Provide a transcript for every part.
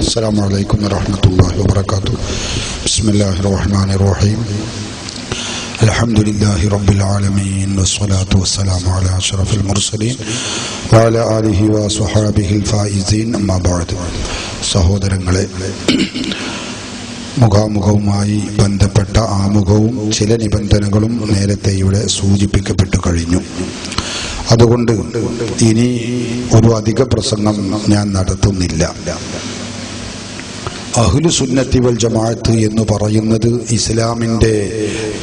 السلام عليكم ورحمة الله وبركاته. بسم الله الرحمن الرحيم. الحمد لله رب العالمين والصلاة والسلام على أشرف المرسلين وعلى آله وصحابه الفائزين. أما بعد. സഹോദരങ്ങളെ, മുഖാമുഖവുമായി ബന്ധപ്പെട്ട ആമുഖവും ചില നിബന്ധനകളും നേരത്തെ ഇവിടെ സൂചിപ്പിക്കപ്പെട്ടു കഴിഞ്ഞു. അതുകൊണ്ട് ഇനി ഒരു അധിക പ്രസംഗം ഞാൻ നടത്തുന്നില്ല. അഹ്ലു സുന്നത്തി വൽ ജമാഅത്ത് എന്ന് പറയുന്നത് ഇസ്ലാമിൻ്റെ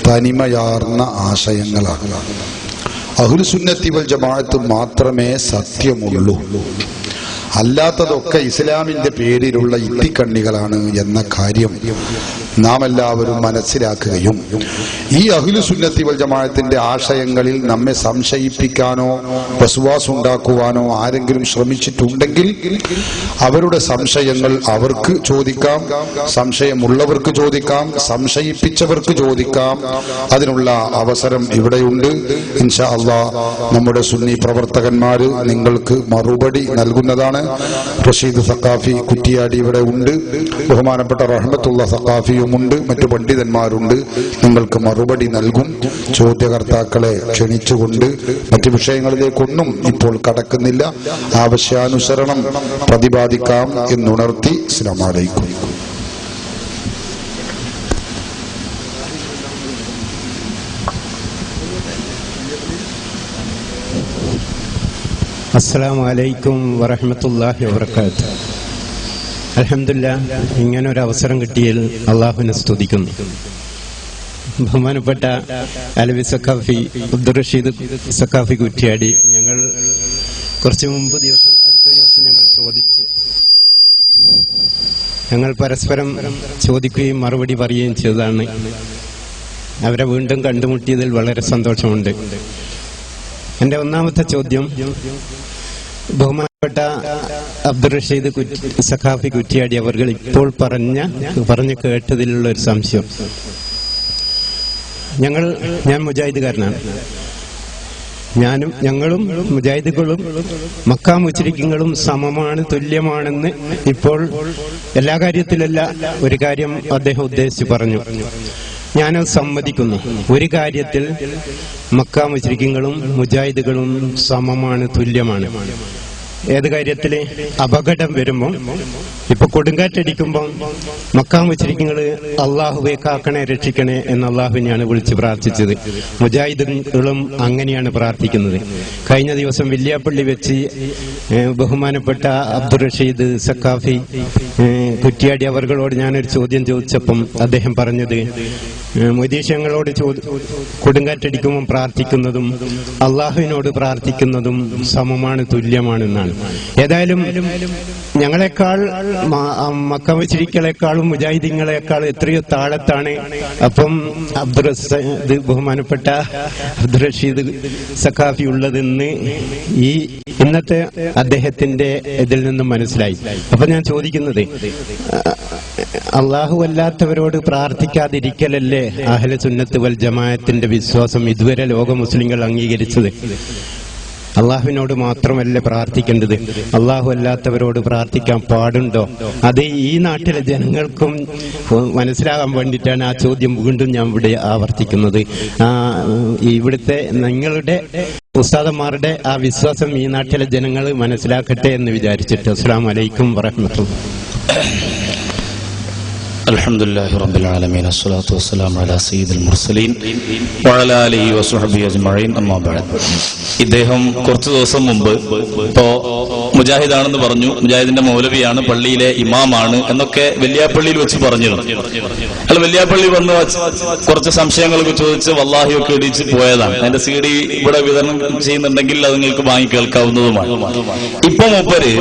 തനിമയാർന്ന ആശയങ്ങളാണ്. അഹ്ലു സുന്നത്തി വൽ ജമാഅത്ത് മാത്രമേ സത്യമുള്ളൂ, അല്ലാത്തതൊക്കെ ഇസ്ലാമിൻ്റെ പേരിലുള്ള ഇത്തിക്കണ്ണികളാണ് എന്ന കാര്യം നാം എല്ലാവരും മനസ്സിലാക്കുകയും ഈ അഹ്ലു സുന്നത്തി വൽ ജമാഅത്തിന്റെ ആശയങ്ങളിൽ നമ്മെ സംശയിപ്പിക്കാനോ വസ്വാസുണ്ടാക്കുവാനോ ആരെങ്കിലും ശ്രമിച്ചിട്ടുണ്ടെങ്കിൽ അവരുടെ സംശയങ്ങൾ അവർക്ക് ചോദിക്കാം, സംശയമുള്ളവർക്ക് ചോദിക്കാം, സംശയിപ്പിച്ചവർക്ക് ചോദിക്കാം. അതിനുള്ള അവസരം ഇവിടെയുണ്ട്. ഇൻഷാ അല്ലാഹ് നമ്മുടെ സുന്നി പ്രവർത്തകന്മാർ നിങ്ങൾക്ക് മറുപടി നൽകുന്നതാണ്. റഷീദ് സഖാഫി കുറ്റിയാടി ഇവിടെ ഉണ്ട്, ബഹുമാനപ്പെട്ട റഹ്മത്തുള്ള സഖാഫിയുമുണ്ട്, മറ്റു പണ്ഡിതന്മാരുണ്ട്. നിങ്ങൾക്ക് മറുപടി നൽകും. ചോദ്യകർത്താക്കളെ ക്ഷണിച്ചുകൊണ്ട് മറ്റു വിഷയങ്ങളിലേക്കൊന്നും ഇപ്പോൾ കടക്കുന്നില്ല. ആവശ്യാനുസരണം പ്രതിപാദിക്കാം എന്നുണർത്തി അസ്സലാമു അലൈക്കും. അസ്സലാമു അലൈക്കും വറഹ്മത്തുള്ളാഹി വബറകാതുഹു. അൽഹംദുലില്ലാഹ്, ഇങ്ങനൊരു അവസരം കിട്ടിയതിൽ അള്ളാഹുവിനെ സ്തുതിക്കുന്നു. ബഹുമാനപ്പെട്ട അലവി സഖാഫി അബ്ദുർ റഷീദ് സഖാഫി കുറ്റിയാടി, ഞങ്ങൾ കുറച്ച് മുമ്പ് അടുത്ത ദിവസം ഞങ്ങൾ പരസ്പരം ചോദിക്കുകയും മറുപടി പറയുകയും ചെയ്തതാണ്. അവരെ വീണ്ടും കണ്ടുമുട്ടിയതിൽ വളരെ സന്തോഷമുണ്ട്. എന്റെ ഒന്നാമത്തെ ചോദ്യം, ബഹുമാനപ്പെട്ട അബ്ദുർ റഷീദ് സഖാഫി കുറ്റിയാടി അവർ ഇപ്പോൾ പറഞ്ഞു കേട്ടതിലുള്ള ഒരു സംശയം. ഞാൻ മുജാഹിദുകാരനാണ്. ഞങ്ങളും മുജാഹിദുകളും മക്കാ മുശ്രിക്കുകളും സമമാണ്, തുല്യമാണെന്ന് ഇപ്പോൾ എല്ലാ കാര്യത്തിലല്ല ഒരു കാര്യം അദ്ദേഹം ഉദ്ദേശിച്ച് പറഞ്ഞു. ഞാനത് സമ്മതിക്കുന്നു. ഒരു കാര്യത്തിൽ മക്കാ മുശ്രിക്കുകളും മുജാഹിദുകളും സമമാണ്, തുല്യമാണ്. ഏത് കാര്യത്തില്? അപകടം വരുമ്പോൾ, ഇപ്പൊ കൊടുങ്കാറ്റടിക്കുമ്പോൾ മക്കാ മുശ്രിക്കുകള് അള്ളാഹുവെ കാക്കണേ രക്ഷിക്കണേ എന്ന് അള്ളാഹുവിനെയാണ് വിളിച്ച് പ്രാർത്ഥിച്ചത്. മുജാഹിദുകളും അങ്ങനെയാണ് പ്രാർത്ഥിക്കുന്നത്. കഴിഞ്ഞ ദിവസം വില്യാപ്പള്ളി വെച്ച് ബഹുമാനപ്പെട്ട അബ്ദുർ റഷീദ് സഖാഫി കുറ്റിയാടി അവർകളോട് ഞാനൊരു ചോദ്യം ചോദിച്ചപ്പം അദ്ദേഹം പറഞ്ഞത്, മുദീശങ്ങളോട് കൊടുങ്കാറ്റടിക്കുമ്പോൾ പ്രാർത്ഥിക്കുന്നതും അള്ളാഹുവിനോട് പ്രാർത്ഥിക്കുന്നതും സമമാണ്, തുല്യമാണെന്നാണ്. ഏതായാലും ഞങ്ങളെക്കാൾ മക്ക മുശ്രിക്കുകളെക്കാളും മുജാഹിദീങ്ങളെക്കാളും എത്രയോ താഴത്താണ് അപ്പം ബഹുമാനപ്പെട്ട അബ്ദുർ റഷീദ് സഖാഫി ഉള്ളതെന്ന് ഈ ഇന്നത്തെ അദ്ദേഹത്തിന്റെ ഇതിൽ നിന്നും മനസ്സിലായി. അപ്പൊ ഞാൻ ചോദിക്കുന്നത്, അള്ളാഹു അല്ലാത്തവരോട് പ്രാർത്ഥിക്കാതിരിക്കലല്ലേ അഹ്ലു സുന്നത്ത് വൽ ജമാഅത്തിന്റെ വിശ്വാസം ഇതുവരെ ലോക മുസ്ലിങ്ങൾ അംഗീകരിച്ചത്? അള്ളാഹുവിനോട് മാത്രമല്ലേ പ്രാർത്ഥിക്കേണ്ടത്? അള്ളാഹു അല്ലാത്തവരോട് പ്രാർത്ഥിക്കാൻ പാടുണ്ടോ? അത് ഈ നാട്ടിലെ ജനങ്ങൾക്കും മനസ്സിലാകാൻ വേണ്ടിയിട്ടാണ് ആ ചോദ്യം വീണ്ടും ഞാൻ ഇവിടെ ആവർത്തിക്കുന്നത്. ഇവിടുത്തെ നിങ്ങളുടെ ഉസ്താദന്മാരുടെ ആ വിശ്വാസം ഈ നാട്ടിലെ ജനങ്ങൾ മനസ്സിലാക്കട്ടെ എന്ന് വിചാരിച്ചിട്ട്. അസ്സലാമു അലൈക്കും വറഹ്മത്തുള്ളാഹി. അൽഹംദുലില്ലാഹി റബ്ബിൽ ആലമീൻ, അസ്സലാത്തു വസ്സലാമു അലാ സയ്യിദിൽ മുർസലീൻ വഅലാ ആലിഹി വസ്വഹ്ബിഹി അജ്മഈൻ. അമ്മാ ബഅദ്. ഇദ്ദേഹം കുറച്ചു ദിവസം മുമ്പ് ഇപ്പോ മുജാഹിദാണെന്ന് പറഞ്ഞു, മുജാഹിദിന്റെ മൗലവിയാണ്, പള്ളിയിലെ ഇമാമാണ് എന്നൊക്കെ വെല്ലിയാപ്പള്ളിയിൽ വെച്ച് പറഞ്ഞിരുന്നു. അയാൾ വെല്ലിയാപ്പള്ളി വന്ന് കുറച്ച് സംശയങ്ങളൊക്കെ ചോദിച്ച് വല്ലാഹിയൊക്കെ ഇടിച്ച് പോയതാണ്. അതിന്റെ CD ഇവിടെ വിതരണം ചെയ്യുന്നുണ്ടെങ്കിൽ അത് നിങ്ങൾക്ക് വാങ്ങി കേൾക്കാവുന്നതുമാണ്. ഇപ്പൊ മൂപ്പര്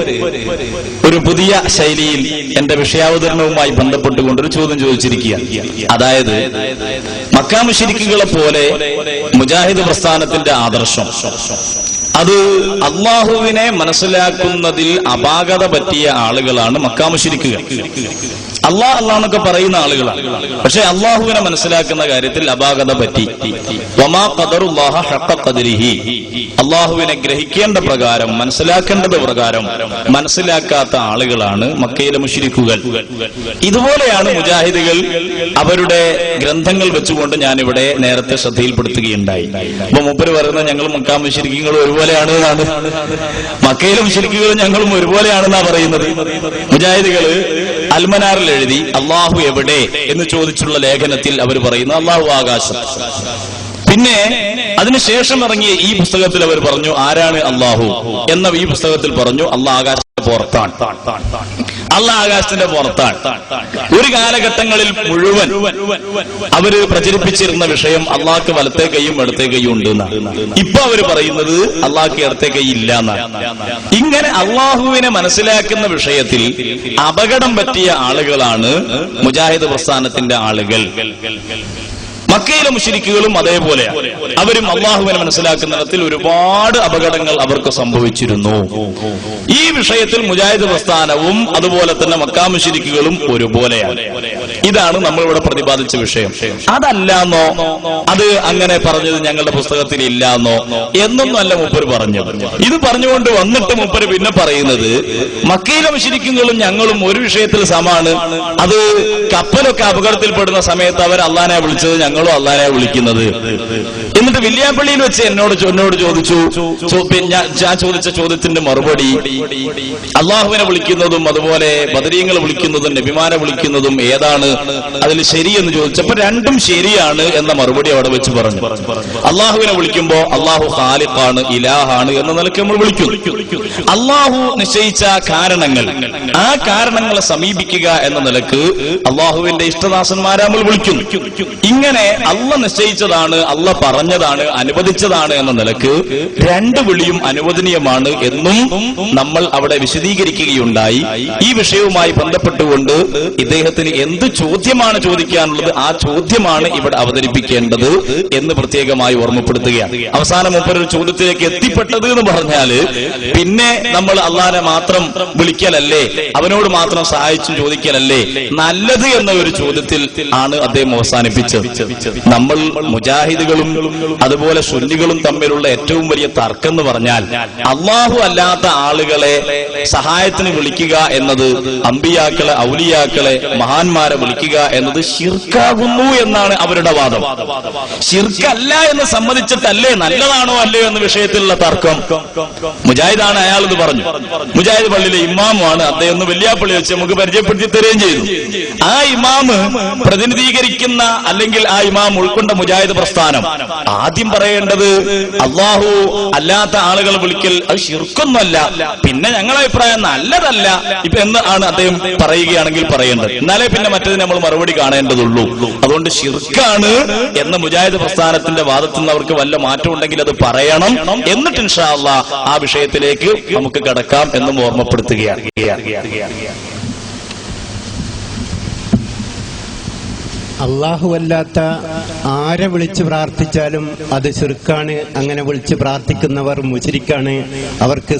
ഒരു പുതിയ ശൈലിയിൽ എന്റെ വിഷയാവതരണവുമായി ബന്ധപ്പെട്ടുകൊണ്ട് ഒരു ചോദ്യം ചോദിച്ചിരിക്കുകയാണ്. അതായത്, മക്കാ മുശ്രിക്കുകളെ പോലെ മുജാഹിദ് പ്രസ്ഥാനത്തിന്റെ ആദർശം അത് അള്ളാഹുവിനെ മനസ്സിലാക്കുന്നതിൽ അപാകത പറ്റിയ ആളുകളാണ് മക്കാ മുശ്രിക്കുകൾ. അള്ളാഹ് പറയുന്ന ആളുകളാണ്. പക്ഷെ അള്ളാഹുവിനെ മനസ്സിലാക്കുന്ന കാര്യത്തിൽ അപാകത പറ്റി. വമാ ഖദറുല്ലാഹ ഹഖ ഖദരിഹി, അള്ളാഹുവിനെ ഗ്രഹിക്കേണ്ട പ്രകാരം മനസ്സിലാക്കേണ്ടത് പ്രകാരം മനസ്സിലാക്കാത്ത ആളുകളാണ് മക്കയിലെ മുശ്രിക്കുകൾ. ഇതുപോലെയാണ് മുജാഹിദുകൾ അവരുടെ ഗ്രന്ഥങ്ങൾ വെച്ചുകൊണ്ട് ഞാനിവിടെ നേരത്തെ ശ്രദ്ധയിൽപ്പെടുത്തുകയുണ്ടായി. അപ്പൊ മൂപ്പര് പറയുന്നത് ഞങ്ങൾ മക്കാ മുശ്രിക്കുകളും ഒരുപോലെയാണ് എന്നാണ്, മക്കയിലെ മുശ്രിക്കുകളും ഞങ്ങളും ഒരുപോലെയാണെന്നാ പറയുന്നത്. മുജാഹിദുകള് അൽമനാറിൽ എഴുതി അള്ളാഹു എവിടെ എന്ന് ചോദിച്ചുള്ള ലേഖനത്തിൽ അവർ പറയുന്നു അള്ളാഹു ആകാശം. പിന്നെ അതിനുശേഷം ഇറങ്ങിയ ഈ പുസ്തകത്തിൽ അവർ പറഞ്ഞു ആരാണ് അള്ളാഹു എന്ന ഈ പുസ്തകത്തിൽ പറഞ്ഞു അള്ളാഹ് ആകാശത്തിന്റെ പുറത്താണ്, അള്ളാഹ് ആകാശത്തിന്റെ പുറത്താണ്. ഒരു കാലഘട്ടങ്ങളിൽ മുഴുവൻ അവര് പ്രചരിപ്പിച്ചിരുന്ന വിഷയം അള്ളാഹ്ക്ക് വലത്തെ കൈയും ഇടത്തെ കൈയും ഉണ്ട് എന്നാണ്. ഇപ്പൊ അവര് പറയുന്നത് അള്ളാഹ്ക്ക് ഇടത്തെ കൈ ഇല്ല എന്നാണ്. ഇങ്ങനെ അള്ളാഹുവിനെ മനസ്സിലാക്കുന്ന വിഷയത്തിൽ അപകടം പറ്റിയ ആളുകളാണ് മുജാഹിദ് പ്രസ്ഥാനത്തിന്റെ ആളുകൾ. മക്കയിലെ മുശ്രിക്കുകളും അതേപോലെയാണ്. അവരും അള്ളാഹുവിനെ മനസ്സിലാക്കുന്ന തരത്തിൽ ഒരുപാട് അപകടങ്ങൾ അവർക്ക് സംഭവിച്ചിരുന്നു. ഈ വിഷയത്തിൽ മുജാഹിദ് പ്രസ്ഥാനവും അതുപോലെ തന്നെ മക്കാ മുശ്രിക്കുകളും ഒരുപോലെയാണ്. ഇതാണ് നമ്മളിവിടെ പ്രതിപാദിച്ച വിഷയം. അതല്ലാന്നോ, അത് അങ്ങനെ പറഞ്ഞത് ഞങ്ങളുടെ പുസ്തകത്തിൽ ഇല്ലാന്നോ എന്നൊന്നും അല്ല മൂപ്പര് പറഞ്ഞത്. ഇത് പറഞ്ഞുകൊണ്ട് വന്നിട്ട് മൂപ്പര് പിന്നെ പറയുന്നത് മക്കയിലെ മുശ്രിക്കുകളും ഞങ്ങളും ഒരു വിഷയത്തിൽ സമാണ്. അത് കപ്പലൊക്കെ അപകടത്തിൽപ്പെടുന്ന സമയത്ത് അവർ അള്ളാനെ വിളിച്ചത് ഞങ്ങളും അള്ളാനെ വിളിക്കുന്നത്. എന്നിട്ട് വില്യാപ്പള്ളിയിൽ വെച്ച് എന്നോട് ചോദിച്ചു, ഞാൻ ചോദിച്ച ചോദ്യത്തിന്റെ മറുപടി അള്ളാഹുവിനെ വിളിക്കുന്നതും അതുപോലെ ബദരീങ്ങളെ വിളിക്കുന്നതും നബിമാരെ വിളിക്കുന്നതും ഏതാണ് അതിൽ ശരിയെന്ന് ചോദിച്ചപ്പോ രണ്ടും ശരിയാണ് എന്ന മറുപടി അവിടെ വെച്ച് പറഞ്ഞു. അള്ളാഹുവിനെ വിളിക്കുമ്പോ അള്ളാഹു ഖാലിഖാണ്, ഇലാഹാണ് എന്ന നിലയ്ക്ക് നമ്മൾ വിളിക്കുന്നു. അള്ളാഹു നിശ്ചയിച്ച കാരണങ്ങൾ, ആ കാരണങ്ങളെ സമീപിക്കുക എന്ന നിലക്ക് അള്ളാഹുവിന്റെ ഇഷ്ടദാസന്മാരെ നമ്മൾ വിളിക്കുന്നു. ഇങ്ങനെ അള്ള നിശ്ചയിച്ചതാണ്, അള്ള പറഞ്ഞതാണ്, അനുവദിച്ചതാണ് എന്ന നിലക്ക് രണ്ട് വിളിയും അനുവദനീയമാണ് എന്നും നമ്മൾ അവിടെ വിശദീകരിക്കുകയുണ്ടായി. ഈ വിഷയവുമായി ബന്ധപ്പെട്ടുകൊണ്ട് ഇദ്ദേഹത്തിന് എന്ത് ചോദ്യമാണ് ചോദിക്കാനുള്ളത്, ആ ചോദ്യമാണ് ഇവിടെ അവതരിപ്പിക്കേണ്ടത് എന്ന് പ്രത്യേകമായി ഓർമ്മപ്പെടുത്തുകയാണ്. അവസാനം മൂപ്പര് ഒരു ചോദ്യത്തിലേക്ക് എത്തിപ്പെട്ടത് എന്ന് പറഞ്ഞാല് പിന്നെ നമ്മൾ അള്ളാനെ മാത്രം വിളിക്കലല്ലേ, അവനോട് മാത്രം സഹായിച്ചും ചോദിക്കലല്ലേ നല്ലത് എന്ന ഒരു ചോദ്യത്തിൽ ആണ് അദ്ദേഹം അവസാനിപ്പിച്ചത്. നമ്മൾ മുജാഹിദുകളും അതുപോലെ സുന്നികളും തമ്മിലുള്ള ഏറ്റവും വലിയ തർക്കം എന്ന് പറഞ്ഞാൽ അള്ളാഹു അല്ലാത്ത ആളുകളെ സഹായത്തിന് വിളിക്കുക എന്നത്, അമ്പിയാക്കളെ ഔലിയാക്കളെ മഹാന്മാരെ വിളിക്കുക എന്നത് ശിർക്കാകുന്നു എന്നാണ് അവരുടെ വാദം. ശിർക്കല്ല എന്ന് സമ്മതിച്ചിട്ടല്ലേ നല്ലതാണോ അല്ലയോ എന്ന വിഷയത്തിലുള്ള തർക്കം. മുജാഹിദാണ്, അയാളിത് പറഞ്ഞു. മുജാഹിദ് പള്ളിയിലെ ഇമാമാണ് അദ്ദേഹം. ഒന്ന് വെല്ലിയാപ്പള്ളി വെച്ച് നമുക്ക് പരിചയപ്പെടുത്തി തരുകയും ചെയ്തു. ആ ഇമാമ് പ്രതിനിധീകരിക്കുന്ന അല്ലെങ്കിൽ ആ ഇമാം ഉൾക്കൊണ്ട മുജാഹിദ് പ്രസ്ഥാനം ആദ്യം പറയേണ്ടത് അള്ളാഹു അല്ലാത്ത ആളുകളെ വിളിക്കൽ അത് ശിർക്കൊന്നുമല്ല, പിന്നെ ഞങ്ങളുടെ അഭിപ്രായം നല്ലതല്ല ഇപ്പൊ എന്ന് ആണ് അദ്ദേഹം പറയുകയാണെങ്കിൽ പറയേണ്ടത്. എന്നാലേ പിന്നെ മറ്റേതിന് നമ്മൾ മറുപടി കാണേണ്ടതുള്ളൂ. അതുകൊണ്ട് ശിർക്കാണ് എന്ന മുജാഹിദ് പ്രസ്ഥാനത്തിന്റെ വാദത്തിൽ നിന്ന് അവർക്ക് വല്ല മാറ്റം ഉണ്ടെങ്കിൽ അത് പറയണം. എന്നിട്ട് ഇൻഷാ അല്ലാഹ് ആ വിഷയത്തിലേക്ക് നമുക്ക് കടക്കാം എന്നും ഓർമ്മപ്പെടുത്തുകയാണ്. അല്ലാഹുവല്ലാത്ത ആരെ വിളിച്ച് പ്രാർത്ഥിച്ചാലും അത് ശിർക്കാണ്. അങ്ങനെ വിളിച്ച് പ്രാർത്ഥിക്കുന്നവർ മുശ്രിക്കാണ്, അവർക്ക്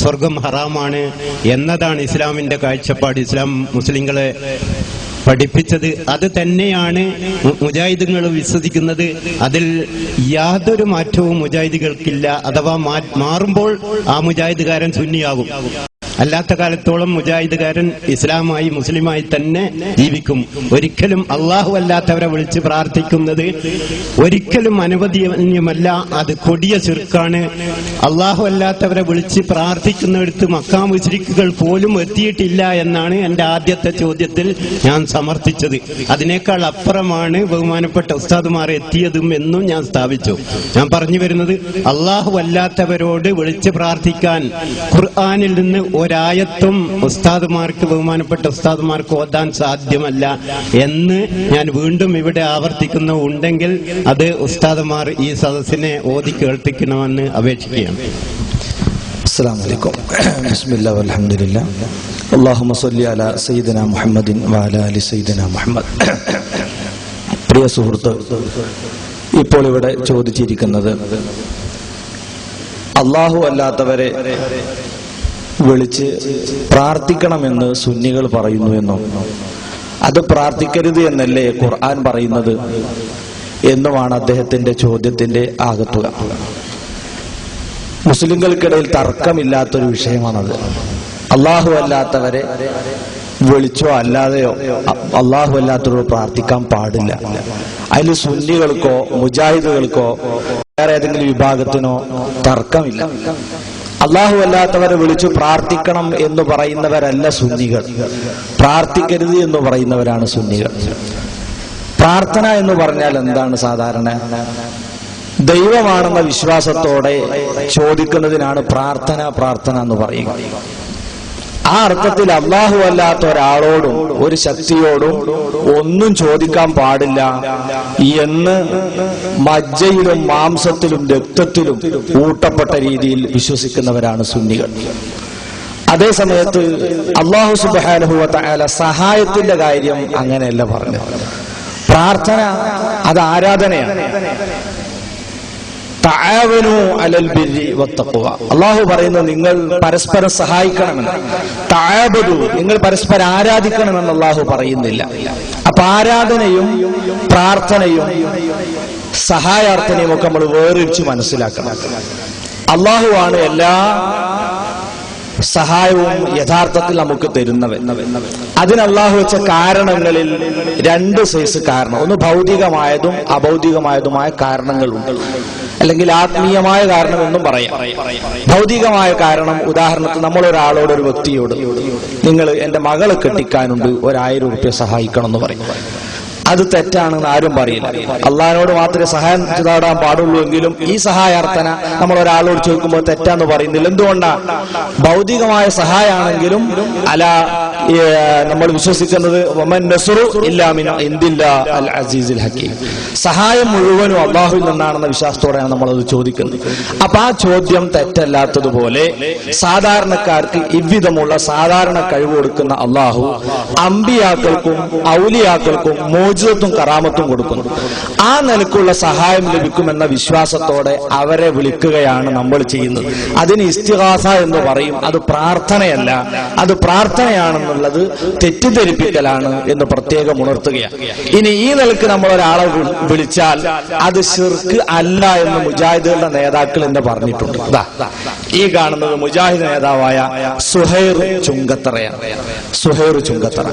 സ്വർഗം ഹറാമാണ് എന്നതാണ് ഇസ്ലാമിന്റെ കാഴ്ചപ്പാട്. ഇസ്ലാം മുസ്ലിങ്ങളെ പഠിപ്പിച്ചത് അത് തന്നെയാണ് മുജാഹിദുകൾ വിശ്വസിക്കുന്നത്. അതിൽ യാതൊരു മാറ്റവും മുജാഹിദുകൾക്കില്ല. അഥവാ മാറുമ്പോൾ ആ മുജാഹിദുകാരൻ സുന്നിയാകും. അല്ലാത്ത കാലത്തോളം മുജാഹിദുകാരൻ ഇസ്ലാമായി മുസ്ലിമായി തന്നെ ജീവിക്കും. ഒരിക്കലും അള്ളാഹു അല്ലാത്തവരെ വിളിച്ച് പ്രാർത്ഥിക്കുന്നത് ഒരിക്കലും അനുവദനീയമല്ല, അത് കൊടിയ ശിർക്കാണ്. അള്ളാഹു അല്ലാത്തവരെ വിളിച്ച് പ്രാർത്ഥിക്കുന്നിടത്ത് മക്കാ മുശ്രിക്കുകൾ പോലും എത്തിയിട്ടില്ല എന്നാണ് എന്റെ ആദ്യത്തെ ചോദ്യത്തിൽ ഞാൻ സമർത്ഥിച്ചത്. അതിനേക്കാൾ അപ്പുറമാണ് ബഹുമാനപ്പെട്ട ഉസ്താദുമാർ എത്തിയതും എന്നും ഞാൻ സ്ഥാപിച്ചു. ഞാൻ പറഞ്ഞു വരുന്നത് അള്ളാഹു അല്ലാത്തവരോട് വിളിച്ച് പ്രാർത്ഥിക്കാൻ ഖുർആനിൽ നിന്ന് ഒരായത്തും ഉസ്താദുമാർക്ക്, ബഹുമാനപ്പെട്ട ഉസ്താദുമാർക്ക് ഓതാൻ സാധ്യമല്ല എന്ന് ഞാൻ വീണ്ടും ഇവിടെ ആവർത്തിക്കുന്നു. ഉണ്ടെങ്കിൽ അത് ഉസ്താദുമാർ ഈ സദസ്സിനെ ഓതി കേൾപ്പിക്കണമെന്ന് അപേക്ഷിക്കുകയാണ്. അസ്സലാമു അലൈക്കും. ബിസ്മില്ലാഹി വൽഹംദുലില്ലാഹ്. അല്ലാഹുമ്മ സ്വല്ലി അലാ സയ്യിദിനാ മുഹമ്മദിൻ വഅലാ ആലി സയ്യിദിനാ മുഹമ്മദ്. പ്രിയ സുഹൃത്ത്, ഇപ്പോൾ ഇവിടെ ചോദിച്ചിരിക്കുന്നത് അല്ലാഹു അല്ലാത്തവരെ വിളിച്ച് പ്രാർത്ഥിക്കണമെന്ന് സുന്നികൾ പറയുന്നു എന്നും അത് പ്രാർത്ഥിക്കരുത് എന്നല്ലേ ഖുർആൻ പറയുന്നത് എന്നുമാണ് അദ്ദേഹത്തിന്റെ ചോദ്യത്തിന്റെ ആകത്തുക. മുസ്ലിങ്ങൾക്കിടയിൽ തർക്കമില്ലാത്തൊരു വിഷയമാണത്. അള്ളാഹു അല്ലാത്തവരെ വിളിച്ചോ അല്ലാതെയോ അള്ളാഹു അല്ലാത്തവരോട് പ്രാർത്ഥിക്കാൻ പാടില്ല. അതിൽ സുന്നികൾക്കോ മുജാഹിദുകൾക്കോ വേറെ ഏതെങ്കിലും വിഭാഗത്തിനോ തർക്കമില്ല. അള്ളാഹു അല്ലാത്തവരെ വിളിച്ചു പ്രാർത്ഥിക്കണം എന്ന് പറയുന്നവരല്ല സുന്നികൾ, പ്രാർത്ഥിക്കരുത് എന്ന് പറയുന്നവരാണ് സുന്നികൾ. പ്രാർത്ഥന എന്ന് പറഞ്ഞാൽ എന്താണ്? സാധാരണ ദൈവമാണെന്ന വിശ്വാസത്തോടെ ചോദിക്കുന്നതിനാണ് പ്രാർത്ഥന എന്ന് പറയുക. ആ അർത്ഥത്തിൽ അള്ളാഹു അല്ലാത്ത ഒരാളോടും ഒരു ശക്തിയോടും ഒന്നും ചോദിക്കാൻ പാടില്ല എന്ന് മജ്ജയിലും മാംസത്തിലും രക്തത്തിലും ഊട്ടപ്പെട്ട രീതിയിൽ വിശ്വസിക്കുന്നവരാണ് സുന്നികൾ. അതേ സമയത്ത് അല്ലാഹു സുബ്ഹാനഹു വ തആല സഹായത്തിന്റെ കാര്യം അങ്ങനെയല്ല പറഞ്ഞത്. പ്രാർത്ഥന അത് ആരാധനയാണ്. തആവനു അലൽ ബിർരി വത്തഖ്വ, അല്ലാഹു പറയുന്നത് നിങ്ങൾ പരസ്പരം സഹായിക്കണമെന്ന്. തആബദു, നിങ്ങൾ പരസ്പരം ആരാധിക്കണമെന്ന് അല്ലാഹു പറയുന്നില്ല. അപ്പൊ ആരാധനയും പ്രാർത്ഥനയും സഹായാർത്ഥനയും ഒക്കെ നമ്മൾ വേറിച്ച് മനസ്സിലാക്കണം. അല്ലാഹുവാണ് എല്ലാ സഹായവും യഥാർത്ഥത്തിൽ നമുക്ക് തരുന്നവൻ. അതിന് അല്ലാഹു വെച്ച കാരണങ്ങളിൽ രണ്ട് സൈസ് കാരണം. ഒന്ന് ഭൗതികമായതും അഭൗതികമായതുമായ കാരണങ്ങളുണ്ട്, അല്ലെങ്കിൽ ആത്മീയമായ കാരണം എന്നും പറയാം. ഭൗതികമായ കാരണം, ഉദാഹരണത്തിന് നമ്മൾ ഒരാളോട്, ഒരു വ്യക്തിയോട് നിങ്ങൾ എന്റെ മകളെ കെട്ടിക്കാനുണ്ട്, 1000 രൂപ സഹായിക്കണം എന്ന് പറയും. അത് തെറ്റാണെന്ന് ആരും പറയില്ല. അള്ളാഹിനോട് മാത്രമേ സഹായം തേടാൻ പാടുള്ളൂ എങ്കിലും ഈ സഹായാർത്ഥന നമ്മൾ ഒരാളോട് ചോദിക്കുമ്പോൾ തെറ്റാന്ന് പറയുന്നില്ല. എന്തുകൊണ്ടാ? ഭൗതികമായ സഹായാണെങ്കിലും അല നമ്മൾ വിശ്വസിക്കുന്നത് വമൻ നസ്റു ഇല്ലാ മിൻ ഇൻദില്ലാ അൽ അസീസിൽ ഹകീം, സഹായം മുഴുവനും അള്ളാഹുവിൽ നിന്നാണെന്ന വിശ്വാസത്തോടെയാണ് നമ്മളത് ചോദിക്കുന്നത്. അപ്പൊ ആ ചോദ്യം തെറ്റല്ലാത്തതുപോലെ സാധാരണക്കാർക്ക് ഇவ்விதമുള്ള സാധാരണ കഴിവ് കൊടുക്കുന്ന അള്ളാഹു അമ്പിയാക്കൾക്കും ഔലിയാക്കൾക്കും മോചിതത്വം കറാമത്തും കൊടുക്കുന്നു. ആ നിലക്കുള്ള സഹായം ലഭിക്കുമെന്ന വിശ്വാസത്തോടെ അവരെ വിളിക്കുകയാണ് നമ്മൾ ചെയ്യുന്നത്. അതിന് ഇസ്തിഗാസ എന്ന് പറയും. അത് പ്രാർത്ഥനയല്ല, അത് പ്രാർത്ഥനയാണെന്നുള്ളത് തെറ്റിദ്ധരിപ്പിക്കലാണ് എന്ന് പ്രത്യേകം ഉണർത്തുകയാണ്. ഇനി ഈ നിലക്ക് നമ്മൾ ഒരാളെ വിളിച്ചാൽ അത് ശിർക്ക് അല്ല എന്ന് മുജാഹിദുകളുടെ നേതാക്കൾ എന്ന് പറഞ്ഞിട്ടുണ്ട്. ഈ കാണുന്നത് മുജാഹിദ് നേതാവായ സുഹൈർ ചുങ്കത്തറയാണ്. സുഹൈർ ചുങ്കത്തറ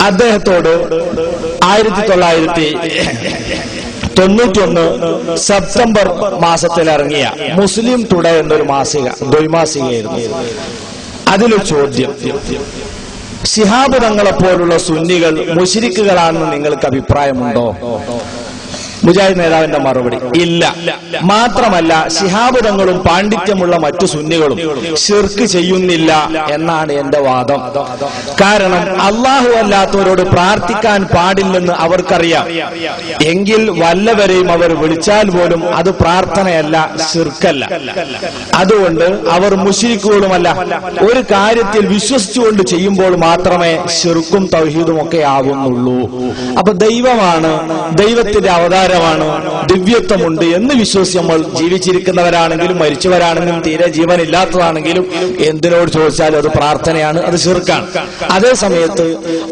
അദ്ദേഹത്തോട് 1991 സെപ്റ്റംബർ മാസത്തിൽ ഇറങ്ങിയ മുസ്ലിം ടുഡേ എന്നൊരു മാസിക, ദ്വൈമാസികയായിരുന്നു. അതിലൊരു ചോദ്യം, ശിഹാബ് തങ്ങളെപ്പോലുള്ള സുന്നികൾ മുശ്രിക്കുകളാണെന്ന് നിങ്ങൾക്ക് അഭിപ്രായമുണ്ടോ? മുജാഹിദ് നേതാവിന്റെ മറുപടി ഇല്ല. മാത്രമല്ല ശിഹാബ് തങ്ങളും പാണ്ഡിത്യമുള്ള മറ്റു സുന്നികളും ശിർക്ക് ചെയ്യുന്നില്ല എന്നാണ് എന്റെ വാദം. കാരണം അള്ളാഹു അല്ലാത്തവരോട് പ്രാർത്ഥിക്കാൻ പാടില്ലെന്ന് അവർക്കറിയാം. എങ്കിൽ വല്ലവരെയും അവർ വിളിച്ചാൽ പോലും അത് പ്രാർത്ഥനയല്ല, ശിർക്കല്ല. അതുകൊണ്ട് അവർ മുശ്രിക്കുകളുമല്ല. ഒരു കാര്യത്തിൽ വിശ്വസിച്ചുകൊണ്ട് ചെയ്യുമ്പോൾ മാത്രമേ ശിർക്കും തൗഹീദും ഒക്കെ ആവുന്നുള്ളൂ. അപ്പൊ ദൈവമാണ്, ദൈവത്തിന്റെ അവതാരമാണ്, ദിവ്യത്വമുണ്ട് എന്ന് വിശ്വസിച്ച് നമ്മൾ ജീവിച്ചിരിക്കുന്നവരാണെങ്കിലും മരിച്ചവരാണെങ്കിലും തീരെ ജീവനില്ലാത്തതാണെങ്കിലും എന്തിനോട് ചോദിച്ചാലും അത് പ്രാർത്ഥനയാണ്, അത് ശിർക്കാണ്. അതേ സമയത്ത്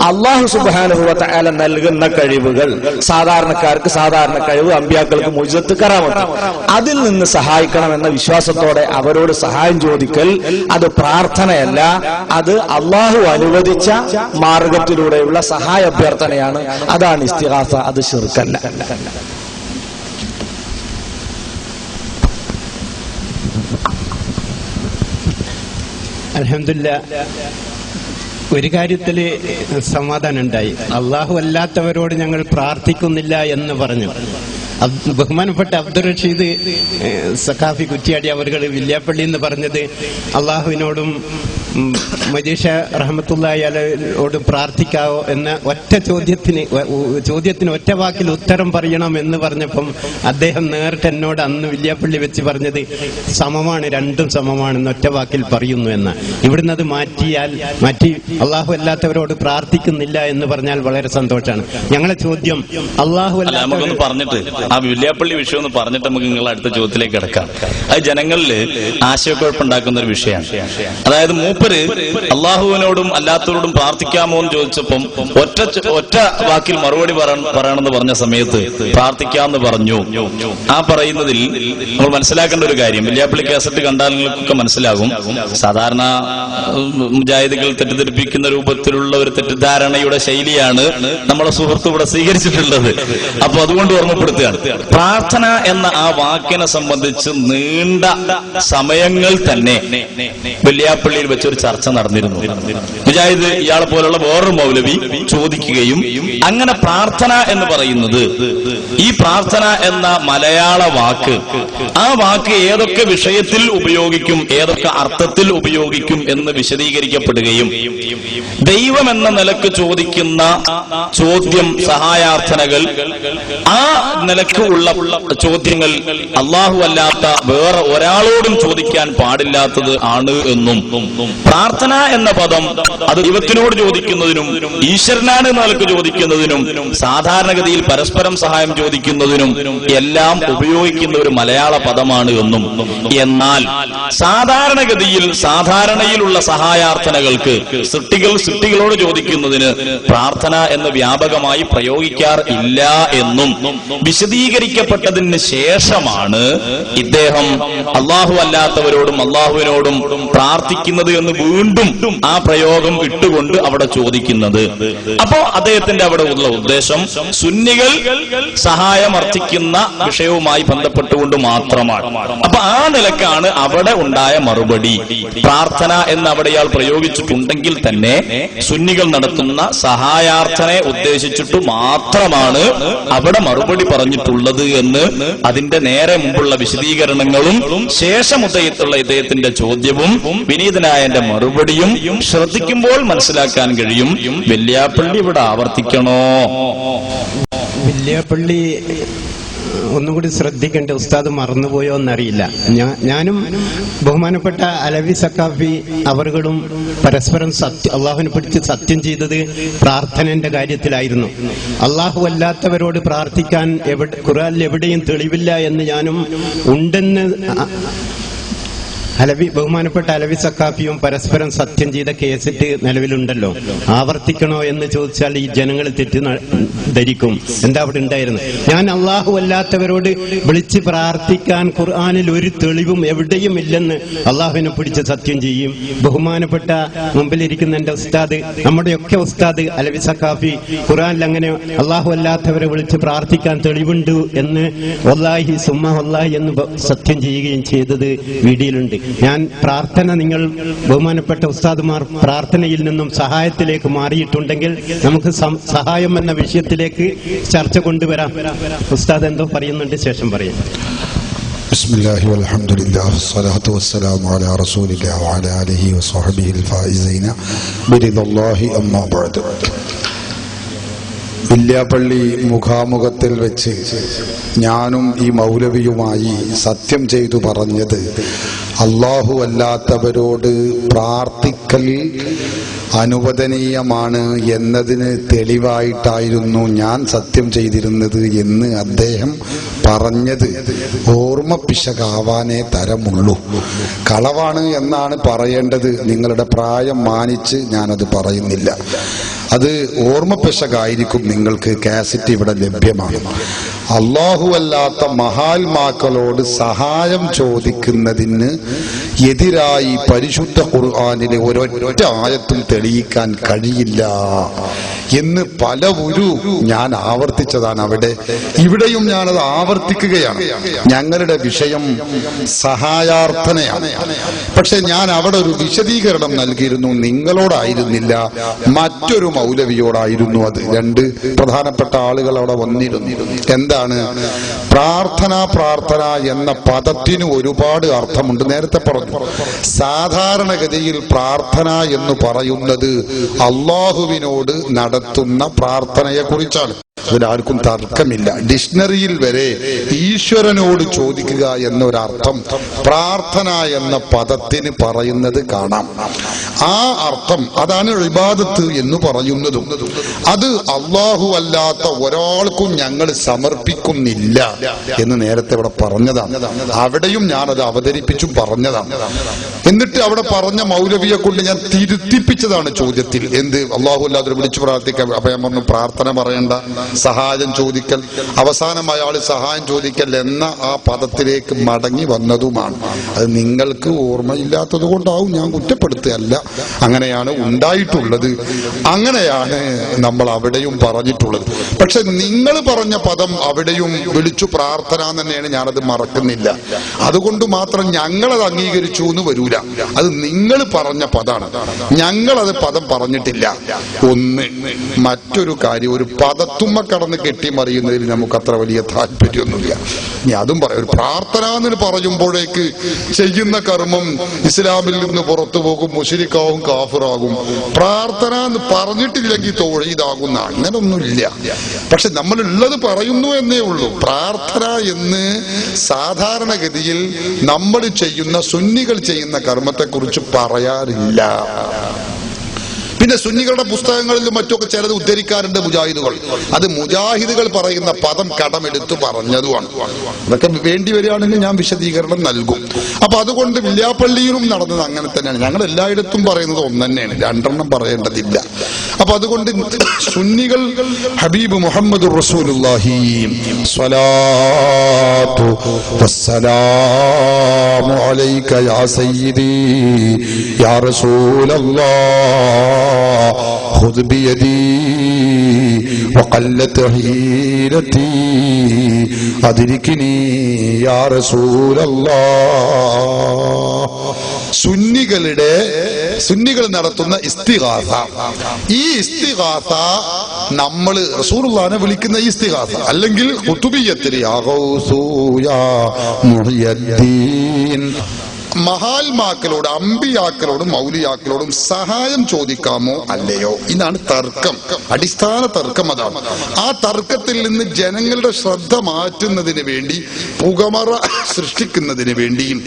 അല്ലാഹു സുബ്ഹാനഹു വ തആല നൽകുന്ന കഴിവുകൾ, സാധാരണക്കാർക്ക് സാധാരണ കഴിവ്, അമ്പിയാക്കൾക്ക് മുഅ്ജിസത്ത് കറാമത്ത്, അതിൽ നിന്ന് സഹായിക്കണമെന്ന വിശ്വാസത്തോടെ അവരോട് സഹായം ചോദിക്കൽ അത് പ്രാർത്ഥനയല്ല, അത് അല്ലാഹു അനുവദിച്ച മാർഗത്തിലൂടെയുള്ള സഹായ അഭ്യർത്ഥനയാണ്. അതാണ് ഇസ്തിഗാസ, അത് ശിർക്കല്ല. അൽഹംദുലില്ലാഹ്, ഒരു കാര്യത്തില് സമാധാനം ഉണ്ടായി. അള്ളാഹു അല്ലാത്തവരോട് ഞങ്ങൾ പ്രാർത്ഥിക്കുന്നില്ല എന്ന് പറഞ്ഞു. ബഹുമാനപ്പെട്ട അബ്ദുൾ റഷീദ് സഖാഫി കുറ്റിയാടി അവർകൾ വില്യാപ്പള്ളി എന്ന് പറഞ്ഞത് അള്ളാഹുവിനോടും മജീഷ റഹ്മത്തുള്ളാഹി അലൈഹിയോട് പ്രാർത്ഥിക്കാവോ എന്ന ചോദ്യത്തിന് ഒറ്റ വാക്കിൽ ഉത്തരം പറയണം എന്ന് പറഞ്ഞപ്പം അദ്ദേഹം നേരിട്ട് എന്നോട് അന്ന് വില്യാപ്പള്ളി വെച്ച് പറഞ്ഞത് സമമാണ്, രണ്ടും സമമാണെന്ന് ഒറ്റ വാക്കിൽ പറയുന്നു എന്ന്. ഇവിടുന്ന് അത് മാറ്റി അള്ളാഹു അല്ലാത്തവരോട് പ്രാർത്ഥിക്കുന്നില്ല എന്ന് പറഞ്ഞാൽ വളരെ സന്തോഷമാണ്. ഞങ്ങളെ ചോദ്യം അള്ളാഹു നമുക്കൊന്ന് പറഞ്ഞിട്ട് ആ വില്യാപ്പള്ളി വിഷയം ഒന്ന് പറഞ്ഞിട്ട് നമുക്ക് നിങ്ങളുടെ അടുത്ത ചോദ്യത്തിലേക്ക് കിടക്കാം. അത് ജനങ്ങളിൽ ആശയക്കുഴപ്പമുണ്ടാക്കുന്ന ഒരു വിഷയമാണ്. അതായത് മൂപ്പര് മൂപ്പര് അള്ളാഹുവിനോടും അല്ലാത്തവരോടും പ്രാർത്ഥിക്കാമോ എന്ന് ചോദിച്ചപ്പം ഒറ്റ വാക്കിൽ മറുപടി പറയണമെന്ന് പറഞ്ഞ സമയത്ത് പ്രാർത്ഥിക്കാമെന്ന് പറഞ്ഞു. ആ പറയുന്നതിൽ നമ്മൾ മനസ്സിലാക്കേണ്ട ഒരു കാര്യം, വെല്യാപ്പള്ളി കാസറ്റ് കണ്ടാൽ നിങ്ങൾക്കൊക്കെ മനസ്സിലാകും, സാധാരണ മുജാഹിദുകൾ തെറ്റിദ്ധരിപ്പിക്കുന്ന രൂപത്തിലുള്ള ഒരു തെറ്റിദ്ധാരണയുടെ ശൈലിയാണ് നമ്മളെ സുഹൃത്ത് ഇവിടെ സ്വീകരിച്ചിട്ടുള്ളത്. അപ്പൊ അതുകൊണ്ട് ഓർമ്മപ്പെടുത്തുകയാണ്, പ്രാർത്ഥന എന്ന ആ വാക്കിനെ സംബന്ധിച്ച് നീണ്ട സമയങ്ങൾ തന്നെ വെല്യാപ്പള്ളിയിൽ വെച്ചൊരു ചർച്ച നടന്നിരുന്നു. മുജാഹിദ് ഇയാളെ പോലുള്ള വേറൊരു മൗലവി ചോദിക്കുകയും അങ്ങനെ പ്രാർത്ഥന എന്ന് പറയുന്നത്, ഈ പ്രാർത്ഥന എന്ന മലയാള വാക്ക്, ആ വാക്ക് ഏതൊക്കെ വിഷയത്തിൽ ഉപയോഗിക്കും, ഏതൊക്കെ അർത്ഥത്തിൽ ഉപയോഗിക്കും എന്ന് വിശദീകരിക്കപ്പെടുകയും ദൈവം എന്ന നിലക്ക് ചോദിക്കുന്ന ചോദ്യം, സഹായാർത്ഥനകൾ, ആ നിലക്ക് ഉള്ള ചോദ്യങ്ങൾ അല്ലാഹു അല്ലാത്ത വേറെ ഒരാളോടും ചോദിക്കാൻ പാടില്ലാത്തത് ആണ് എന്നും, പ്രാർത്ഥന എന്ന പദം അത് ദൈവത്തിനോട് ചോദിക്കുന്നതിനും ഈശ്വരനാണ് എന്ന നിലക്ക് ചോദിക്കുന്നതിനും സാധാരണഗതിയിൽ പരസ്പരം സഹായം ചോദിക്കുന്നതിനും എല്ലാം ഉപയോഗിക്കുന്ന ഒരു മലയാള പദമാണ് എന്നും, എന്നാൽ സാധാരണഗതിയിൽ സാധാരണയിലുള്ള സഹായാർത്ഥനകൾക്ക് സൃഷ്ടികളോട് ചോദിക്കുന്നതിന് പ്രാർത്ഥന എന്ന് വ്യാപകമായി പ്രയോഗിക്കാറില്ല എന്നും വിശദീകരിക്കപ്പെട്ടതിന് ശേഷമാണ് ഇദ്ദേഹം അള്ളാഹു അല്ലാത്തവരോടും അള്ളാഹുവിനോടും പ്രാർത്ഥിക്കുന്നത് എന്ന് വീണ്ടും ആ പ്രയോഗം ഇട്ടുകൊണ്ട് അവിടെ ചോദിക്കുന്നത്. അപ്പോ അദ്ദേഹത്തിന്റെ അവിടെ ഉള്ള ഉദ്ദേശം സുന്നികൾ സഹായം അർത്ഥിക്കുന്ന വിഷയവുമായി ബന്ധപ്പെട്ടുകൊണ്ട് മാത്രമാണ്. അപ്പൊ ആ നിലക്കാണ് അവിടെ ഉണ്ടായ മറുപടി. പ്രാർത്ഥന എന്ന് അവിടെ ഇയാൾ പ്രയോഗിച്ചിട്ടുണ്ടെങ്കിൽ തന്നെ സുന്നികൾ നടത്തുന്ന സഹായാർത്ഥനയെ ഉദ്ദേശിച്ചിട്ട് മാത്രമാണ് അവിടെ മറുപടി പറഞ്ഞിട്ടുള്ളത് എന്ന് അതിന്റെ നേരെ മുമ്പുള്ള വിശദീകരണങ്ങളും ശേഷമുദയത്തുള്ള ഇദ്ദേഹത്തിന്റെ ചോദ്യവും വിനീതനായ എന്റെ മറുപടിയും ശ്രദ്ധിക്കുമ്പോൾ മനസ്സിലാക്കാൻ കഴിയും, വെല്യാപ്പള്ളി ഇവിടെ ആവർത്തിക്കണോ? വെല്യാപ്പള്ളി ഒന്നുകൂടി ശ്രദ്ധിക്കേണ്ട, ഉസ്താദ് മറന്നുപോയോ എന്നറിയില്ല. ഞാനും ബഹുമാനപ്പെട്ട അലവി സക്കാഫി അവர்களுം പരസ്പരം അള്ളാഹുവിനെ പിടിച്ച് സത്യം ചെയ്തത് പ്രാർത്ഥനന്റെ കാര്യത്തിലായിരുന്നു. അള്ളാഹു അല്ലാത്തവരോട് പ്രാർത്ഥിക്കാൻ ഖുർആനിൽ എവിടെയും തെളിവില്ല എന്ന് ഞാനും ഉണ്ടെന്ന് ബഹുമാനപ്പെട്ട അലവി സക്കാഫിയും പരസ്പരം സത്യം ചെയ്ത കേസറ്റ് നിലവിലുണ്ടല്ലോ. ആവർത്തിക്കണോ എന്ന് ചോദിച്ചാൽ ഈ ജനങ്ങൾ ധരിക്കും എന്താ അവിടെ ഉണ്ടായിരുന്നു. ഞാൻ അള്ളാഹു അല്ലാത്തവരോട് വിളിച്ച് പ്രാർത്ഥിക്കാൻ ഖുർആനിൽ ഒരു തെളിവും എവിടെയും ഇല്ലെന്ന് അള്ളാഹുവിനെ പിടിച്ച് സത്യം ചെയ്യും. ബഹുമാനപ്പെട്ട മുമ്പിലിരിക്കുന്ന എന്റെ ഉസ്താദ്, നമ്മുടെയൊക്കെ ഉസ്താദ് അലവി സക്കാഫി ഖുർആനിൽ അങ്ങനെ അള്ളാഹു അല്ലാത്തവരെ വിളിച്ച് പ്രാർത്ഥിക്കാൻ തെളിവുണ്ട് എന്ന് വല്ലാഹി സുമ്മ വല്ലാഹി എന്ന് സത്യം ചെയ്യുകയും ചെയ്തത് വീഡിയോയിലുണ്ട്. ഞാൻ പ്രാർത്ഥന, നിങ്ങൾ ബഹുമാനപ്പെട്ട ഉസ്താദുമാർ പ്രാർത്ഥനയിൽ നിന്നും സഹായത്തിലേക്ക് മാറിയിട്ടുണ്ടെങ്കിൽ നമുക്ക് സഹായം എന്ന വിഷയത്തിലേക്ക് ചർച്ച കൊണ്ടുവരാം. ഉസ്താദ് എന്തോ പറയുന്നുണ്ട്, ശേഷം പറയാം. ബിസ്മില്ലാഹി വൽഹംദുലില്ലാഹി വസ്സലാത്തു വസ്സലാമു അലാ റസൂലില്ലാഹി വഅലാ ആലിഹി വസ്വഹ്ബിഹിൽ ഫായിസീന ബിറിദല്ലാഹി അമ്മാ ബഅദ്. വില്യാപ്പള്ളി മുഖാമുഖത്തിൽ വെച്ച് ഞാനും ഈ മൗലവിയുമായി സത്യം ചെയ്തു പറഞ്ഞത്, അല്ലാഹു അല്ലാത്തവരോട് പ്രാർത്ഥിക്കൽ അനുവദനീയമാണ് എന്നതിന് തെളിവായിട്ടായിരുന്നു ഞാൻ സത്യം ചെയ്തിരുന്നത് എന്ന് അദ്ദേഹം പറഞ്ഞത് ഓർമ്മപ്പിശകാവാനേ തരമുള്ളൂ. കളവാണ് എന്നാണ് പറയേണ്ടത്. നിങ്ങളുടെ പ്രായം മാനിച്ച് ഞാനത് പറയുന്നില്ല. അത് ഓർമ്മപ്പിശകായിരിക്കും. നിങ്ങൾക്ക് കാസറ്റ് ഇവിടെ ലഭ്യമാണ്. അല്ലാഹു അല്ലാത്ത മഹാത്മാക്കളോട് സഹായം ചോദിക്കുന്നതിന് എതിരായി പരിശുദ്ധ ഖുർആനിലെ ഒരൊറ്റ ആയത്തും തെളിയിക്കാൻ കഴിയില്ല എന്ന് പലവരു ഞാൻ ആവർത്തിച്ചതാണ്. ഇവിടെയും ഞാനത് ആവർത്തിക്കുകയാണ്. ഞങ്ങളുടെ വിഷയം സഹായാർത്ഥനയാണ്. പക്ഷെ ഞാൻ അവിടെ ഒരു വിശദീകരണം നൽകിയിരുന്നു. നിങ്ങളോടായിരുന്നില്ല, മറ്റൊരു മൗലവിയോടായിരുന്നു അത്. രണ്ട് പ്രധാനപ്പെട്ട ആളുകൾ അവിടെ വന്നിരുന്നു. എന്താണ് പ്രാർത്ഥന എന്ന പദത്തിന് ഒരുപാട് അർത്ഥമുണ്ട്. നേരത്തെ പറഞ്ഞു, സാധാരണഗതിയിൽ പ്രാർത്ഥന എന്ന് പറയുന്നത് അള്ളാഹുവിനോട് നടത്തുന്ന പ്രാർത്ഥനയെ കുറിച്ചാണ്. അതിലാർക്കും തർക്കമില്ല. ഡിക്ഷണറിയിൽ വരെ ഈശ്വരനോട് ചോദിക്കുക എന്നൊരർത്ഥം പ്രാർത്ഥന എന്ന പദത്തിന് പറയുന്നത് കാണാം. ആ അർത്ഥം അതാണ് ഇബാദത്ത് എന്ന് പറയുന്നതും. അത് അള്ളാഹു അല്ലാത്ത ഒരാൾക്കും ഞങ്ങൾ സമർപ്പിക്കുന്നില്ല എന്ന് നേരത്തെ ഇവിടെ പറഞ്ഞതാണ്. അവിടെയും ഞാനത് അവതരിപ്പിച്ചു പറഞ്ഞതാണ്. എന്നിട്ട് അവിടെ പറഞ്ഞ മൗലവിയെ കൊണ്ട് ഞാൻ തിരുത്തിപ്പിച്ചതാണ് ചോദ്യത്തിൽ. എന്ത് അള്ളാഹു അല്ലാതെ വിളിച്ചു പ്രാർത്ഥിക്കാൻ? അപ്പൊ ഞാൻ പറഞ്ഞു പ്രാർത്ഥന പറയണ്ട, സഹായം ചോദിക്കൽ. അവസാനം അയാൾ സഹായം ചോദിക്കൽ എന്ന ആ പദത്തിലേക്ക് മടങ്ങി വന്നതുമാണ്. അത് നിങ്ങൾക്ക് ഓർമ്മയില്ലാത്തത് കൊണ്ടാവും, ഞാൻ കുറ്റപ്പെടുത്തുകയല്ല. അങ്ങനെയാണ് ഉണ്ടായിട്ടുള്ളത്, അങ്ങനെയാണ് നമ്മൾ അവിടെയും പറഞ്ഞിട്ടുള്ളത്. പക്ഷെ നിങ്ങൾ പറഞ്ഞ പദം അവിടെയും വിളിച്ചു പ്രാർത്ഥന തന്നെയാണ്, ഞാനത് മറക്കുന്നില്ല. അതുകൊണ്ട് മാത്രം ഞങ്ങളത് അംഗീകരിച്ചു എന്ന് വരൂല. അത് നിങ്ങൾ പറഞ്ഞ പദമാണ്, ഞങ്ങളത് പദം പറഞ്ഞിട്ടില്ല. ഒന്ന്. മറ്റൊരു കാര്യം, ഒരു പദത്തുമ്മ കടന്ന് കെട്ടിമറിയുന്നതിൽ നമുക്ക് അത്ര വലിയ താല്പര്യമൊന്നുമില്ല. ഇനി അതും പറയാം. ഒരു പ്രാർത്ഥന എന്ന് പറയുമ്പോഴേക്ക് ചെയ്യുന്ന കർമ്മം ഇസ്ലാമിൽ നിന്ന് പുറത്തു പോകും, മുശ്രിക്കാവും കാഫിറാകും. പ്രാർത്ഥന എന്ന് പറഞ്ഞിട്ടില്ലെങ്കിൽ തൗഹീദാകുന്ന അങ്ങനൊന്നുമില്ല. പക്ഷെ നമ്മളുള്ളത് പറയുന്നു എന്നേ ഉള്ളൂ. പ്രാർത്ഥന എന്ന് സാധാരണഗതിയിൽ നമ്മൾ ചെയ്യുന്ന സുന്നികൾ ചെയ്യുന്ന കർമ്മത്തെക്കുറിച്ച് പറയാറില്ല. പിന്നെ സുന്നികളുടെ പുസ്തകങ്ങളിലും മറ്റൊക്കെ ചിലത് ഉദ്ധരിക്കാറുണ്ട് മുജാഹിദുകൾ. അത് മുജാഹിദുകൾ പറയുന്ന പദം കടമെടുത്ത് പറഞ്ഞതുമാണ്. അതൊക്കെ വേണ്ടി വരികയാണെങ്കിൽ ഞാൻ വിശദീകരണം നൽകും. അപ്പൊ അതുകൊണ്ട് വില്യാപ്പള്ളിയിലും നടന്നത് അങ്ങനെ തന്നെയാണ്. ഞങ്ങൾ എല്ലായിടത്തും പറയുന്നത് ഒന്ന് തന്നെയാണ്, രണ്ടെണ്ണം പറയേണ്ടതില്ല. അപ്പൊ അതുകൊണ്ട് സുന്നികൾ ഹബീബ് മുഹമ്മദ് റസൂലുള്ളാഹി സ്വലാത്തു വസ്സലാമു അലൈക യാ സയ്യിദി യാ റസൂലല്ലാഹ് خذ بيدي وقلت حيلتي أدركني يا رسول الله. സുന്നികൾ നടത്തുന്ന ഇസ്തിഗാസ, ഈ ഇസ്തിഗാസ നമ്മൾ റസൂലുള്ളാഹിനെ വിളിക്കുന്ന ഇസ്തിഗാസ, അല്ലെങ്കിൽ ഖുതുബിയ്യത്തിൽ യാ ഗൗസു യാ മുഹ്യദ്ദീൻ, മഹാത്മാക്കളോട്, അമ്പിയാക്കളോടും മൗലിയാക്കളോടും സഹായം ചോദിക്കാമോ അല്ലയോ? ഇതാണ് തർക്കം, അടിസ്ഥാന തർക്കം അതാണ്. ആ തർക്കത്തിൽ നിന്ന് ജനങ്ങളുടെ ശ്രദ്ധ മാറ്റുന്നതിന് വേണ്ടി, പുകമറ സൃഷ്ടിക്കുന്നതിന് വേണ്ടിയും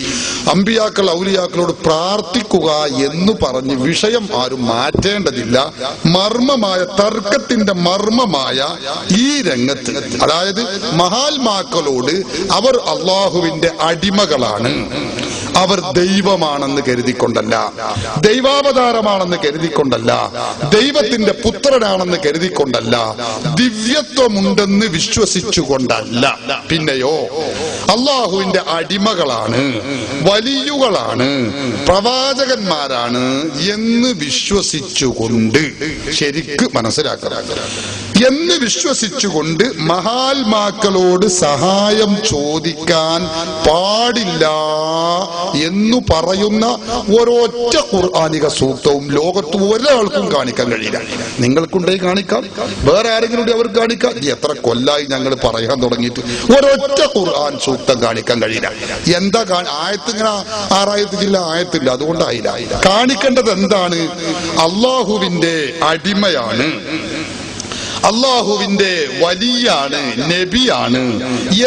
അമ്പിയാക്കൾ ഔലിയാക്കളോട് പ്രാർത്ഥിക്കുക എന്ന് പറഞ്ഞ് വിഷയം ആരും മാറ്റേണ്ടതില്ല. മർമ്മമായ തർക്കത്തിന്റെ മർമ്മമായ ഈ രംഗത്ത്, അതായത് മഹാത്മാക്കളോട് അവർ അള്ളാഹുവിന്റെ അടിമകളാണ്, അവർ ദൈവമാണെന്ന് കരുതിക്കൊണ്ടല്ല, ദൈവാവതാരമാണെന്ന് കരുതിക്കൊണ്ടല്ല, ദൈവത്തിന്റെ പുത്രനാണെന്ന് കരുതിക്കൊണ്ടല്ല, ദിവ്യത്വമുണ്ടെന്ന് വിശ്വസിച്ചുകൊണ്ടല്ല, പിന്നെയോ അള്ളാഹുവിന്റെ അടിമകളാണ്, വലിയുകളാണ്, പ്രവാചകന്മാരാണ് എന്ന് വിശ്വസിച്ചുകൊണ്ട്, ശരിക്ക് മനസ്സിലാക്കണം, എന്ന് വിശ്വസിച്ചുകൊണ്ട് മഹാത്മാക്കളോട് സഹായം ചോദിക്കാൻ പാടില്ല എന്നു പറയുന്ന ഒരൊറ്റ ഖുർആനിക സൂക്തവും ലോകത്ത് ഒരാൾക്കും കാണിക്കാൻ കഴിയില്ല. നിങ്ങൾക്കുണ്ടെങ്കിൽ കാണിക്കാം, വേറെ ആരെങ്കിലും ഉണ്ടെങ്കിൽ അവർക്ക് കാണിക്കാം. എത്ര കൊല്ലായി ഞങ്ങൾ പറയാൻ തുടങ്ങിയിട്ട് ഒരൊറ്റ ഖുർആൻ സൂക്തം കാണിക്കാൻ കഴിയില്ല. എന്താ ആയത്ത്? ഇങ്ങനെ 6000 ജില്ല ആയത്തില്ല, അതുകൊണ്ടായില്ല. കാണിക്കേണ്ടത് എന്താണ്? അള്ളാഹുവിന്റെ അടിമയാണ്, അള്ളാഹുവിന്റെ വലിയാണ്, നബിയാണ്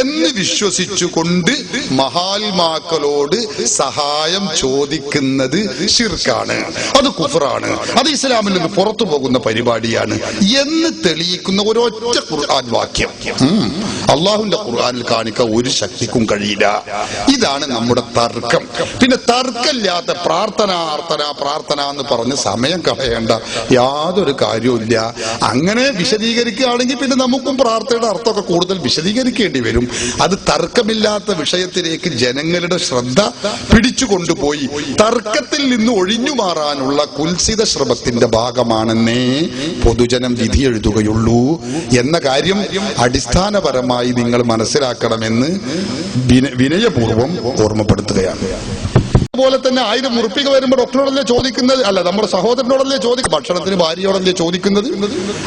എന്ന് വിശ്വസിച്ചുകൊണ്ട് മഹാത്മാക്കളോട് സഹായം ചോദിക്കുന്നത് ശിർക്കാണ്, അത് കുഫറാണ്, അത് ഇസ്ലാമിൽ നിന്ന് പുറത്തു പോകുന്ന പരിപാടിയാണ് എന്ന് തെളിയിക്കുന്ന ഒരൊറ്റ ഖുർആൻ വാക്യം അള്ളാഹുവിന്റെ ഖുർആനിൽ കാണിക്കാൻ ഒരു ശക്തിക്കും കഴിയില്ല. ഇതാണ് നമ്മുടെ തർക്കം. പിന്നെ തർക്കമില്ലാത്ത പ്രാർത്ഥന എന്ന് പറഞ്ഞ് സമയം കളയേണ്ട യാതൊരു കാര്യവുമില്ല. അങ്ങനെ വിശദീകരിക്കുകയാണെങ്കിൽ പിന്നെ നമുക്കും പ്രാർത്ഥനയുടെ അർത്ഥമൊക്കെ കൂടുതൽ വിശദീകരിക്കേണ്ടി വരും. അത് തർക്കമില്ലാത്ത വിഷയത്തിലേക്ക് ജനങ്ങളുടെ ശ്രദ്ധ പിടിച്ചുകൊണ്ടുപോയി തർക്കത്തിൽ നിന്ന് ഒഴിഞ്ഞു മാറാനുള്ള കുൽസിത ശ്രമത്തിന്റെ ഭാഗമാണെന്നേ പൊതുജനം വിധി എഴുതുകയുള്ളൂ എന്ന കാര്യം അടിസ്ഥാനപരമായി നിങ്ങൾ മനസ്സിലാക്കണമെന്ന് വിനയപൂർവ്വം ഓർമ്മപ്പെടുത്തുകയാണ്. പോലെ തന്നെ 1000 ഉറുപ്പിക വരുമ്പോൾ ഡോക്ടറോടല്ലേ ചോദിക്കുന്നത്, അല്ല നമ്മുടെ സഹോദരനോടല്ലേ ചോദിക്കുന്നത്, ഭക്ഷണത്തിന് ഭാര്യയോടല്ലേ ചോദിക്കുന്നത്.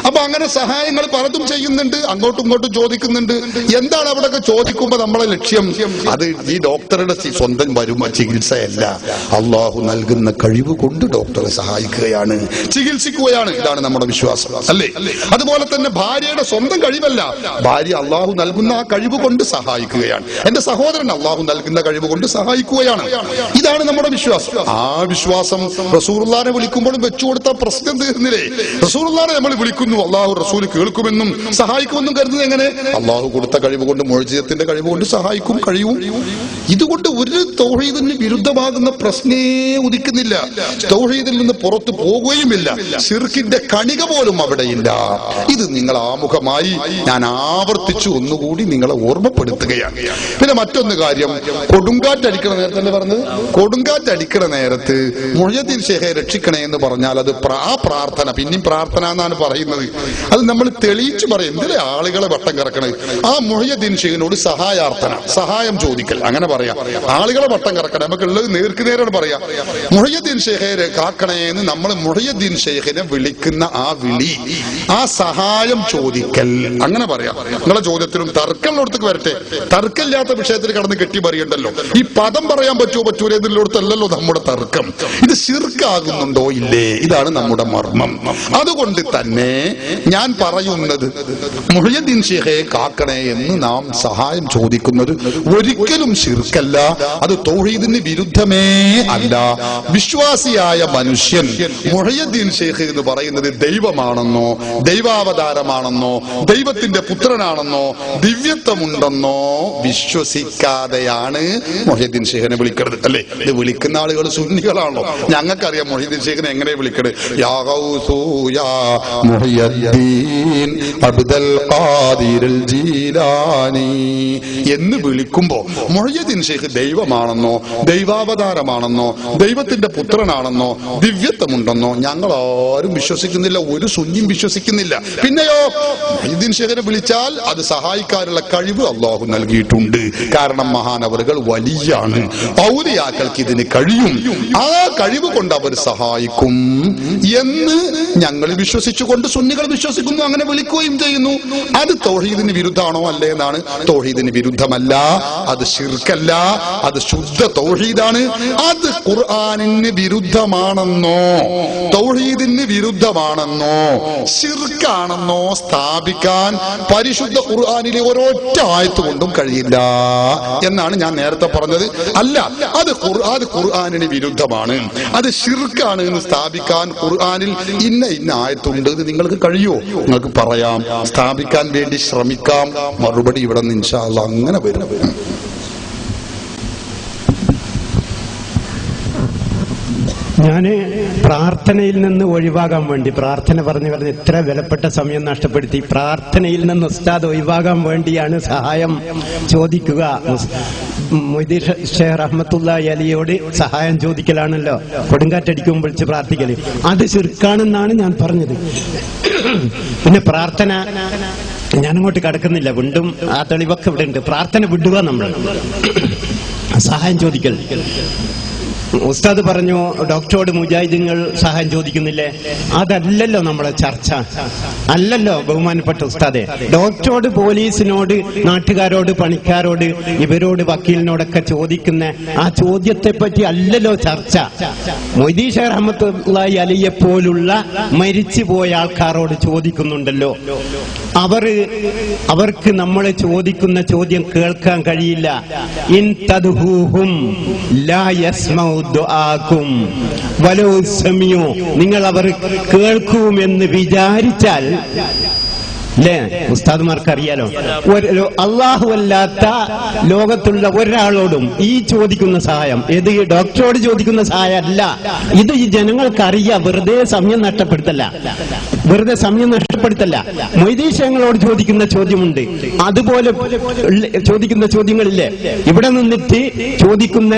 അപ്പൊ അങ്ങനെ സഹായങ്ങൾ പലതും ചെയ്യുന്നുണ്ട്, അങ്ങോട്ടും ഇങ്ങോട്ടും ചോദിക്കുന്നുണ്ട്. എന്താണ് അവിടെയൊക്കെ ചോദിക്കുമ്പോ നമ്മളെ ലക്ഷ്യം? അത് ഈ ഡോക്ടറുടെ സ്വന്തം വരുമാന ചികിത്സയല്ല, അള്ളാഹു നൽകുന്ന കഴിവ് കൊണ്ട് ഡോക്ടറെ സഹായിക്കുകയാണ്, ചികിത്സിക്കുകയാണ്. ഇതാണ് നമ്മുടെ വിശ്വാസം, അല്ലേ? അതുപോലെ തന്നെ ഭാര്യയുടെ സ്വന്തം കഴിവല്ല, ഭാര്യ അള്ളാഹു നൽകുന്ന ആ കഴിവ് കൊണ്ട് സഹായിക്കുകയാണ്. എന്റെ സഹോദരൻ അള്ളാഹു നൽകുന്ന കഴിവ് കൊണ്ട് സഹായിക്കുകയാണ്. ഇതാണ് നമ്മുടെ വിശ്വാസം. ആ വിശ്വാസം റസൂലുള്ളാഹിനെ വിളിക്കുമ്പോഴും വെച്ചു കൊടുത്താൽ പ്രശ്നം തീർന്നില്ലേ? റസൂലുള്ളാഹിനെ നമ്മൾ വിളിക്കുന്നു, അള്ളാഹു റസൂൽ കേൾക്കുമെന്നും സഹായിക്കുമെന്നും കരുതുന്നത് എങ്ങനെ? അള്ളാഹു കൊടുത്ത കഴിവ് കൊണ്ട്, മുഅ്ജിസത്തിന്റെ കഴിവ് കൊണ്ട് സഹായിക്കും, കഴിയും. ഇതുകൊണ്ട് ഒരു തൗഹീദിന് വിരുദ്ധമാകുന്ന പ്രശ്നേ ഉദിക്കുന്നില്ല, തൗഹീദിൽ നിന്ന് പുറത്തു പോകുകയുമില്ല, ശിർക്കിന്റെ കണിക പോലും അവിടെയില്ല. ഇത് നിങ്ങൾ ആമുഖമായി ഞാൻ ആവർത്തിച്ചു ഒന്നുകൂടി നിങ്ങളെ ഓർമ്മപ്പെടുത്തുകയാണ്. പിന്നെ മറ്റൊന്ന് കാര്യം, കൊടുങ്കാറ്റടിക്കണ നേരത്തെ തന്നെ പറഞ്ഞത്, കൊടുങ്കാറ്റടിക്കണ നേരത്ത് മുഹ്യിദ്ദീൻ ഷേഖെ രക്ഷിക്കണേ എന്ന് പറഞ്ഞാൽ അത് ആ പ്രാർത്ഥന, പിന്നെയും പ്രാർത്ഥന എന്നാണ് പറയുന്നത്. അത് നമ്മൾ തെളിയിച്ചു പറയും. എന്തിനാ ആളുകളെ വട്ടം കറക്കണത്? ആ മുഹ്യിദ്ദീൻ ഷേഖിനോട് സഹായാർത്ഥന, സഹായം ചോദിക്കൽ, അങ്ങനെ പറയാം. ആളുകളെ വട്ടം കറക്കണം, നമുക്ക് ഉള്ളത് നേർക്ക് നേരാണ് പറയാം. മുഹ്യിദ്ദീൻ ഷേഖെ കാക്കണേ എന്ന് നമ്മൾ മുഹ്യിദ്ദീൻ ഷേഖിനെ വിളിക്കുന്ന ആ വിളി, ആ സഹായം ചോദിക്കൽ, അങ്ങനെ പറയാം. നിങ്ങളെ ചോദ്യത്തിലും തർക്കമുള്ളടത്തേക്ക് വരട്ടെ, തർക്കമില്ലാത്ത വിഷയത്തിൽ കടന്ന് കെട്ടി പറയണ്ടല്ലോ. ഈ പദം പറയാൻ പറ്റുമോ പറ്റൂല എന്നിടത്തല്ലല്ലോ നമ്മുടെ തർക്കം. ഇത് ശിർക്കാകുന്നുണ്ടോ ഇല്ലേ? ഇതാണ് നമ്മുടെ മർമ്മം. അതുകൊണ്ട് തന്നെ ഞാൻ പറയുന്നത്, മുഹ്യിദ്ദീൻ ഷേഖെ കാക്കണേ എന്ന് നാം സഹായം ചോദിക്കുന്നത് ഒരിക്കലും ശിർക്കല്ല, അത് തൗഹീദിന് വിരുദ്ധമേ അല്ല. വിശ്വാസിയായ മനുഷ്യൻ മുഹ്യിദ്ദീൻ ഷേഖ് എന്ന് പറയുന്നത് ദൈവമാണെന്നോ, ദൈവാവതാരമാണെന്നോ, ദൈവത്തിന്റെ പുത്രനാണെന്നോ, ദിവ്യത്വമുണ്ടെന്നോ വിശ്വസിക്കാതെയാണ് മുഹ്യിദ്ദീൻ ഷേഖിനെ വിളിക്കുന്നത്, അല്ലേ? ഇത് വിളിക്കുന്ന ആളുകൾ സുന്നികളാണല്ലോ. ഞങ്ങൾക്കറിയാം മുഹ്യിദ്ദീൻ ഷേഖിനെ എങ്ങനെ വിളിക്കണത്. യാ ഗൗസു യാ മുഹ്യിദ്ദീൻ അബ്ദുൽ ഖാദിർ ജീലാനി എന്ന് വിളിക്കുമ്പോ മുഹ്യിദ്ദീൻ ഷേഖ് ദൈവമാണെന്നോ, ദൈവാവതാരമാണെന്നോ, ദൈവത്തിന്റെ പുത്രനാണെന്നോ, ദിവ്യത്വമുണ്ടെന്നോ ഞങ്ങൾ ആരും വിശ്വസിക്കുന്നില്ല, ഒരു സുന്നിയും വിശ്വസിക്കുന്നില്ല. പിന്നെയോ മുഹ്യിദ്ദീൻ ഷേഖിനെ വിളിച്ചാൽ അത് സഹായിക്കാനുള്ള കഴിവ് അള്ളാഹു നൽകിയിട്ടുണ്ട്. കാരണം മഹാനവറുകൾ വലിയാണ്, ഔലിയാക്കൾക്ക് ഇതിന് കഴിയും, ആ കഴിവ് കൊണ്ട് അവർ സഹായിക്കും എന്ന് ഞങ്ങൾ വിശ്വസിച്ചുകൊണ്ട് സുന്നികൾ വിശ്വസിക്കുന്നു, അങ്ങനെ വിളിക്കുകയും ചെയ്യുന്നു. അത് തൗഹീദിന് വിരുദ്ധാണോ? അല്ലേ എന്നാണ്. തൗഹീദിന് വിരുദ്ധമല്ല, അത് ശിർക്കല്ല, അത് ശുദ്ധ തൗഹീദാണ്. അത് ഖുർആനിന് വിരുദ്ധമാണെന്നോ, തൗഹീദിന് വിരുദ്ധമാണെന്നോ, ശിർക്കാണെന്നോ സ്ഥാപിക്കാൻ പരിശുദ്ധ ഖുർആനിലെ ഒരൊറ്റ ആയത്ത് കൊണ്ടും കഴിയില്ല എന്നാണ് ഞാൻ നേരത്തെ പറഞ്ഞത്. അല്ല, അത് ഖുർആനിന് വിരുദ്ധമാണ്, അത് ശിർക്കാണ് എന്ന് സ്ഥാപിക്കാൻ ഖുർആനിൽ ഇന്ന ആയത്തുണ്ട് എന്ന് നിങ്ങൾക്ക് കഴിയോ? നിങ്ങൾക്ക് പറയാം, സ്ഥാപിക്കാൻ വേണ്ടി ശ്രമിക്കാം. മറുപടി ഇവിടെ നിന്ന് ഇൻഷാ അല്ലാഹ് അങ്ങനെ വരും. ഞാന് പ്രാർത്ഥനയിൽ നിന്ന് ഒഴിവാകാൻ വേണ്ടി, പ്രാർത്ഥന പറഞ്ഞ് ഇത്ര വിലപ്പെട്ട സമയം നഷ്ടപ്പെടുത്തി, പ്രാർത്ഥനയിൽ നിന്ന് ഉസ്താദ് ഒഴിവാകാൻ വേണ്ടിയാണ് സഹായം ചോദിക്കുക. മൊയ്തീൻ ഷേഖ് റഹ്മത്തുള്ളാഹി അലിയോട് സഹായം ചോദിക്കലാണല്ലോ കൊടുങ്കാറ്റടിക്കുമ്പോൾ വിളിച്ച് പ്രാർത്ഥിക്കല്. അത് ശിർക്കാണെന്നാണ് ഞാൻ പറഞ്ഞത്. പിന്നെ പ്രാർത്ഥന ഞാനങ്ങോട്ട് കടക്കുന്നില്ല, വീണ്ടും ആ തെളിവൊക്കെ ഇവിടെ ഉണ്ട്. പ്രാർത്ഥന വിടുക, നമ്മൾ സഹായം ചോദിക്കൽ. ഉസ്താദ് പറഞ്ഞു ഡോക്ടറോട് മുജാഹിദീങ്ങൾ സഹായം ചോദിക്കുന്നില്ലേ? അതല്ലല്ലോ നമ്മളെ ചർച്ച, അല്ലല്ലോ ബഹുമാനപ്പെട്ട ഉസ്താദെ. ഡോക്ടറോട്, പോലീസിനോട്, നാട്ടുകാരോട്, പണിക്കാരോട്, ഇവരോട്, വക്കീലിനോടൊക്കെ ചോദിക്കുന്ന ആ ചോദ്യത്തെ പറ്റി അല്ലല്ലോ ചർച്ച. മൊയ്തീൻ ഷേഖ് റഹ്മത്തുള്ളാഹി അലിയെ പോലുള്ള മരിച്ചുപോയ ആൾക്കാരോട് ചോദിക്കുന്നുണ്ടല്ലോ. അവർക്ക് നമ്മൾ ചോദിക്കുന്ന ചോദ്യം കേൾക്കാൻ കഴിയില്ല. ഇൻ തദ്ഹൂഹും ലാ യസ്മഉ ദുആക്കും വലൗ സമിഉ, നിങ്ങൾ അവർ കേൾക്കുമെന്ന് വിചാരിച്ചാൽ, അല്ലേ? ഉസ്താദുമാർക്ക് അറിയാലോ, അള്ളാഹു അല്ലാത്ത ലോകത്തുള്ള ഒരാളോടും ഈ ചോദിക്കുന്ന സഹായം, ഇത് ഡോക്ടറോട് ചോദിക്കുന്ന സഹായം അല്ല. ഇത് ഈ ജനങ്ങൾക്കറിയാം. വെറുതെ സമയം നഷ്ടപ്പെടുത്തല്ല, വെറുതെ സമയം നഷ്ടപ്പെടുത്തല്ല. മൊയ്തീൻ ഷേഖിനോട് ചോദിക്കുന്ന ചോദ്യമുണ്ട്, അതുപോലെ ചോദിക്കുന്ന ചോദ്യങ്ങളില്ലേ? ഇവിടെ നിന്നിട്ട് ചോദിക്കുന്ന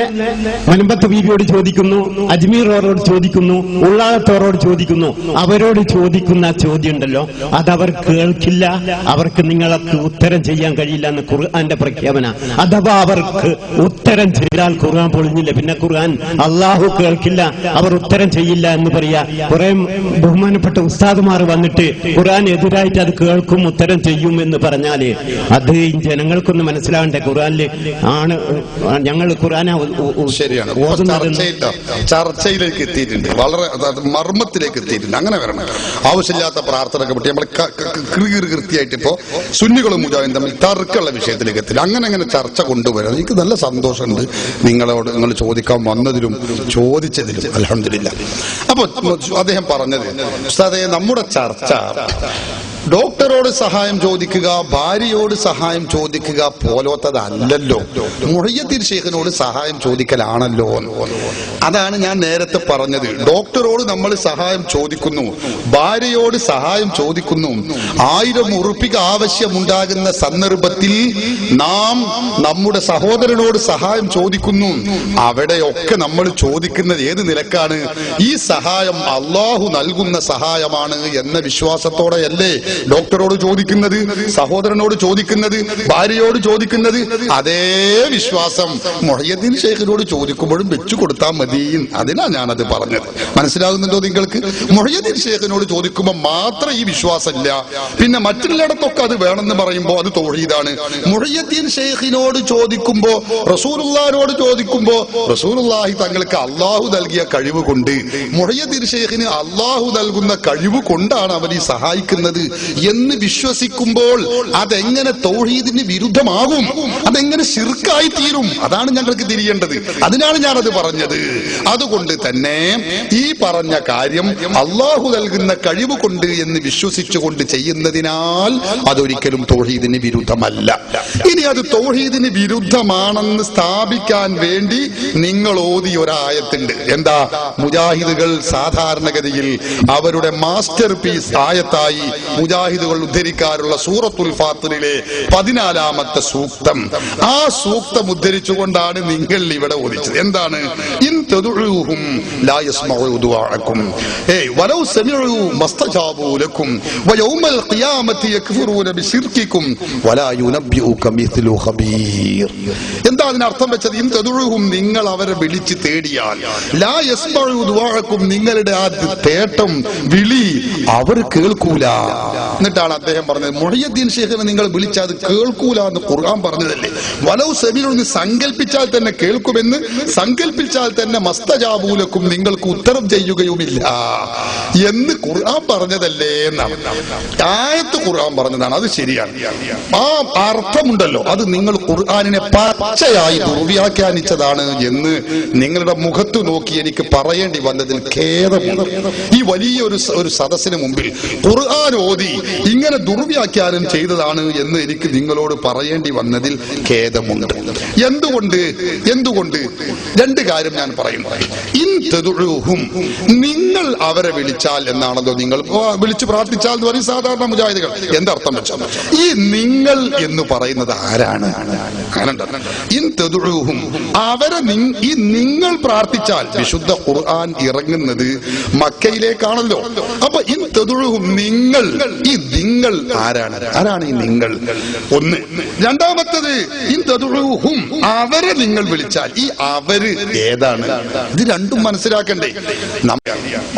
മലമ്പത്ത് ബീവിയോട് ചോദിക്കുന്നു, അജ്മീറോരോട് ചോദിക്കുന്നു, ഉള്ളാളത്തോരോട് ചോദിക്കുന്നു. അവരോട് ചോദിക്കുന്ന ചോദ്യം ഉണ്ടല്ലോ, അതവർ കേൾക്കും. കേൾക്കില്ല, അവർക്ക് നിങ്ങൾക്ക് ഉത്തരം ചെയ്യാൻ കഴിയില്ല എന്ന് ഖുർആന്റെ പ്രഖ്യാപന. അഥവാ അവർക്ക് ഉത്തരം ചെയ്താൽ ഖുർആൻ പൊളിഞ്ഞില്ല, പിന്നെ ഖുർആൻ അള്ളാഹു കേൾക്കില്ല, അവർ ഉത്തരം ചെയ്യില്ല എന്ന് പറയാ. കുറെ ബഹുമാനപ്പെട്ട ഉസ്താദുമാർ വന്നിട്ട് ഖുർആൻ എതിരായിട്ട് അത് കേൾക്കും, ഉത്തരം ചെയ്യും എന്ന് പറഞ്ഞാല് അത് ജനങ്ങൾക്കൊന്ന് മനസ്സിലാകണ്ടേ? ഖുർആനില് ആണ് ഞങ്ങൾ ഖുർആൻ ശരിയാണ്. ചർച്ചയിലേക്ക് എത്തിയിട്ടുണ്ട്, വളരെ മർമ്മത്തിലേക്ക് എത്തിയിട്ടുണ്ട്. അങ്ങനെ വരണം. ആവശ്യമില്ലാത്ത പ്രാർത്ഥനയൊക്കെ പറ്റി നമ്മൾ കൃത്യമായിട്ട് ഇപ്പോ സുന്നികളും മുജാഹിദും തമ്മിൽ തർക്കമുള്ള വിഷയത്തിലേക്ക് എത്തില്ല. അങ്ങനെ ചർച്ച കൊണ്ടുവരാം. എനിക്ക് നല്ല സന്തോഷമുണ്ട് നിങ്ങളോട്, നിങ്ങൾ ചോദിക്കാൻ വന്നതിലും ചോദിച്ചതിലും. അൽഹംദുലില്ലാഹ്. അപ്പൊ അദ്ദേഹം പറഞ്ഞത്, ഉസ്താദേ, നമ്മുടെ ചർച്ച ഡോക്ടറോട് സഹായം ചോദിക്കുക, ഭാര്യയോട് സഹായം ചോദിക്കുക പോലത്തതല്ലല്ലോ, മുഹയ്യദ്ദീൻ ശൈഖിനോട് സഹായം ചോദിക്കലാണല്ലോ. അതാണ് ഞാൻ നേരത്തെ പറഞ്ഞത്. ഡോക്ടറോട് നമ്മൾ സഹായം ചോദിക്കുന്നു, ഭാര്യയോട് സഹായം ചോദിക്കുന്നു. 1000 ഉറുപ്പിക ആവശ്യമുണ്ടാകുന്ന സന്ദർഭത്തിൽ നാം നമ്മുടെ സഹോദരനോട് സഹായം ചോദിക്കുന്നു. അവിടെയൊക്കെ നമ്മൾ ചോദിക്കുന്നത് ഏത് നിലക്കാണ്? ഈ സഹായം അള്ളാഹു നൽകുന്ന സഹായമാണ് എന്ന വിശ്വാസത്തോടെയല്ലേ ഡോക്ടറോട് ചോദിക്കുന്നത്, സഹോദരനോട് ചോദിക്കുന്നത്, ഭാര്യയോട് ചോദിക്കുന്നത്? അതേ വിശ്വാസം മുഹയ്യദ്ദീൻ ശൈഖിനോട് ചോദിക്കുമ്പോഴും വെച്ചു കൊടുത്താൽ മതി. അതിനാ ഞാനത് പറഞ്ഞത്. മനസ്സിലാകുന്നുണ്ടോ നിങ്ങൾക്ക്? മുഹയ്യദ്ദീൻ ശൈഖിനോട് ചോദിക്കുമ്പോൾ മാത്രം ഈ വിശ്വാസമില്ല, പിന്നെ മറ്റുള്ളിടത്തൊക്കെ അത് വേണമെന്ന് പറയുമ്പോൾ അത് തൗഹീദാണ്. മുഹയ്യദ്ദീൻ ശൈഖിനോട് ചോദിക്കുമ്പോ, റസൂലുള്ളാഹിനോട് ചോദിക്കുമ്പോ, റസൂലുള്ളാഹി തങ്ങൾക്ക് അള്ളാഹു നൽകിയ കഴിവ് കൊണ്ട്, മുഹയ്യദ്ദീൻ ശൈഖിന് അള്ളാഹു നൽകുന്ന കഴിവ് കൊണ്ടാണ് അവരെ സഹായിക്കുന്നത് എന്ന് വിശ്വസിക്കുമ്പോൾ അതെങ്ങനെ തൗഹീദിന് വിരുദ്ധമാകും? അതെങ്ങനെ ശിർക്കായി തീരും? അതാണ് ഞങ്ങൾക്ക് തിരിയേണ്ടത്. അതിനാണ് ഞാനത് പറഞ്ഞത്. അതുകൊണ്ട് തന്നെ ഈ പറഞ്ഞ കാര്യം അള്ളാഹു നൽകുന്ന കഴിവ് കൊണ്ട് എന്ന് വിശ്വസിച്ചുകൊണ്ട് ചെയ്യുന്നതിനാൽ അതൊരിക്കലും തൗഹീദിന് വിരുദ്ധമല്ല. ഇനി അത് തൗഹീദിന് വിരുദ്ധമാണെന്ന് സ്ഥാപിക്കാൻ വേണ്ടി നിങ്ങൾ ഓതിയ ഒരായത്തുണ്ട്. എന്താ? മുജാഹിദുകൾ സാധാരണഗതിയിൽ അവരുടെ മാസ്റ്റർ പീസ് ആയത്തായി മുജാഹിദുകൾ ഉദ്ധരിക്കാറുള്ള സൂറത്തുൽ ഫാത്തിറിലെ 14ാമത്തെ സൂക്തം. ആ സൂക്തം ഉദ്ധരിച്ചുകൊണ്ടാണ് നിങ്ങൾ ഇവിടെ ഓദിച്ചത്. എന്താണ്? ഇൻ തദഉഹും ലാ യസ്മഉ ദുആഅക്കും വലൗ സമിഉ മസ്തജാബു ലക്കും വയൗമൽ ഖിയാമത്തി യക്ഫുറൂന ബിശിർകിക്കും വലാ യുനബ്ബിഉക മിസ്ലു ഖബീർ. എന്താ അതിന് അർത്ഥം വെച്ചത്? ഇൻ തദഉഹും, നിങ്ങൾ അവരെ വിളിച്ച് തേടിയാൽ, ലാ യസ്മഉ ദുആഅക്കും, നിങ്ങളുടെ ആ തേട്ടം വിളി അവർ കേൾക്കൂല. എന്നിട്ടാണ് അദ്ദേഹം പറഞ്ഞത്, മുഹയ്യദ്ദീൻ ശൈഖിനെ നിങ്ങൾ വിളിച്ചാൽ അത് കേൾക്കൂല എന്ന് ഖുർആൻ പറഞ്ഞതല്ലേ. വലൗ സബീലുന്ന് സങ്കല്പിച്ചാൽ തന്നെ കേൾക്കുമെന്ന്, സങ്കല്പിച്ചാൽ തന്നെ മസ്തജാബൂലക്കും, നിങ്ങൾക്ക് ഉത്തരം ചെയ്യുകയുമില്ല എന്ന് ഖുർആൻ പറഞ്ഞതല്ലേ എന്നാണ്. ആയത്ത് ഖുർആൻ പറഞ്ഞതാണ്, അത് ശരിയാണ്. ആ അർത്ഥമുണ്ടല്ലോ, അത് നിങ്ങൾ ഖുർആനിനെ പച്ചയായി ദുർവ്യാഖ്യാനിച്ചതാണ് എന്ന് നിങ്ങളുടെ മുഖത്ത് നോക്കി എനിക്ക് പറയേണ്ടി വന്നതിൽ ഖേദമുണ്ട്. ഈ വലിയൊരു സദസ്സിന് മുമ്പിൽ ഖുർആൻ ഓതി ഇങ്ങനെ ദുർവ്യാഖ്യാനം ചെയ്തതാണ് എന്ന് എനിക്ക് നിങ്ങളോട് പറയേണ്ടി വന്നതിൽ ഖേദമുണ്ട്. എന്തുകൊണ്ട്? 2 കാര്യം ഞാൻ പറയുന്നു. ഇൻ തദഉഹും, നിങ്ങൾ അവരെ വിളിച്ചാൽ എന്നാണല്ലോ, നിങ്ങൾ വിളിച്ചു പ്രാർത്ഥിച്ചാൽ എന്ന് പറയും സാധാരണ മുജാഹിദുകൾ. എന്തർത്ഥം വെച്ചാൽ ഈ നിങ്ങൾ എന്ന് പറയുന്നത് ആരാണ്? ഇൻ തദഉഹും, അവരെ ഈ നിങ്ങൾ പ്രാർത്ഥിച്ചാൽ, വിശുദ്ധ ഖുർആൻ ഇറങ്ങുന്നത് മക്കയിലേക്കാണല്ലോ. അപ്പൊ ഇൻ തദഉഹും, നിങ്ങൾ, ഈ നിങ്ങൾ ആരാണ് ഈ നിങ്ങൾ? ഒന്ന്. രണ്ടാമത്തത്, ഇൻ തദഉഹും, അവരെ നിങ്ങൾ വിളിച്ചാൽ, ഈ അവര് ഏതാണ്? ഇത് രണ്ടും മനസ്സിലാക്കണ്ടേ?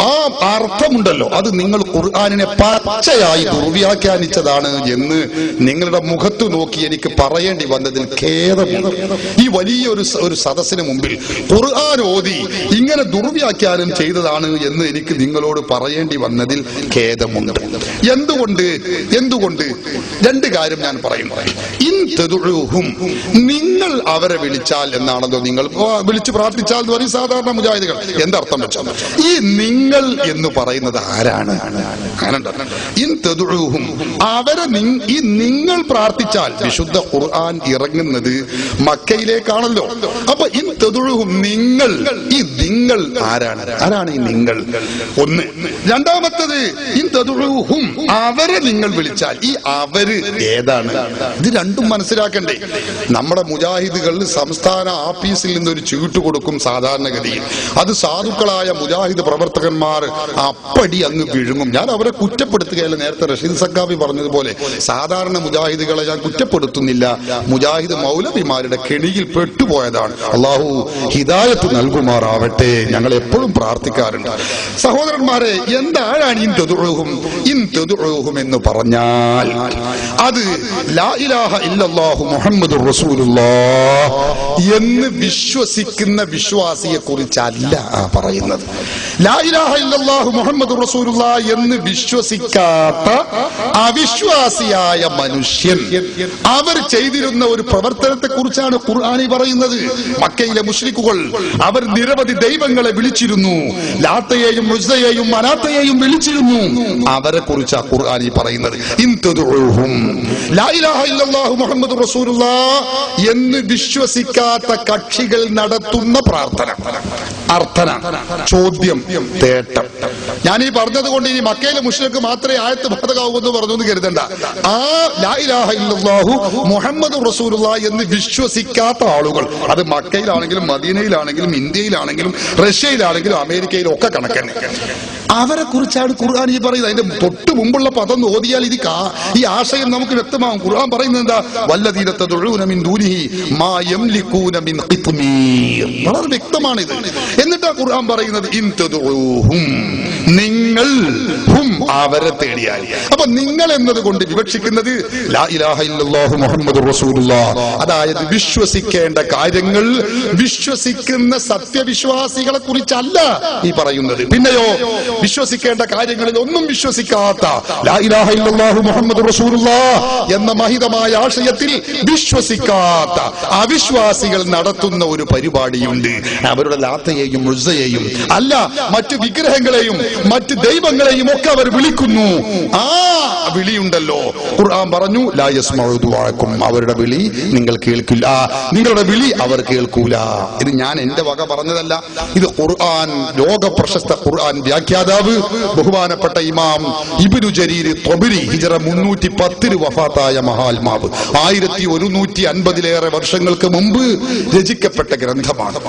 ആ അർത്ഥമുണ്ടല്ലോ, അത് നിങ്ങൾ ഖുർആനിനെ പച്ചയായി ദുർവ്യാഖ്യാനിച്ചതാണ് എന്ന് നിങ്ങളുടെ മുഖത്ത് നോക്കി എനിക്ക് പറയേണ്ടി വന്നതിൽ ഖേദമുണ്ട്. ഈ വലിയൊരു സദസ്സിന് മുമ്പിൽ ഖുർആൻ ഓതി ഇങ്ങനെ ദുർവ്യാഖ്യാനം ചെയ്തതാണ് എന്ന് എനിക്ക് നിങ്ങളോട് പറയേണ്ടി വന്നതിൽ ഖേദമുണ്ട്. എന്തുകൊണ്ട്? 2 കാര്യം ഞാൻ പറയുന്നു. ഇൻ തദഉഹും, നിങ്ങൾ അവരെ വിളിച്ചാൽ എന്നാണല്ലോ, നിങ്ങൾ വിളിച്ചു പ്രാർത്ഥിച്ചാൽ എന്ന് പറയും സാധാരണ മുജാഹിദുകൾ. എന്തർത്ഥം വെച്ചാൽ ഈ നിങ്ങൾ എന്ന് പറയുന്നത് ആരാണ്? ഇൻ തദഉഹും, അവരെ ഈ നിങ്ങൾ പ്രാർത്ഥിച്ചാൽ, വിശുദ്ധ ഖുർആൻ ഇറങ്ങുന്നത് മക്കയിലേക്കാണല്ലോ. അപ്പൊ ഇൻ തദഉഹും, നിങ്ങൾ, ഈ നിങ്ങൾ ആരാണ് ഈ നിങ്ങൾ? ഒന്ന്. രണ്ടാമത്തത് ഇൻ തദ്ഉഹും, അവരെ നിങ്ങൾ വിളിച്ചാൽ ഈ അവര് ഏതാണ്? ഇത് രണ്ടും മനസ്സിലാക്കണ്ടേ. നമ്മുടെ മുജാഹിദുകൾ സംസ്ഥാന ആഫീസിൽ നിന്നൊരു ചീട്ട് കൊടുക്കും സാധാരണഗതിയിൽ. അത് സാധുക്കളായ മുജാഹിദ് പ്രവർത്തകന്മാർ അപ്പടി അങ്ങ് വിഴുങ്ങും. ഞാൻ അവരെ കുറ്റപ്പെടുത്തുകയല്ല. നേരത്തെ റഷീദ് സഖാഫി പറഞ്ഞതുപോലെ സാധാരണ മുജാഹിദുകളെ ഞാൻ കുറ്റപ്പെടുത്തുന്നില്ല. മുജാഹിദ് മൗലവിമാരുടെ കെണിയിൽ പെട്ടുപോയതാണ്. അള്ളാഹു ഹിദായത്ത് നൽകുമാറാവട്ടെ. ഞങ്ങൾ എപ്പോഴും പ്രാർത്ഥിക്കാറുണ്ട്. സഹോദരന്മാരെ, എന്താണ് ഇൻ തദ്ഉഹും എന്ന് പറഞ്ഞാൽ അത് ലാ ഇലാഹ ഇല്ലല്ലാഹു മുഹമ്മദുർ റസൂലുള്ളാഹ് എന്ന് വിശ്വസിക്കുന്ന വിശ്വാസിയെ കുറിച്ചല്ല പറയുന്നത്. ലാ ഇലാഹ ഇല്ലല്ലാഹു മുഹമ്മദുർ റസൂലുള്ളാഹ് എന്ന് വിശ്വസിക്കാത്ത അവിശ്വാസിയായ മനുഷ്യൻ അവർ ചെയ്തിരുന്ന ഒരു പ്രവർത്തനത്തെ കുറിച്ചാണ് ഖുർആനി പറയുന്നത്. മക്കയിലെ മുശ്രിക്കുകൾ അവർ നിരവധി ദൈവങ്ങളെ വിളിച്ചിരുന്നു. ലാത്തയെയും ഉസ്സയെയും മനാത്തയെയും വിളിച്ചിരുന്നു. അവരെ കുറിച്ചാണ് ഖുർആനി പറയുന്നത്. ഇൻ തദ്ഉഹും, ലാ ഇലാഹ ഇല്ലല്ലാഹു മുഹമ്മദുർ റസൂലുള്ളാഹ് എന്ന് വിശ്വസിക്കാത്ത കക്ഷികൾ നടത്തുന്ന പ്രാർത്ഥന, അർത്ഥന, ചോദ്യം, തേട്ടം. ഞാൻ ഈ പറഞ്ഞത് കൊണ്ട് ഇനി മക്കയിലെ മുശ്രിക്ക് മാത്രമേ ആയത്ത് ബാധകമാകുമെന്ന് പറഞ്ഞു കരുതണ്ട. ആ ലാ ഇലാഹ ഇല്ലല്ലാഹു മുഹമ്മദുർ റസൂലുള്ളാഹ് എന്ന് വിശ്വസിക്കാത്ത ആളുകൾ, അത് മക്കയിലാണെങ്കിലും മദീനയിലാണെങ്കിലും ഇന്ത്യയിലാണെങ്കിലും റഷ്യയിലാണെങ്കിലും അമേരിക്കയിലും ഒക്കെ കണക്കന്നെ, അവരെ കുറിച്ചാണ് ഖുർആൻ ഈ പറയുന്നത്. അതിന്റെ തൊട്ട് മുമ്പുള്ള പദം ഓതിയാൽ ഈ ആശയം നമുക്ക് വ്യക്തമാകും. ഖുർആൻ പറയുന്നത് എന്താ? വല്ലദീന തദ്ഉന മിൻ ദൂനിഹി മാ യംലികൂന മിൻ ഖിത്മീർ. വളരെ വ്യക്തമാണിത്. എന്നിട്ടാ ഖുർആൻ പറയുന്നത് ഇൻ തദ്ഉഹും, നിങ്ങൾ ഹും അവരെ തേടിയാൽ. അപ്പൊ നിങ്ങൾ എന്നതുകൊണ്ട് വിവക്ഷിക്കുന്നത് ലാ ഇലാഹ ഇല്ലല്ലാഹു മുഹമ്മദുർ റസൂലുള്ളാഹ്, അതായത് വിശ്വസിക്കേണ്ട കാര്യങ്ങൾ വിശ്വസിക്കുന്ന സത്യവിശ്വാസികളെ കുറിച്ചല്ല ഈ പറയുന്നത്. പിന്നെയോ വിശ്വസിക്കേണ്ട കാര്യങ്ങളിൽ ഒന്നും വിശ്വസിക്കാത്ത ലാ ഇലാഹ ഇല്ലല്ലാഹു മുഹമ്മദുർ റസൂലുള്ളാഹ് എന്ന മഹിതമായ ആശയത്തിൽ വിശ്വസിക്കാത്ത അവിശ്വാസികൾ നടത്തുന്ന ഒരു പരിപാടിയുണ്ട്. അവരുടെ ലാത്തയെയും ഉസ്സയെയും അല്ല മറ്റു വിഗ്രഹങ്ങളെയും മറ്റ് ദൈവങ്ങളെയും ഒക്കെ അവർ വിളിക്കുന്നു. ആ വിളിയുണ്ടല്ലോ, ഖുർആൻ പറഞ്ഞു ലാ യസ്മഉ ദുആക്കും, അവരുടെ വിളി നിങ്ങൾ കേൾക്കില്ല, നിങ്ങളുടെ വിളി അവർ കേൾക്കൂല. ഇത് ഞാൻ എന്റെ വക പറഞ്ഞതല്ല. ഇത് ഖുർആൻ, ലോക പ്രശസ്ത ഖുർആൻ വ്യാഖ്യാതാവ് ബഹുമാനപ്പെട്ട ഇമാം ഇബ്നു ജരീർ ത്വബരി ഹിജ്റ 310 വഫാത്തായ മഹാത്മാവ് 1150 വർഷങ്ങൾക്ക് മുമ്പ് രചിക്കപ്പെട്ട ഗ്രന്ഥമാണ്.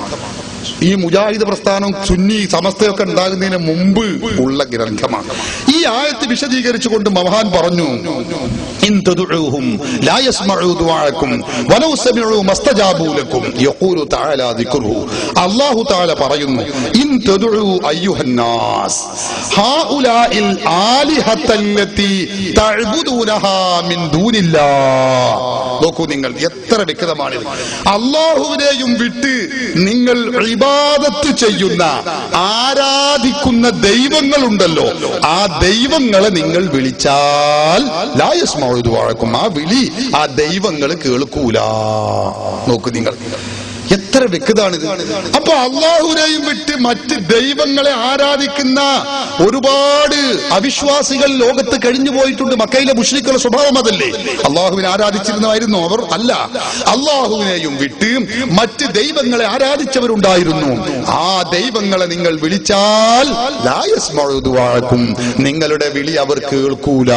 ഈ മുജാഹിദ് പ്രസ്ഥാനം സുന്നി സമസ്തയൊക്കെ ഉണ്ടാകുന്നതിന് മുമ്പ് ഉള്ള ഗ്രന്ഥമാണ്. ഈ ആയത്ത് വിശദീകരിച്ചുകൊണ്ട് മഹാൻ പറഞ്ഞു ഇൻ തദ്ഉഹും ലാ യസ്മഉ ദുആഅക്കും വലൗ സമിഉ മസ്തജാബു ലക്കും യഖൂലു തആല ദിക്റുഹു. അല്ലാഹു തആല പറയുന്നു ഇൻ തദ്ഉ അയ്യുഹന്നാസ് ഹൗലാഇൽ ആലിഹത്തല്ലതി തഅബുദൂനഹാ മിൻ ദൂനില്ലാഹ്. നോക്കൂ നിങ്ങൾ, എത്ര വ്യക്തമാണ്. അല്ലാഹുവിനെയും വിട്ട് നിങ്ങൾ ഇബാദത്ത് ചെയ്യുന്ന ആരാധിക്കുന്ന ദൈവങ്ങളുണ്ടല്ലോ, ആ ദൈവങ്ങളെ നിങ്ങൾ വിളിച്ചാൽ ലാ യസ്മഉ ദുആഅക്കും, ആ വിളി ആ ദൈവങ്ങൾ കേൾക്കൂല. നോക്കൂ നിങ്ങൾ, എത്ര വ്യക്തമാണിത്. അപ്പൊ അള്ളാഹുവിനെയും വിട്ട് മറ്റ് ദൈവങ്ങളെ ആരാധിക്കുന്ന ഒരുപാട് അവിശ്വാസികൾ ലോകത്ത് കഴിഞ്ഞു പോയിട്ടുണ്ട്. മക്കയിലെ മുശ്രിക്കുകളുടെ സ്വഭാവം അതല്ലേ? അള്ളാഹുവിനെ ആരാധിച്ചിരുന്നതായിരുന്നു അവർ? അല്ല, അള്ളാഹുവിനെയും വിട്ട് മറ്റ് ദൈവങ്ങളെ ആരാധിച്ചവരുണ്ടായിരുന്നു. ആ ദൈവങ്ങളെ നിങ്ങൾ വിളിച്ചാൽ ലാ യസ്മഉ ദുആഅക്കും, നിങ്ങളുടെ വിളി അവർ കേൾക്കൂല.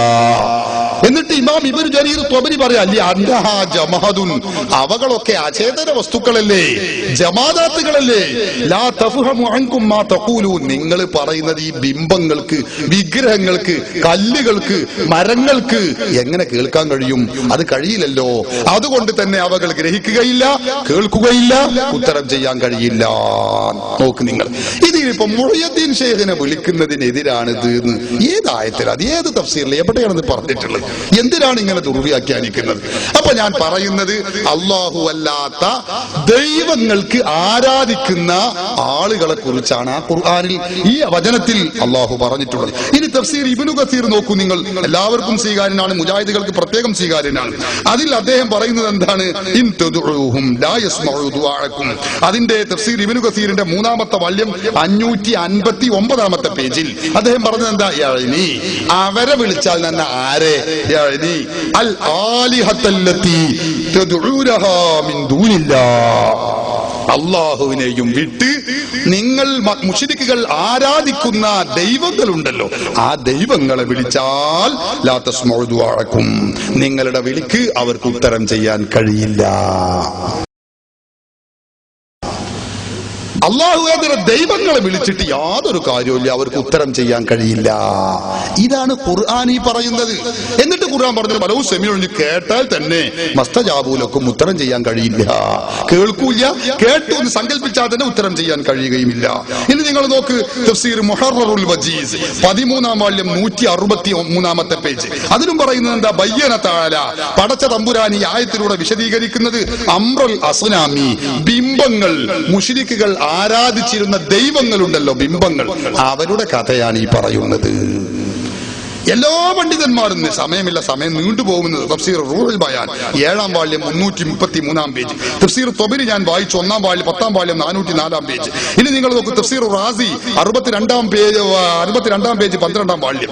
എന്നിട്ട് ഇമാം ഇബ്നു ജരീർ ത്വബരി പറയാ അന്നഹാ ജമഅതുൻ, അവകളൊക്കെ അചേതന വസ്തുക്കളല്ലേ, ജമാഅത്തുകളല്ലേ. ലാ തഫ്ഹമു അൻകും മാ തഖൂലൂൻ, നിങ്ങൾ പറയുന്നത് ഈ ബിംബങ്ങൾക്ക്, വിഗ്രഹങ്ങൾക്ക്, കല്ലുകൾക്ക്, മരങ്ങൾക്ക് എങ്ങനെ കേൾക്കാൻ കഴിയും? അത് കഴിയില്ലല്ലോ. അതുകൊണ്ട് തന്നെ അവകൾ ഗ്രഹിക്കുകയില്ല, കേൾക്കുകയില്ല, ഉത്തരം ചെയ്യാൻ കഴിയില്ല. നോക്ക് നിങ്ങൾ, ഇതിനിപ്പോ മുഹ്യിദ്ദീൻ ശൈഖിനെ വിളിക്കുന്നതിനെതിരാണിത് എന്ന് ഏതായത്തിൽ, അത് ഏത് തഫ്സീറിൽ എവിടെയാണെന്ന് പറഞ്ഞിട്ടുള്ളത്? എന്തിനാണ് ഇങ്ങനെ ദുർവ്യാഖ്യാനിക്കുന്നത്? അപ്പൊ ഞാൻ പറയുന്നത് അല്ലാഹു അല്ലാത്ത ദൈവങ്ങൾക്ക് ആരാധിക്കുന്ന ആളുകളെ കുറിച്ചാണ് ആ ഖുർആനിൽ ഈ വചനത്തിൽ അല്ലാഹു പറഞ്ഞിട്ടുള്ളത്. ഇനി തഫ്സീർ ഇബ്നു കസീർ നോക്കൂ നിങ്ങൾ, എല്ലാവർക്കും സ്വീകാര്യനാണ്, മുജാഹിദുകൾക്ക് പ്രത്യേകം സ്വീകാര്യനാണ്. അതിൽ അദ്ദേഹം പറയുന്നത് എന്താണ്? ഇൻ തദ്ഉഹും ലാ യസ്മഉ ദുആഅക്കും. അതിന്റെ തഫ്സീർ ഇബ്നു കസീറിന്റെ 3-ാമത്തെ വാല്യം 559-ാമത്തെ പേജിൽ അദ്ദേഹം പറഞ്ഞത് എന്താ? യഅനി, അവരെ വിളിച്ചാൽ തന്നെ ആരെ? യഅനി അൽ ആലിഹത്തല്ലതി തദ്ഉനഹാ മിൻ ദൂനില്ലാഹ്. അള്ളാഹുവിനെയും വിട്ട് നിങ്ങൾ മുശ്രിക്കുകൾ ആരാധിക്കുന്ന ദൈവങ്ങളുണ്ടല്ലോ, ആ ദൈവങ്ങളെ വിളിച്ചാൽ ലാ തസ്മഉ ദുആഅക്കും, നിങ്ങളുടെ വിളിക്ക് അവർക്ക് ഉത്തരം ചെയ്യാൻ കഴിയില്ല. അള്ളാഹുവിന്റെ ദൈവങ്ങളെ വിളിച്ചിട്ട് യാതൊരു കാര്യമില്ല, അവർക്ക് ഉത്തരം ചെയ്യാൻ കഴിയില്ല. ഇതാണ് ഖുർആൻ ഈ പറയുന്നത്. എന്നിട്ട് ഖുർആൻ പറഞ്ഞത് പലവും സെമിയൊഴിഞ്ഞ് കേട്ടാൽ തന്നെ മസ്തജാബൂലക്കും ഉത്തരം ചെയ്യാൻ കഴിയില്ല, കേൾക്കൂല, കേട്ടു എന്ന് സങ്കല്പിച്ചാൽ തന്നെ ഉത്തരം ചെയ്യാൻ കഴിയുകയുമില്ല. ഇനി നിങ്ങൾ നോക്ക് തഫ്സീർ മുഹററുൽ വജീസ് 13-ാം വാള്യം 163-ാമത്തെ പേജ്. അതിലും പറയുന്നത് എന്താ? ബയ്യന തആല, പടച്ച തമ്പുരാൻ ഈ ആയത്തിലൂടെ വിശദീകരിക്കുന്നത് അംറുൽ അസ്നാമി, ബിംബങ്ങൾ, മുശ്രിക്കുകൾ ആരാധിച്ചിരുന്ന ദൈവങ്ങളുണ്ടല്ലോ, ബിംബങ്ങൾ, അവരുടെ കഥയാണ് ഈ പറയുന്നത്. എല്ലാ പണ്ഡിതന്മാരും സമയമില്ല, സമയം നീണ്ടുപോകുന്നത്. തഫ്സീർ റൂഹുൽ ബയാൻ 7-ാം വാള്യം 333-ാം പേജ്. തഫ്സീർ ത്വബരി ഞാൻ വായിച്ചു 1-ാം വാള്യം 10-ാം വാള്യം 404-ാം പേജ്. ഇനി നിങ്ങൾ നോക്കൂ തഫ്സീർ റാസി 62-ാം പേജ് 12-ാം വാള്യം.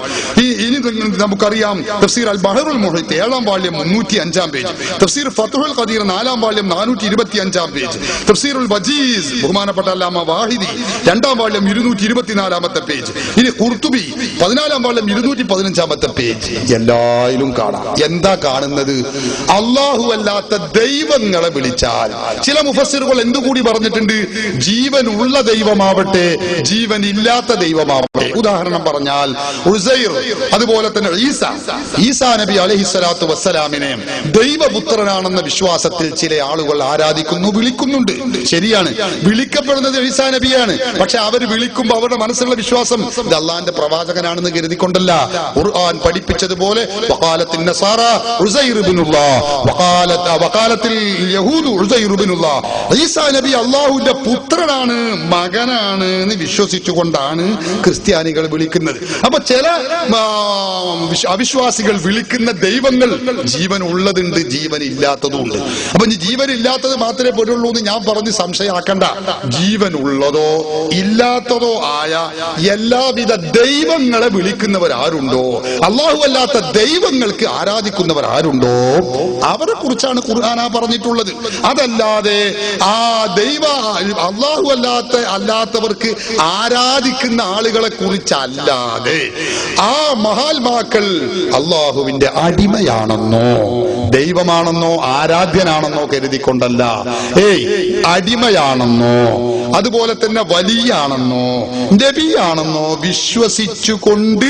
ഇനി നമുക്കറിയാം തഫ്സീർ അൽ ബഹറുൽ മുഹീത്ത് 7-ാം വാള്യം 305-ാം പേജ്. തഫ്സീർ ഫത്ഹുൽ ഖദീർ 4-ാം വാള്യം 425-ാം പേജ്. തഫ്സീറുൽ വജീസ് ബഹുമാനപ്പെട്ട അല്ലാമ വാഹിദി 2-ാം വാള്യം 224-ാമത്തെ പേജ്. ഇനി ഖുർത്തുബി 14-ാം വാള്യം 215-ാമത്തെ പേജ്. എല്ലായിലും കാണാം. എന്താ കാണുന്നത്? അല്ലാഹു അല്ലാത്ത ദൈവങ്ങളെ വിളിച്ചാൽ, ചില മുഫസ്സിറുകൾ എന്തുകൂടി പറഞ്ഞിട്ടുണ്ട്, ജീവനുള്ള ദൈവമാവട്ടെ ജീവൻ ഇല്ലാത്ത ദൈവമാവട്ടെ. ഉദാഹരണം പറഞ്ഞാൽ ഉസൈർ, അതുപോലെ തന്നെ ഈസാ നബി അലൈഹിസ്സലാത്തു വസ്സലാമിനെ ദൈവപുത്രനാണെന്ന വിശ്വാസത്തിൽ ചില ആളുകൾ ആരാധിക്കുന്നു, വിളിക്കുന്നുണ്ട്. ശരിയാണ്, വിളിക്കപ്പെടുന്നത് ഈസാ നബിയാണ്. പക്ഷെ അവർ വിളിക്കുമ്പോൾ അവരുടെ മനസ്സിലുള്ള വിശ്വാസം ഇത് അള്ളാന്റെ പ്രവാചകനാണെന്ന് കരുതിക്കൊണ്ടല്ല. ഖുർആൻ പഠിപ്പിച്ചതുപോലെ വഖാലത്തിൻ നസാറ ഉസൈർ ഇബ്നുല്ലാഹ്, വഖാലത്തിൽ യഹൂദു ഉസൈർ ഇബ്നുല്ലാഹ്, ഈസാ നബി അല്ലാഹുവിന്റെ പുത്രനാണ്, മകനാണ് എന്ന് വിശ്വസിച്ചുകൊണ്ടാണ് ക്രിസ്ത്യാനികൾ വിളിക്കുന്നത്. അപ്പൊ ചില അവിശ്വാസികൾ വിളിക്കുന്ന ദൈവങ്ങൾ ജീവൻ ഉള്ളതുണ്ട്, ജീവൻ ഇല്ലാത്തതുണ്ട്. അപ്പൊ ജീവൻ ഇല്ലാത്തത് മാത്രമേ പോരുള്ളൂ എന്ന് ഞാൻ പറഞ്ഞ് സംശയമാക്കണ്ട. ജീവൻ ഉള്ളതോ ഇല്ലാത്തതോ ആയ എല്ലാവിധ ദൈവങ്ങളെ വിളിക്കുന്നവരാരുണ്ടോ, അള്ളാഹു അല്ലാത്ത ദൈവങ്ങൾക്ക് ആരാധിക്കുന്നവർ ആരുണ്ടോ, അവരെ കുറിച്ചാണ് ഖുർആൻ പറഞ്ഞിട്ടുള്ളത്. അതല്ലാതെ ആ അള്ളാഹു അല്ലാത്തവർക്ക് ആരാധിക്കുന്ന ആളുകളെ കുറിച്ചല്ലാതെ ആ മഹാത്മാക്കൾ അള്ളാഹുവിന്റെ അടിമയാണെന്നോ ദൈവമാണെന്നോ ആരാധ്യനാണെന്നോ കരുതിക്കൊണ്ടല്ല, അടിമയാണെന്നോ അതുപോലെ തന്നെ വലിയാണെന്നോ നബിയാണെന്നോ വിശ്വസിച്ചുകൊണ്ട്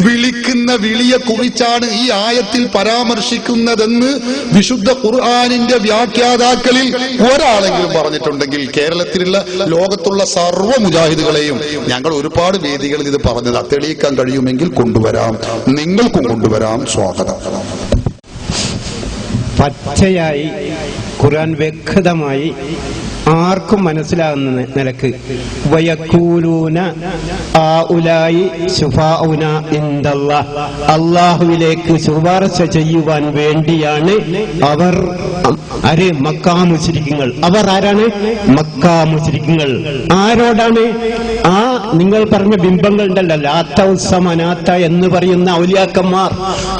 വിളിക്കുന്ന വിളിയെ കുറിച്ചാണ് ഈ ആയത്തിൽ പരാമർശിക്കുന്നതെന്ന് വിശുദ്ധ ഖുർആനിന്റെ വ്യാഖ്യാതാക്കളിൽ ഒരാളെങ്കിലും പറഞ്ഞിട്ടുണ്ടെങ്കിൽ കേരളത്തിലുള്ള ലോകത്തുള്ള സർവ്വ മുജാഹിദുകളെയും ഞങ്ങൾ ഒരുപാട് വേദികളിൽ ഇത് പറഞ്ഞത് തെളിയിക്കാൻ കഴിയുമെങ്കിൽ കൊണ്ടുവരാം, നിങ്ങൾക്കും കൊണ്ടുവരാം. സ്വാഗതം. പച്ചയായി ഖുർആൻ വ്യക്തമായി ആർക്കും മനസ്സിലാകുന്ന നിലക്ക് വയഖൂലൂന ആഉലായി ശുഫാഉന ഇൻദല്ലാഹ്, അല്ലാഹുവിലേക്ക് ശുപാർശ ചെയ്യുവാൻ വേണ്ടിയാണ് അവർ. മക്കാ മുശ്രിക്കുകൾ. അവർ ആരാണ്? മക്കാ മുശ്രിക്കുകൾ. ആരോടാണ്? ആ നിങ്ങൾ പറഞ്ഞ ബിംബങ്ങളുണ്ടല്ലോ, ലാത്ത ഉസ്സമനാത്ത എന്ന് പറയുന്ന ഔലിയാക്കന്മാർ,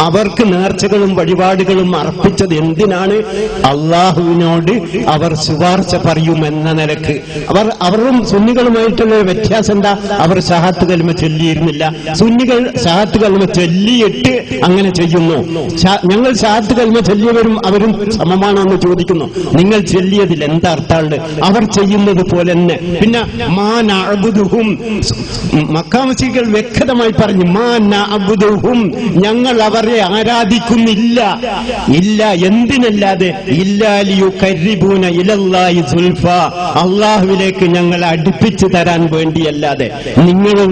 അവർക്ക് നേർച്ചകളും വഴിപാടുകളും അർപ്പിച്ചത് എന്തിനാണ്? അള്ളാഹുവിനോട് അവർ ശുപാർശ പറയുമെന്ന നിലക്ക്. അവരും സുന്നികളുമായിട്ടുള്ള വ്യത്യാസം എന്താ? അവർ ശഹാത്ത് കലിമ ചൊല്ലിയിരുന്നില്ല. സുന്നികൾ ശഹാത്ത് കലിമ ചൊല്ലിയിട്ട് അങ്ങനെ ചെയ്യുന്നു. ഞങ്ങൾ ശഹാത്ത് കലിമ ചൊല്ലിയവരും അവരും സമമാണോ എന്ന് ചോദിക്കുന്നു. നിങ്ങൾ ചൊല്ലിയതിൽ എന്താ അർത്ഥമുണ്ട്? അവർ ചെയ്യുന്നത് പോലെ തന്നെ. പിന്നെ മാ നഅ്ബുദുഹും, മക്കാ മുശ്രിക്കുകൾ വ്യക്തമായി പറഞ്ഞു, മാ നഅ്ബുദുഹും, ഞങ്ങൾ അവരെ ആരാധിക്കുന്നില്ല. ഇല്ല, എന്തിനല്ലാതെ? ഇല്ലാ ലിയുഖർരിബൂന ഇലല്ലാഹി സുൽഫ, അള്ളാഹുവിലേക്ക് ഞങ്ങൾ അടുപ്പിച്ചു തരാൻ വേണ്ടിയല്ലാതെ. നിങ്ങളും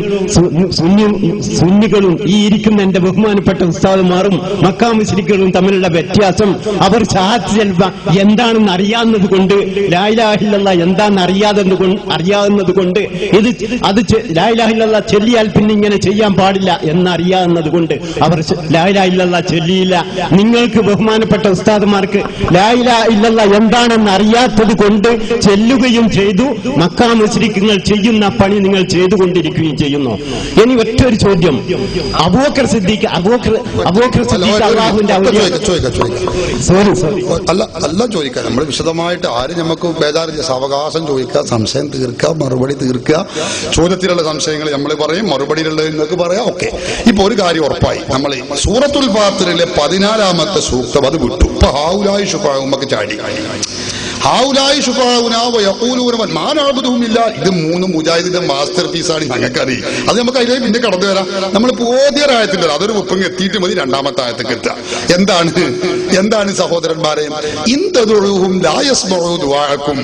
സുന്നികളും ഈ ഇരിക്കുന്ന എന്റെ ബഹുമാനപ്പെട്ട ഉസ്താദുമാറും മക്കാ മുശ്രിക്കുകളും തമ്മിലുള്ള വ്യത്യാസം, അവർ ശഹാദത്ത് കലിമ എന്താണെന്ന് അറിയാവുന്നത് കൊണ്ട്, ലാ ഇലാഹ ഇല്ലല്ലാഹ് എന്താണെന്ന് അറിയാവുന്നത് കൊണ്ട് അത് ലാ ഇലാഹ ഇല്ലല്ലാഹ് ചൊല്ലിയാൽ പിന്നെ ഇങ്ങനെ ചെയ്യാൻ പാടില്ല എന്നറിയാവുന്നത് കൊണ്ട് അവർ ലാ ഇലാഹ ഇല്ലല്ലാഹ് ചൊല്ലിയില്ല. നിങ്ങൾക്ക് ബഹുമാനപ്പെട്ട ഉസ്താദുമാർക്ക് ലാ ഇലാഹ ഇല്ലല്ലാഹ് എന്താണെന്ന് അറിയാത്തത് കൊണ്ട് ചെല്ലുകയും ചെയ്തു. മക്കാ മുശ്രിക്കുകൾ ചെയ്യുന്ന പണി നിങ്ങൾ ചെയ്തുകൊണ്ടിരിക്കുകയും ചെയ്യുന്നു. ഇനി ഒറ്റൊരു ചോദ്യം, അബൂബക്കർ സിദ്ദീഖ് അല്ലാഹുവിന്റെ അല്ല ചോദിക്കുക. നമ്മൾ വിശദമായിട്ട് ആരും നമുക്ക് ബേജാറില്ല. സാവകാശം ചോദിക്കുക, സംശയം തീർക്കുക, മറുപടി തീർക്കുക. ചോദ്യത്തിലുള്ള സംശയങ്ങൾ നമ്മൾ പറയും, മറുപടിയിലുള്ള നിങ്ങൾക്ക് പറയാം. ഓക്കെ, ഇപ്പൊ ഒരു കാര്യം ഉറപ്പായി. നമ്മൾ സൂറത്തുൽ ഫാത്തിറിലെ 14-ാമത്തെ സൂക്തം അത് വിട്ടു. ഇപ്പൊ ഹാഉലായി ശുഫാഉമ്മക്ക് ചാടി. ഹാഉലായി ശുഫാഉനാ വയഖൂലൂന മാ നഅബുദുഹും ഇല്ലാ. ഇത് മൂന്നും മുജാഹിദിന്റെ മാസ്റ്റർ പീസാണ്. ഞങ്ങൾക്കറിയാം. അത് നമുക്ക് അതിലേക്ക് പിന്നെ കടന്നു വരാം. നമ്മൾ പോദ്യരായത്തിന്റെ അതൊരു ഒപ്പം എത്തിയിട്ട് മതി രണ്ടാമത്തെ ആയത്തേക്ക് എത്തുക. എന്താണ് സഹോദരന്മാരെ? ഇൻതദുഉഹും ലാ യസ്മഉ ദുആഅക്കും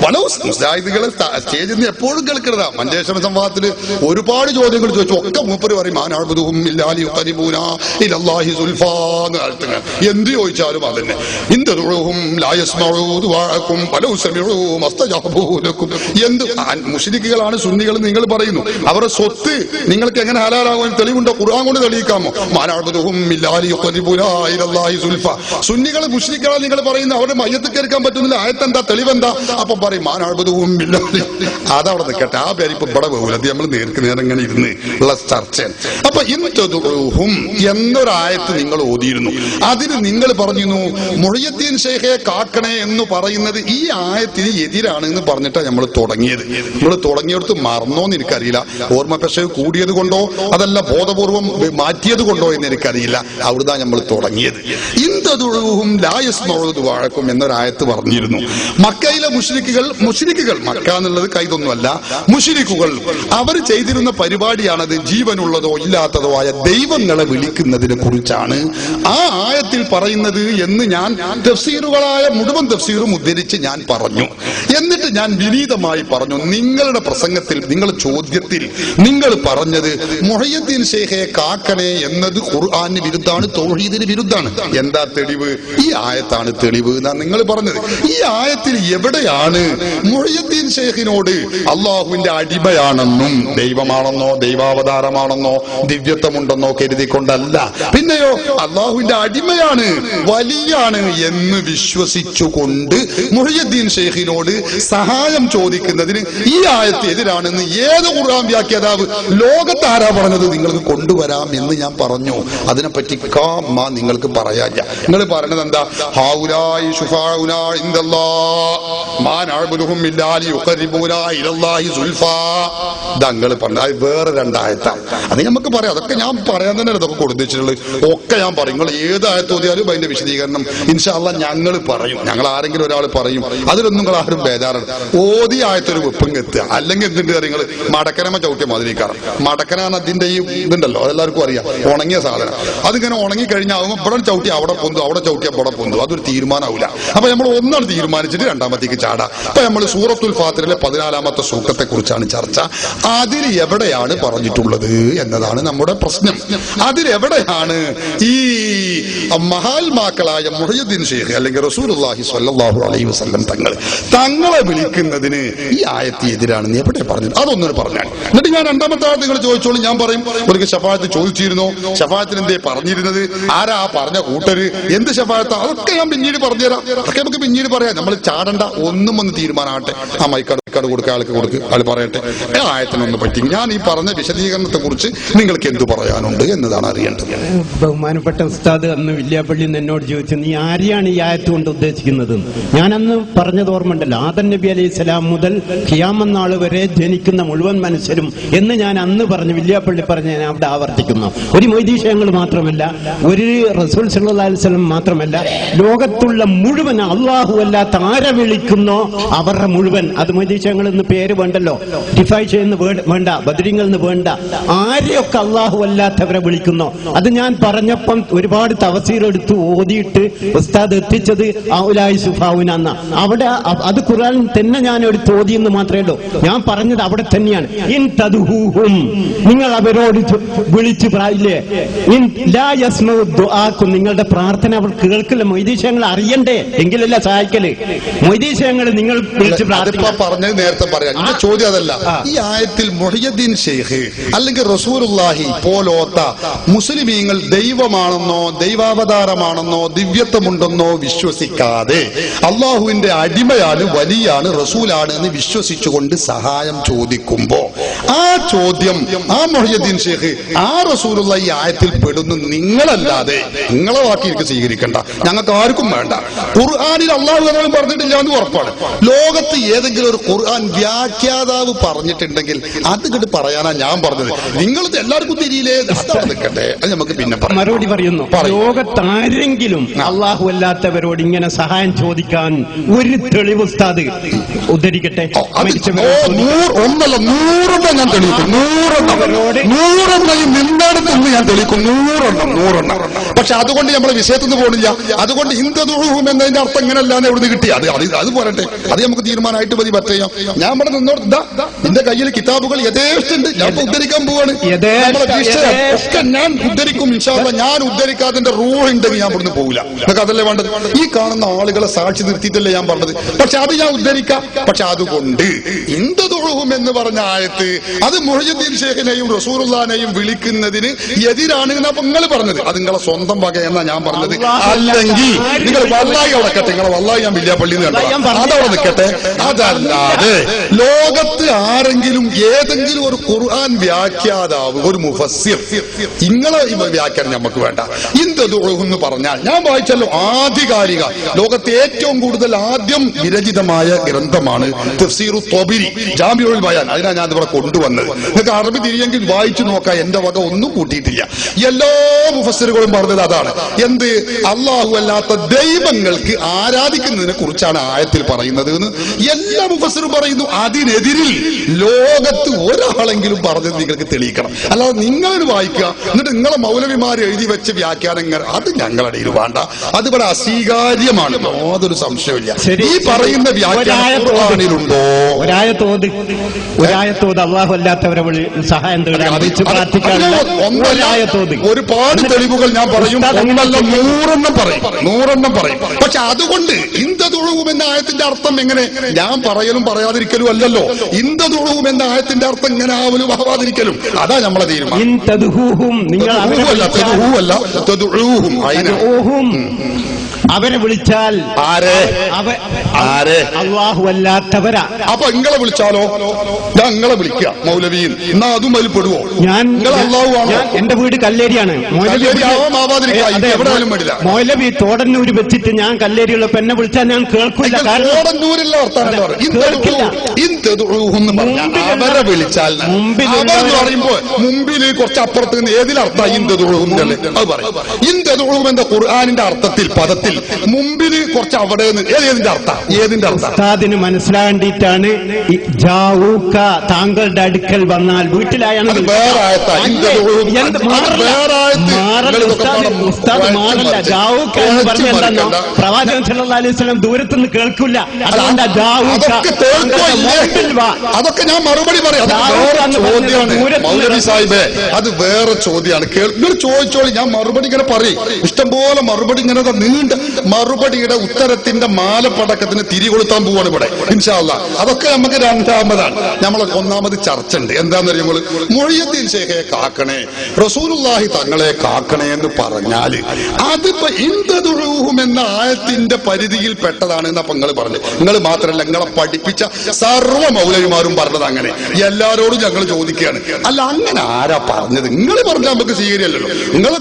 വലൗ. മുജാഹിദുകളെ സ്റ്റേജിൽ നിന്ന് എപ്പോഴും കേൾക്കുന്നതാ. മഞ്ചേശ്വര സംവാദത്തിൽ ഒരുപാട് ചോദ്യങ്ങൾ ചോദിച്ചു. ഒക്കെ മൂപ്പര് പറയും മാ നഅബുദുഹും ഇല്ലാ ലിയുഖരിബൂനാ ഇലല്ലാഹി സുൽഫാ എന്ന് കേൾക്കുക. എന്ത് ചോദിച്ചാലും അതന്നെ. ഇൻതദുഉഹും ലാ യസ്മഉ ദുആഅക്കും വലൗ സമിഉ മസ്തജാബൂ ലക്കും. എന്ത് മുശ്രിക്കുകളാണ് സുന്നികൾ നിങ്ങൾ പറയുന്നു. അവരുടെ സ്വത്ത് നിങ്ങൾക്ക് എങ്ങനെ ഹലാലാകുവാൻ തെളിവുണ്ടോ? ഖുർആൻ കൊണ്ട് തെളിയിക്കാമോ? മാ നഅബുദുഹും ഇല്ലാ ലിയുഖരിബൂനാ ഇലല്ലാഹി സുൽഫാ. സുന്നികൾ മുശ്രിക്കുകളാണ് നിങ്ങൾ പറയുന്നത്. അവരുടെ മയ്യത്ത് കേൾക്കാൻ പറ്റുന്നില്ല. ആയത്തെന്താ, തെളിവെന്താ? അപ്പൊ പറയും മാ നഅബുദുഹും ഇല്ലാ. അതവിടെ നിൽക്കട്ടെ. ആ പേര് ഇപ്പൊ ഇവിടെ പോകില്ല. അത് നമ്മൾ നേരം ഇങ്ങനെ ഇരുന്ന് ഉള്ള ചർച്ച. അപ്പൊ ഇൻതദുഉഹും എന്നൊരായത്ത് നിങ്ങൾ ഓതിയിരുന്നു. അതിന് നിങ്ങൾ പറഞ്ഞിരുന്നു മുഹയ്യദ്ദീൻ ശൈഖെ കാക്കണേ എന്ന് പറയുന്നത് ഈ ആയത്തിന് എതിരാണ് എന്ന് പറഞ്ഞിട്ടാണ് നമ്മൾ തുടങ്ങിയത്. നമ്മൾ തുടങ്ങിയെടുത്ത് മറന്നോന്ന് എനിക്കറിയില്ല. ഓർമ്മ പക്ഷേ കൂടിയത് കൊണ്ടോ അതല്ല ബോധപൂർവം മാറ്റിയത് കൊണ്ടോ എന്ന് എനിക്കറിയില്ല. അവിടുന്ന് നമ്മൾ തുടങ്ങിയത്. ഇൻതദുഉഹും ലാ യസ്മഉ ദുആഅക്കും എന്നൊരായത്ത് പറഞ്ഞിരുന്നു. മക്കയിലെ മുശ്രിക്കുകൾ മക്ക എന്നുള്ളത് കൈതൊന്നുമല്ല, മുശ്രിക്കുകൾ അവർ ചെയ്തിരുന്ന പരിപാടിയാണത്. ജീവനുള്ളതോ ഇല്ലാത്തതോ ആയ ദൈവങ്ങളെ വിളിക്കുന്നതിനെ കുറിച്ചാണ് ആ ആയത്തിൽ പറയുന്നത് എന്ന് ഞാൻ തഫ്സീറുകളായ മുഴുവൻ തഫ്സീറും ഉദ്ധരിച്ച് ഞാൻ പറഞ്ഞു. എന്നിട്ട് ഞാൻ വിനീതമായി പറഞ്ഞു, നിങ്ങളുടെ പ്രസംഗത്തിൽ, നിങ്ങളുടെ ചോദ്യത്തിൽ നിങ്ങൾ പറഞ്ഞത് മുഹയ്യദ്ദീൻ ശൈഖെ കാക്കണേ എന്നത് ഖുർആന് വിരുദ്ധാണ്, തൗഹീദിന് വിരുദ്ധാണ്. എന്താ തെളിവ്? ഈ ആയത്താണ് തെളിവ് എന്നാണ് നിങ്ങൾ പറഞ്ഞത്. ഈ ആയത്തിൽ എവിടെയാണ് മുഹയ്യദ്ദീൻ ശൈഖിനോട് അള്ളാഹുവിന്റെ അടിമയാണെന്നും ദൈവമാണെന്നോ ദൈവാവതാരമാണെന്നോ ദിവ്യത്വമുണ്ടെന്നോ കരുതിക്കൊണ്ടല്ല, പിന്നെയോ അള്ളാഹുവിന്റെ അടിമയാണ്, വലിയാണ് എന്ന് വിശ്വസിച്ചുകൊണ്ട് മുഹയ്യദ്ദീൻ ശൈഖിനോട് സഹായം ചോദിക്കുന്നതിന് ഈ ആയത്ത് എതിരാണെന്ന് ഏത് ഖുർആൻ വ്യാഖ്യാതാവ് ലോകത്താരാ പറഞ്ഞത്? നിങ്ങൾക്ക് കൊണ്ടുവരാം എന്ന് ഞാൻ പറഞ്ഞു. അതിനെപ്പറ്റി നിങ്ങൾക്ക് പറയാല്ല. നിങ്ങൾ പറയുന്നത് എന്താ? ഹൗലായി ശുഫാഉനാ ഇൻദല്ലാഹ് മാ നഅബുദുഹും ഇല്ലാ ലിയുഖരിബൂനാ ഇലല്ലാഹി സുൽഫാ. ദങ്ങൾ പറഞ്ഞ വേറെ രണ്ടായത്താണ്. അത് നമുക്ക് പറയാം. അതൊക്കെ ഞാൻ പറയാൻ തന്നെ ഇതൊക്കെ കൊടുത്തിട്ടുള്ളത്. ഒക്കെ ഞാൻ പറയും. നിങ്ങൾ ഏത് ആയത്ത് ഓതിയാലും അതിന്റെ വിശദീകരണം ഇൻഷാ അല്ലാഹ് ഞങ്ങൾ പറയും. ഞങ്ങൾ ആരെങ്കിലും ഒരാൾ പറയും. അതിലൊന്നും നിങ്ങൾ ആരും ബേജാറാണ്. ഓതി ആയത്തൊരു വെപ്പം എത്തുക. അല്ലെങ്കിൽ എന്തുണ്ട് നിങ്ങൾ മടക്കനമ ചവിട്ടിയ മാതിരിക്കാറ്. മടക്കനാണ് അതിന്റെ ഈ ഇതുണ്ടല്ലോ, അതെല്ലാവർക്കും അറിയാം. ഉണങ്ങിയ സാധനം. അതിങ്ങനെ ഉണങ്ങി കഴിഞ്ഞാൽ ഇവിടെ ചവിട്ടി അവിടെ പൊന്തു, അവിടെ ചവിട്ടിയ ഇവിടെ പൊന്തു. അതൊരു തീരുമാനമാവില്ല. അപ്പൊ നമ്മൾ ഒന്നാണ് തീരുമാനിച്ചിട്ട് രണ്ടാമത്തേക്ക് ചാടാ. അപ്പൊ നമ്മൾ സൂറത്തുൽ ഫാത്തിറിലെ 14-ാമത്തെ സൂക്തത്തെ കുറിച്ചാണ് ചർച്ച. അതിൽ എവിടെയാണ് പറഞ്ഞിട്ടുള്ളത് എന്നതാണ് നമ്മുടെ പ്രശ്നം. അതിലെവിടെയാണ് ഈ മഹാത്മാക്കളായ മുഹയ്യദ്ദീൻ ശൈഖ് അല്ലെങ്കിൽ റസൂലുള്ളാഹി സ്വല്ലല്ലാഹു അലൈഹി വസല്ലം തങ്ങളെ വിളിക്കുന്നതിന് ഈ ആയത്ത് എതിരാണെന്ന് എവിടെ പറഞ്ഞു? അതൊന്നും പറഞ്ഞാൽ. എന്നിട്ട് ഞാൻ രണ്ടാമത്തെ ആയത്ത് നിങ്ങൾ ചോദിച്ചോളൂ. ഞാൻ പറയും ഒരു ശഫാഅത്ത് ചോദിച്ചിരുന്നു. ശഫാഅത്തിന് എന്തേ പറഞ്ഞിരുന്നത്? ആരാ പറഞ്ഞ കൂട്ടര്? എന്ത് ശഫാഅത്ത്? അതൊക്കെ ഞാൻ പിന്നീട് പറഞ്ഞുതരാം. അതൊക്കെ നമുക്ക് പിന്നീട് പറയാം. നമ്മൾ ചാടണ്ട. ഒന്നും ഒന്ന് തീരുമാനമാകട്ടെ. ആ മൈക്കാട് കൊടുക്കുക, ആൾക്ക് കൊടുക്കുക, ആൾ പറയട്ടെ. ആയത്തിനൊന്ന് പറ്റി ഞാൻ ഈ പറഞ്ഞ വിശദീകരണത്തെ കുറിച്ച് നിങ്ങൾക്ക് എന്തു പറയാനുണ്ട് എന്നതാണ് അറിയേണ്ടത്. ബഹുമാനപ്പെട്ട ഉസ്താദ് അന്ന് വില്യാപ്പള്ളി എന്നോട് ചോദിച്ചു, നീ ആരെയാണ് ഈ ആയത്ത് കൊണ്ട് ഉദ്ദേശിക്കുന്നത്? ഞാൻ അന്ന് പറഞ്ഞത് ഓർമ്മണ്ടല്ലോ, ആദം നബി അലൈഹി സ്വലാം മുതൽ ഖിയാമത്ത് നാൾ വരെ ജനിക്കുന്ന മുഴുവൻ മനുഷ്യരും എന്ന് ഞാൻ അന്ന് പറഞ്ഞു. വില്യാപ്പള്ളി പറഞ്ഞ് ഞാൻ അവിടെ ആവർത്തിക്കുന്നു. ഒരു മൊയ്തീശയങ്ങൾ മാത്രമല്ല, ഒരു റസൂൽ സല്ലല്ലാഹു അലൈഹി വസല്ലം മാത്രമല്ല, ലോകത്തുള്ള മുഴുവൻ അള്ളാഹു അല്ലാത്ത ആരെ വിളിക്കുന്നോ അവരുടെ മുഴുവൻ, അത് മൊയ്തീശയങ്ങൾ എന്ന് പേര് വേണ്ടല്ലോ, ഡിഫൈ ചെയ്യുന്ന വേണ്ട, ബദരിങ്ങൾ എന്ന് വേണ്ട, ആരെയൊക്കെ അള്ളാഹു അല്ലാത്തവരെ വിളിക്കുന്നോ. അത് ഞാൻ പറഞ്ഞപ്പം ഒരുപാട് തഫ്സീർ എടുത്ത് ഓതിയിട്ട് ഉസ്താദ് എത്തിച്ചത് ഔലായി സുഫാവുന. അവിടെ അത് ഖുർആനിൽ തന്നെ ഞാൻ എടുത്ത് ഓതിയെന്ന് മാത്രമേ ഉള്ളൂ. ഞാൻ പറഞ്ഞത് അവിടെ തന്നെയാണ്. ഇൻ തദ്ഹൂഹും, നിങ്ങൾ അവരോട് വിളിച്ച് പറയില്ലേ, ഇൻ ലാ യസ്മഉ ദുആക്കും, നിങ്ങളുടെ പ്രാർത്ഥന അവർ കേൾക്കില്ല. മൊയ്തീശയങ്ങൾ അറിയണ്ടേ, എങ്കിലല്ല സഹായിക്കല്. മൊയ്തീശയങ്ങൾ നിങ്ങൾ വിളിച്ച് പ്രാർത്ഥിക്കുക. പറഞ്ഞത് നേരത്തെ പറയാം. എന്റെ ചോദ്യം അതല്ല. ഈ ആയത്തിൽ മുഹയ്യദ്ദീൻ ഷെയ്ഖ് അല്ലെങ്കിൽ റസൂലുള്ളാഹി പോലോത്ത മുസ്ലിമീങ്ങൾ ദൈവമാണെന്നോ ദൈവാവതാരമാണെന്നോ ദിവ്യത്വമുണ്ടെന്നോ വിശ്വസിക്കാതെ അള്ളാഹുവിന്റെ അടിമയാണ്, വലിയാണ്, റസൂലാണ് എന്ന് വിശ്വസിച്ചുകൊണ്ട് സഹായം ചോദിക്കുമ്പോ ആ ചോദ്യം ആ മുഹയ്യദ്ദീൻ ഷെയ്ഖ് ആ റസൂലുള്ള ഈ ആയത്തിൽ പെടുന്നു നിങ്ങളല്ലാതെ നിങ്ങളെ വാക്കി എനിക്ക് സ്വീകരിക്കണ്ട, ഞങ്ങൾക്ക് ആർക്കും വേണ്ട. ഖുർആനിൽ അള്ളാഹു എന്നാലും പറഞ്ഞിട്ടില്ല എന്ന് ഉറപ്പാണ്. ലോകത്ത് ഏതെങ്കിലും ഒരു ഖുർആൻ വ്യാഖ്യാതാവ് പറഞ്ഞിട്ടുണ്ടെങ്കിൽ അത് ഇങ്ങോട്ട് പറയാനാ ഞാൻ പറഞ്ഞത്. നിങ്ങൾ എല്ലാവർക്കും തിരിയില്ലേ, അതാണ് നിൽക്കട്ടെ, അത് നമുക്ക് പിന്നെ മറുപടി പറയുന്നു. ലോകത്താരെങ്കിലും അള്ളാഹു അല്ലാത്തവരോട് ഇങ്ങനെ സഹായം ചോദിക്കാൻ ഒരു തെളിവ് ഉസ്താദ് ഉദ്ധരിക്കട്ടെ? ഒന്നല്ല, 100 ഞാൻ തെളിയിക്കും. 100 നിന്നെടുത്തൊന്ന് ഞാൻ തെളിയിക്കും. 100. പക്ഷെ അതുകൊണ്ട് നമ്മളെ വിഷയത്തിൽ നിന്ന് പോണില്ല. അതുകൊണ്ട് ഹിന്ദുഹും എന്നതിന്റെ അർത്ഥം ഇങ്ങനെയല്ലാന്ന് എവിടെ നിന്ന് കിട്ടി? അത് പോരട്ടെ, അത് നമുക്ക് തീരുമാനമായിട്ട് മതി. പറ്റയാം. ഞാൻ ഇവിടെ നിന്നോട് എന്റെ കയ്യിൽ കിതാബുകൾ യഥേഷ്ടുണ്ട്. ഞാൻ ഉദ്ധരിക്കാൻ പോവാണ്. ഒക്കെ ഞാൻ ഉദ്ധരിക്കും ഇൻഷാ അല്ലാഹ്. ഞാൻ ഉദ്ധരിക്കാതിന്റെ റൂഹ് ഉണ്ടെങ്കിൽ ഞാൻ ഇവിടുന്ന് പോകില്ല. നിങ്ങൾക്ക് അതല്ലേ വേണ്ടത്? ഈ കാണുന്ന ആളുകളെ സാക്ഷി നിർത്തിയിട്ടല്ലേ ഞാൻ പറഞ്ഞത്. പക്ഷെ അത് ഞാൻ ഉദ്ധരിക്കാം. പക്ഷെ അതുകൊണ്ട് ഹിന്ദുഹും എന്ന് പറഞ്ഞ ആയത്ത് അത് മുഹയ്യദ്ദീൻ ഷെയ്ഖിനെയും റസൂലുള്ളാഹിനെയും വിളിക്കുന്നതിന് എതിരാണ് എന്നാ നിങ്ങൾ പറഞ്ഞത്. അത് നിങ്ങളെ സ്വന്തം വക എന്നാ ഞാൻ പറഞ്ഞത്. അല്ലെങ്കിൽ നിങ്ങൾ വല്ലായി അടക്കട്ടെ, നിങ്ങളെ വല്ലായി ഞാൻ വില്യാപ്പള്ളി അതവിടെ നിൽക്കട്ടെ. അതല്ലാതെ ലോകത്ത് ആരെങ്കിലും ഏതെങ്കിലും ഒരു ഖുർആൻ വ്യാഖ്യാതാവ്, ഒരു മുഫസ്സിർ, നിങ്ങളെ വ്യാഖ്യാനം നമുക്ക് വേണ്ട. എന്ന് പറഞ്ഞാൽ ഞാൻ വായിച്ചല്ലോ, ആധികാരിക ലോകത്തെ ഏറ്റവും കൂടുതൽ ആദ്യം വിരചിതമായ ഗ്രന്ഥമാണ് തഫ്സീറു ത്വബരി, ജാമിഉൽ ബയാൻ. അതിനാ ഞാൻ ഇവിടെ കൊണ്ടുവന്നത്. നിങ്ങൾക്ക് അറബി തിരിയെങ്കിൽ വായിച്ചു നോക്കാം. എന്റെ വക ഒന്നും കൂട്ടിയിട്ടില്ല. എല്ലാ മുഫസ്സിറുകളും പറഞ്ഞത് അതാണ്. എന്ത്? അള്ളാഹു അല്ലാത്ത ദൈവങ്ങൾക്ക് ആരാധിക്കുന്നതിനെ കുറിച്ചാണ് ആയത്തിൽ പറയുന്നത് എന്ന് എല്ലാ മുഫസ്സിറും പറയുന്നു. അതിനെതിരിൽ ലോകത്ത് ഒരാളെങ്കിലും പറഞ്ഞത് നിങ്ങൾക്ക് തെളിയിക്കണം. അല്ലാതെ നിങ്ങളൊരു വായിക്കുക, എന്നിട്ട് നിങ്ങളെ മൗലവിമാർ എഴുതി വെച്ച വ്യാഖ്യാനങ്ങൾ അത് ഞങ്ങളുടെ ഇടയിൽ വേണ്ട. അതിവിടെ അസ്വീകാര്യമാണ്, യാതൊരു സംശയമില്ല. ഈ പറയുന്ന വ്യാഖ്യാനത്തിലുണ്ടോ? അള്ളാഹു അല്ലാത്തവരെ സഹായം ഒരുപാട് തെളിവുകൾ ഞാൻ പറയും. ഒന്നല്ല 100 പറയും. പക്ഷെ അതുകൊണ്ട് ഇന്ദതുഴുവും എന്ന ആയത്തിന്റെ അർത്ഥം എങ്ങനെ? ഞാൻ പറയലും പറയാതിരിക്കലും അല്ലല്ലോ. ഇന്ദതുഴുവും എന്ന ആയത്തിന്റെ അർത്ഥം ഇങ്ങനെ ആവലും ആവാതിരിക്കലും അതാ നമ്മളെ തീരുമാനം. അവരെ വിളിച്ചാൽ അള്ളാഹു അല്ലാത്തവരാ. അപ്പൊ നിങ്ങളെ വിളിച്ചാലോ? ഞാൻ നിങ്ങളെ വിളിക്കാം മൗലവിയിൽ, എന്നാ അതും അതിൽ പെടുവോ? ഞാൻ എന്റെ വീട് കല്ലേരിയാണ്. മൗലവി തോടന്നൂര് വെച്ചിട്ട് ഞാൻ കല്ലേരിയുള്ളപ്പോ എന്നെ വിളിച്ചാൽ ഞാൻ കേൾക്കില്ല. തോടന്നൂരിലുള്ള അവരെ വിളിച്ചാൽ പറയുമ്പോ മുമ്പിൽ കുറച്ച് അപ്പുറത്ത് നിന്ന് ഏതിലർത്ഥം ഇന്ദതുഴുന്നല്ലേ അത് പറയും. ഇന്ദതുഴും എന്ന ഖുർആനിന്റെ അർത്ഥത്തിൽ പദത്തിൽ മുമ്പിൽ കുറച്ച് അവിടെ ഏതിന്റെ അർത്ഥം? ഏതിന്റെ അർത്ഥം അതിന് മനസ്സിലാണ്ടിട്ടാണ് താങ്കളുടെ അടുക്കൽ വന്നാൽ വീട്ടിലായാണ് പ്രവാചകൻ സല്ലല്ലാഹു അലൈഹി വസല്ലം ദൂരത്തുനിന്ന് കേൾക്കില്ല. അതുകൊണ്ട് അതൊക്കെ ഞാൻ മറുപടി പറയാം. സാഹിബേ, അത് വേറെ ചോദ്യമാണ്. നിങ്ങൾ ചോദിച്ചോളി, ഞാൻ മറുപടി ഇങ്ങനെ പറയും. ഇഷ്ടംപോലെ മറുപടി ഇങ്ങനെ നീണ്ട മറുപടിയുടെ ഉത്തരത്തിന്റെ മാലപ്പടക്കത്തിന് തിരികൊളുത്താൻ പോവാണ് ഇവിടെ ഇൻഷാ അല്ലാഹ്. അതൊക്കെ നമുക്ക് രണ്ടാമതാണ്. നമ്മൾ ഒന്നാമത് ചർച്ച ഉണ്ട്. എന്താന്ന് പറയുമ്പോൾ മുഹയ്യദ്ദീൻ ഷെയ്ഖയെ കാക്കണേ, റസൂലുള്ളാഹി തങ്ങളെ കാക്കണേ എന്ന് പറഞ്ഞാല് അതിപ്പോ ഇന്ദതുഴുഹും എന്ന ആയത്തിന്റെ പരിധിയിൽ പെട്ടതാണ് എന്ന് അപ്പൊ നിങ്ങൾ പറഞ്ഞു. നിങ്ങൾ മാത്രമല്ല, നിങ്ങളെ പഠിപ്പിച്ച സർവ്വ മൗലവിമാരും പറഞ്ഞത് അങ്ങനെ. എല്ലാരോടും ഞങ്ങൾ ചോദിക്കുകയാണ്, അല്ല അങ്ങനെ ആരാ പറഞ്ഞത്? നിങ്ങൾ പറഞ്ഞാൽ നമുക്ക് സ്വീകരിയല്ലോ. നിങ്ങൾ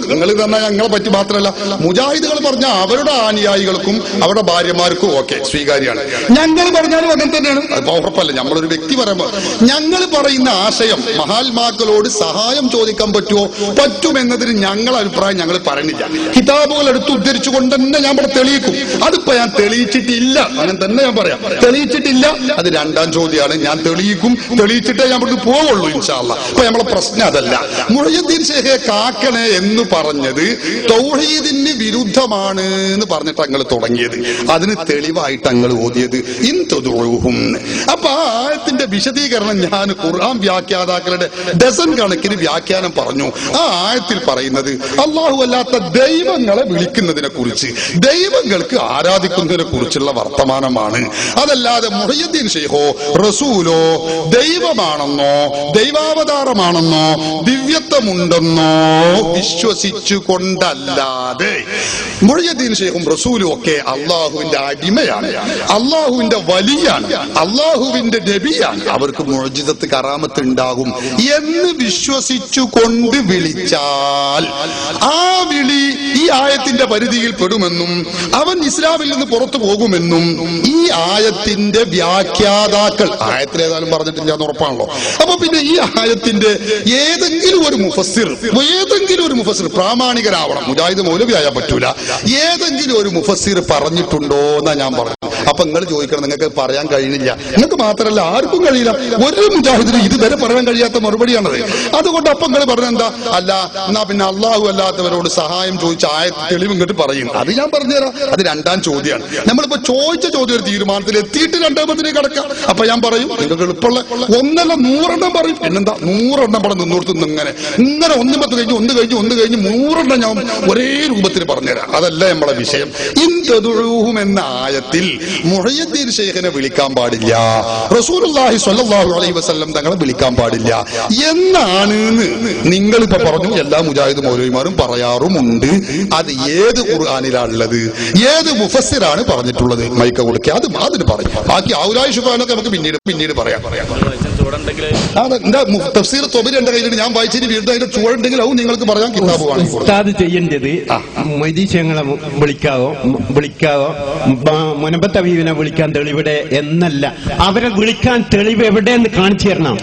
തന്നെ ഞങ്ങളെ പറ്റി മാത്രമല്ല, മുജാഹിദുകൾ പറഞ്ഞ അവരുടെ അനുയായികൾക്കും അവരുടെ ഭാര്യമാർക്കും ഒക്കെ സ്വീകാര്യമാണ്. ഞങ്ങൾ പറഞ്ഞാലും അങ്ങനെ തന്നെയാണ്. അത് ഉറപ്പല്ല, നമ്മളൊരു വ്യക്തി പറയുമ്പോൾ ഞങ്ങൾ പറയുന്ന ആശയം മഹാത്മാക്കളോട് സഹായം ചോദിക്കാൻ പറ്റുമോ? പറ്റുമെന്നതിന് ഞങ്ങളുടെ അഭിപ്രായം ഞങ്ങൾ പറയുന്നില്ല. കിതാബുകൾ എടുത്ത് ഉദ്ധരിച്ചുകൊണ്ട് തന്നെ ഞാൻ ഇവിടെ തെളിയിക്കും. അതിപ്പോ ഞാൻ തെളിയിച്ചിട്ടില്ല, അങ്ങനെ തന്നെ ഞാൻ പറയാം. തെളിയിച്ചിട്ടില്ല, അത് രണ്ടാം ചോദ്യമാണ്. ഞാൻ തെളിയിക്കും, തെളിയിച്ചിട്ടേ ഞാൻ ഇവിടുന്ന് പോവുള്ളൂ ഇൻഷാ അല്ലാഹ്. അപ്പൊ നമ്മളെ പ്രശ്നം അതല്ല. മുഹയ്യദ്ദീൻ ഷെയ്ഖെ കാക്കണേ എന്ന് പറഞ്ഞത് തൗഹീദിന് വിരുദ്ധമാണ് എന്ന് പറഞ്ഞിട്ട് ഞങ്ങൾ തുടങ്ങിയത്. അതിന് തെളിവായിട്ട് ഞങ്ങൾ ഓതിയത് ഇൻതുദുഉഹും. അപ്പൊ ആ ആയത്തിന്റെ വിശദീകരണം ഞാൻ ഖുർആൻ വ്യാഖ്യാതാക്കളുടെ ഡസൻ കണക്കിന് വ്യാഖ്യാനം പറഞ്ഞു. ആ ആയത്തിൽ പറയുന്നത് അല്ലാഹു അല്ലാത്ത ദൈവങ്ങളെ വിളിക്കുന്നതിനെ കുറിച്ച്, ദൈവങ്ങൾക്ക് ആരാധിക്കുന്നതിനെ കുറിച്ചുള്ള വർത്തമാനമാണ്. അതല്ലാതെ മുഹയ്യദ്ദീൻ ഷെയ്ഖോ റസൂലോ ദൈവമാണെന്നോ ദൈവാവതാരമാണെന്നോ ദിവ്യത്വമുണ്ടെന്നോ വിശ്വസിച്ചു കൊണ്ടല്ലാതെ മുഹയ്യദ്ദീൻ ഷെയ്ഖും റസൂലും ഒക്കെ അള്ളാഹുവിന്റെ അടിമയാണ്, അള്ളാഹുവിന്റെ വലിയാണ്, അള്ളാഹുവിന്റെ നബിയാണ്, അവർക്ക് മുഅ്ജിസത്ത് കറാമത്ത് ഉണ്ടാകും എന്ന് വിശ്വസിച്ചു കൊണ്ട് വിളിച്ചാൽ ആ വിളി ഈ ആയത്തിന്റെ പരിധിയിൽ പെടുമെന്നും അവൻ ഇസ്ലാമിൽ നിന്ന് പുറത്തു പോകുമെന്നും ഈ ആയത്തിന്റെ വ്യാഖ്യാതാക്കൾ ആയത്തിലേതായാലും പറഞ്ഞിട്ടില്ല എന്ന് ഉറപ്പാണല്ലോ. അപ്പൊ പിന്നെ ഈ ആയത്തിന്റെ ഏതെങ്കിലും ഒരു മുഫസ്സിർ പ്രാമാണികരാവണം, മുജാഹിദ് മൗലവി ആയാൽ പറ്റൂല, ഏതെങ്കിലും ഒരു മുഫസ്സിർ പറഞ്ഞിട്ടുണ്ടോ എന്നാ ഞാൻ പറഞ്ഞു. അപ്പൊ നിങ്ങൾ ചോദിക്കണം, നിങ്ങൾക്ക് പറയാൻ കഴിയുന്നില്ല, നിങ്ങൾക്ക് മാത്രമല്ല ആർക്കും കഴിയില്ല, ഒരു മുജാഹിദിനും ഇതുവരെ പറയാൻ കഴിയാത്ത മറുപടിയാണത്. അതുകൊണ്ട് അപ്പൊ നിങ്ങൾ പറഞ്ഞെന്താ, അല്ല എന്നാ പിന്നെ അള്ളാഹു അല്ലാത്തവരോട് സഹായം ചോദിച്ച തെളിവ് ഇങ്ങോട്ട് പറയും. അത് ഞാൻ പറഞ്ഞുതരാം, അത് രണ്ടാം ചോദ്യമാണ്. നമ്മളിപ്പോ ചോദിച്ച ചോദ്യം ഒരു തീരുമാനത്തിൽ എത്തിയിട്ട് രണ്ടാമത്തിലേക്ക് കടക്കാം. അപ്പൊ ഞാൻ പറയും, നിങ്ങൾക്ക് എളുപ്പമുള്ള ഒന്നല്ല 100 പറയും. പിന്നെന്താ 100 ഇവിടെ നിന്നോർത്ത് ഇങ്ങനെ 1 കഴിഞ്ഞ് 100 ഞാൻ ഒരേ രൂപത്തിൽ പറഞ്ഞുതരാം. അതല്ല നമ്മളെ വിഷയം. ഇൻതദുഊഹും എന്ന ആയത്തിൽ മുഹയ്യദ്ദീൻ ഷെയ്ഖിനെ വിളിക്കാൻ പാടില്ല, റസൂലുള്ളാഹി സ്വല്ലല്ലാഹു അലൈഹി വസല്ലം തങ്ങളെ വിളിക്കാൻ പാടില്ല എന്നാണ് നിങ്ങളിപ്പോ പറഞ്ഞു. എല്ലാ മുജാഹിദ് മൗലവിമാരും പറയാറുമുണ്ട്. അത് ഏത് ഖുർആനിലാണുള്ളത്, ഏത് മുഫസ്സിറാണ് പറഞ്ഞിട്ടുള്ളത്, മൈക്ക കൊടുക്കുക, അതിന് പറയും. ബാക്കി ഔലായി ശുഫാനൊക്കെ നമുക്ക് പിന്നീട് പറയാം. തഫ്സീർ തൊബരി എന്റെ കയ്യിൽ ഞാൻ വായിച്ചിട്ട് വീണ്ടും അതിന്റെ ചുവടുണ്ടെങ്കിൽ അത് നിങ്ങൾക്ക് പറയാൻ കിതാബുമാണ്. ഉസ്താദ് ചെയ്യേണ്ടത് മൊയ്തീശങ്ങളെ വിളിക്കാവോ മുനമ്പത്ത് ഹബീബിനെ വിളിക്കാൻ തെളിവിടെ എന്നല്ല, അവരെ വിളിക്കാൻ തെളിവ് എവിടെയെന്ന് കാണിച്ചു തരണം.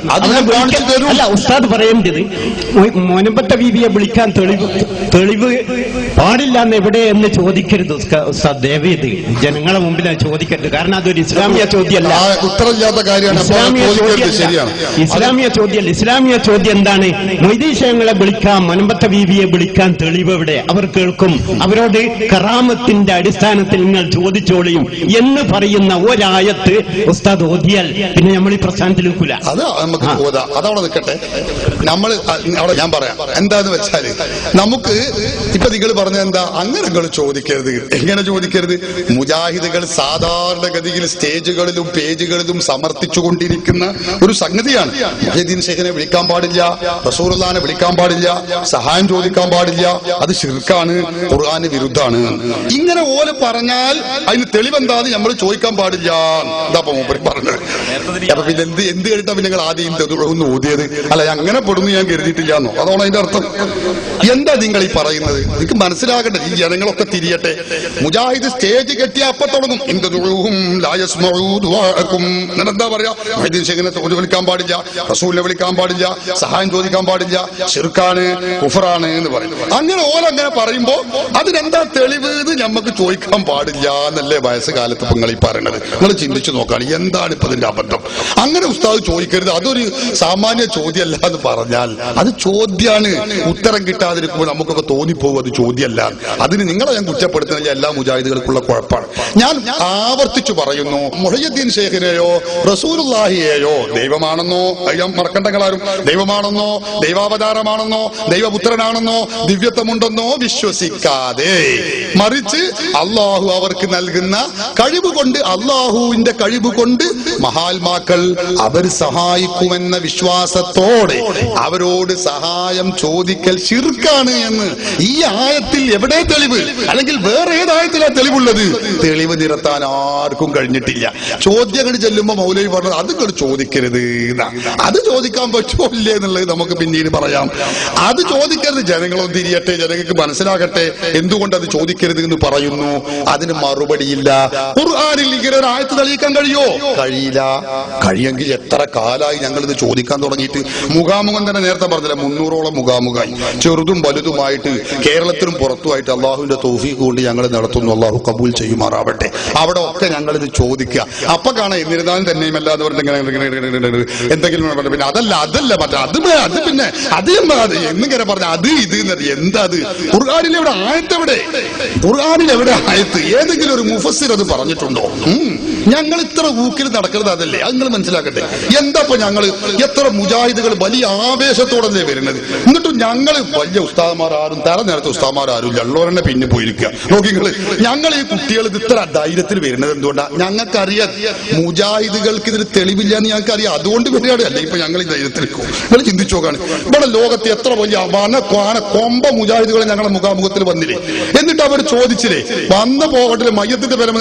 അല്ല, ഉസ്താദ് പറയേണ്ടത് മുനമ്പത്ത് ഹബീബിയെ വിളിക്കാൻ തെളിവ് പാടില്ല എന്ന് എവിടെ എന്ന് ചോദിക്കരുത് ഉസ്താദ്. ദയവേത് ജനങ്ങളെ മുമ്പിൽ ചോദിക്കരുത്. കാരണം അതൊരു ഇസ്ലാമിയ ചോദ്യമല്ല, ഉത്തരമില്ലാത്ത കാര്യമാണ്. ഇസ്ലാമിയ ചോദ്യം എന്താണ്? മൊയ്തീശങ്ങളെ വിളിക്കാൻ, മുനമ്പത്ത് ഹബീബിയെ വിളിക്കാൻ തെളിവ് എവിടെ? അവർ കേൾക്കും. അവരോട് കറാമത്തിന്റെ അടിസ്ഥാനത്തിൽ നിങ്ങൾ ചോദിച്ചോളിയും എന്ന് പറയുന്ന ഒരായത്ത് ഉസ്താദ് ഓതിയാൽ പിന്നെ നമ്മൾ ഈ പ്രസ്ഥാനത്തിൽ നിൽക്കൂല. അത് നമുക്ക് അതവിടെ നിൽക്കട്ടെ. നമ്മൾ അവിടെ ഞാൻ പറയാം എന്താന്ന് വെച്ചാല്, നമുക്ക് ഇപ്പൊ നിങ്ങൾ പറഞ്ഞ എന്താ, അങ്ങനെ നിങ്ങൾ ചോദിക്കരുത്. എങ്ങനെ ചോദിക്കരുത്? മുജാഹിദുകൾ സാധാരണഗതിയിൽ സ്റ്റേജുകളിലും പേജുകളിലും സമർത്ഥിച്ചുകൊണ്ടിരിക്കുന്ന ഒരു സംഗതിയാണ്. മുഹയ്യദ്ദീൻ ഷെയ്ഖിനെ വിളിക്കാൻ പാടില്ല, റസൂലുള്ളാഹിനെ വിളിക്കാൻ പാടില്ല, സഹായം ചോദിക്കാൻ പാടില്ല, അത് ശിർക്കാണ്, ഖുർആന് വിരുദ്ധാണ്. ഇങ്ങനെ ഓല് പറഞ്ഞാൽ അതിന് തെളിവെന്താന്ന് നമ്മൾ ചോദിക്കാൻ പാടില്ല. എന്താ മൂപ്പര് പറഞ്ഞത്? അപ്പൊ പിന്നെ എന്ത് കേട്ടാ പിന്നെ നിങ്ങൾ ആദ്യം ഒന്ന് ഓതിയത്? അല്ല, അങ്ങനെ പെടുന്നു ഞാൻ കരുതിയിട്ടില്ല എന്നോ? അതാണ് അതിന്റെ അർത്ഥം. എന്താ നിങ്ങൾ ഈ പറയുന്നത്? എനിക്ക് മനസ്സിലാകട്ടെ, ഈ ജനങ്ങളൊക്കെ തിരിയട്ടെ. മുജാഹിദ് സ്റ്റേജ് കെട്ടിയ അപ്പൊ തുടങ്ങും എന്താ പറയാ, മുഹയ്യദ്ദീൻ ഷെയ്ഖിനെ വിളിക്കാൻ പാടില്ല, റസൂലിനെ വിളിക്കാൻ പാടില്ല, സഹായം ചോദിക്കാൻ പാടില്ല, ശിർക്കാണ്, കുഫറാണ് എന്ന് പറയും. അങ്ങനെ ഓലങ്ങനെ പറയുമ്പോ അതിനെന്താ തെളിവ് എന്ന് നമുക്ക് ചോദിക്കാൻ പാടില്ല എന്നല്ലേ വയസ്സുകാലത്ത് ഇപ്പൊ നിങ്ങൾ ഈ പറയണത്? നിങ്ങൾ ചിന്തിച്ചു നോക്കാണ്, എന്താണ് ഇപ്പൊ ഇതിന്റെ അബദ്ധം? അങ്ങനെ ഉസ്താദ് ചോദിക്കരുത്, അതൊരു സാമാന്യ ചോദ്യമല്ല എന്ന് പറഞ്ഞാൽ അത് ചോദ്യാണ്. ഉത്തരം കിട്ടാതിരിക്കുമ്പോൾ നമുക്കൊക്കെ തോന്നിപ്പോകും അത് ചോദ്യമല്ല. അതിന് നിങ്ങളെ ഞാൻ കുറ്റപ്പെടുത്തുന്ന എല്ലാ മുജാഹിദുകൾക്കുള്ള കുഴപ്പമാണ്. ഞാൻ ആവർത്തിച്ചു പറയുന്നു, മുഹയ്യദ്ദീൻ ഷെയ്ഖിനെയോ റസൂലുള്ളാഹിയെയോ ദൈവമാണെന്നോ, മറക്കണ്ടങ്ങളാരും ദൈവമാണെന്നോ ദൈവാവതാരമാണെന്നോ ദൈവപുത്രനാണെന്നോ ദിവ്യത്വമുണ്ടെന്നോ വിശ്വസിക്കാതെ, മറിച്ച് അള്ളാഹു അവർക്ക് നൽകുന്ന കഴിവ് കൊണ്ട്, അള്ളാഹുവിന്റെ കഴിവ് കൊണ്ട് മഹാത്മാക്കൾ അവർ സഹായിക്കുമെന്ന വിശ്വാസത്തോടെ അവരോട് സഹായം ചോദിക്കൽ ശിർക്കാണ് എന്ന് ഈ ആയത്തിൽ എവിടെ തെളിവ്? അല്ലെങ്കിൽ വേറെ ഏതായത്തിലാ തെളിവുള്ളത്? തെളിവ് നിരത്താൻ ആർക്കും കഴിഞ്ഞിട്ടില്ല. ചോദ്യങ്ങൾ ചെല്ലുമ്പോ മൗലവി പറഞ്ഞത് അത് നിങ്ങൾ ചോദിക്കരുത്, അത് ചോദിക്കാൻ പറ്റുമോ ഇല്ലേ എന്നുള്ളത് നമുക്ക് പിന്നീട് പറയാം. അത് ചോദിക്കരുത്. ജനങ്ങളൊന്നും തിരിയട്ടെ, ജനങ്ങൾക്ക് മനസ്സിലാകട്ടെ എന്തുകൊണ്ട് അത് ചോദിക്കരുത് എന്ന് പറയുന്നു. അതിന് മറുപടിയില്ല. ഖുർആനിൽ ഇങ്ങനെ ഒരു ആയത്ത് തെളിയിക്കാൻ കഴിയോ? കഴിയില്ല. കഴിയെങ്കിൽ എത്ര കാലായി ഞങ്ങൾ ഇത് ചോദിക്കാൻ തുടങ്ങിയിട്ട്. മുഖാമുഖം തന്നെ നേരത്തെ പറഞ്ഞില്ല, 300ഓളം മുഖാമുഖമായി, ചെറുതും വലുതുമായിട്ട്, കേരളത്തിലും പുറത്തുമായിട്ട്. അള്ളാഹുവിന്റെ തൗഫീഖ് കൊണ്ട് ഞങ്ങൾ നടത്തുന്നു. അള്ളാഹു കബൂൽ ചെയ്യുമാറാവട്ടെ. അവിടെ ഒക്കെ ഞങ്ങൾ ഇത് ചോദിക്കുക. അപ്പൊ കാണാം എന്നിരുന്നാലും തന്നെയുമല്ല എന്ന് പറഞ്ഞിട്ട് എന്തെങ്കിലും പിന്നെ അതല്ല മറ്റേ അത് പിന്നെ അത് എന്നിങ്ങനെ പറഞ്ഞ അത് ഇത് എന്താ അത്? ഖുർആനിലെവിടെ ആയത്തെവിടെ? ഖുർആനിലെവിടെ ആയത്ത്? ഏതെങ്കിലും ഒരു മുഫസ്സിർ അത് പറഞ്ഞിട്ടുണ്ടോ? ഞങ്ങൾ ഇത്ര ഊക്കിൽ നടക്കുന്നത് അതല്ലേ? അത് നിങ്ങൾ മനസ്സിലാക്കട്ടെ. എന്താ ഞങ്ങൾ എത്ര മുജാഹിദുകൾ വലിയ ആവേശത്തോടെ വരുന്നത്, എന്നിട്ടും ഞങ്ങൾ വലിയ ഉസ്താദന്മാരും തെരഞ്ഞെടുത്ത ഉസ്താദന്മാരും ഉള്ളവരെന്നെ പിന്നെ പോയിരിക്കുക. നോക്കിങ്ങള്, ഞങ്ങൾ ഈ കുട്ടികൾ ഇത് ഇത്ര ധൈര്യത്തിൽ വരുന്നത് എന്തുകൊണ്ടാണ്? ഞങ്ങൾക്കറിയാം മുജാഹിദുകൾക്ക് ഇതിന് തെളിവില്ല എന്ന് ഞങ്ങൾക്കറിയാം. അതുകൊണ്ട് വരികയാണ്. അല്ലെ ഇപ്പൊ ഞങ്ങൾ ഈ ധൈര്യത്തിൽ നിങ്ങൾ ചിന്തിച്ചു നോക്കാണ്. ഇവിടെ ലോകത്ത് എത്ര വലിയ കൊമ്പ മുജാഹിദുകൾ ഞങ്ങളുടെ മുഖാമുഖത്തിൽ വന്നില്ലേ? എന്നിട്ട് അവർ ചോദിച്ചില്ലേ, വന്ന പോകട്ടില് മയ്യത്തിന്റെ പേര്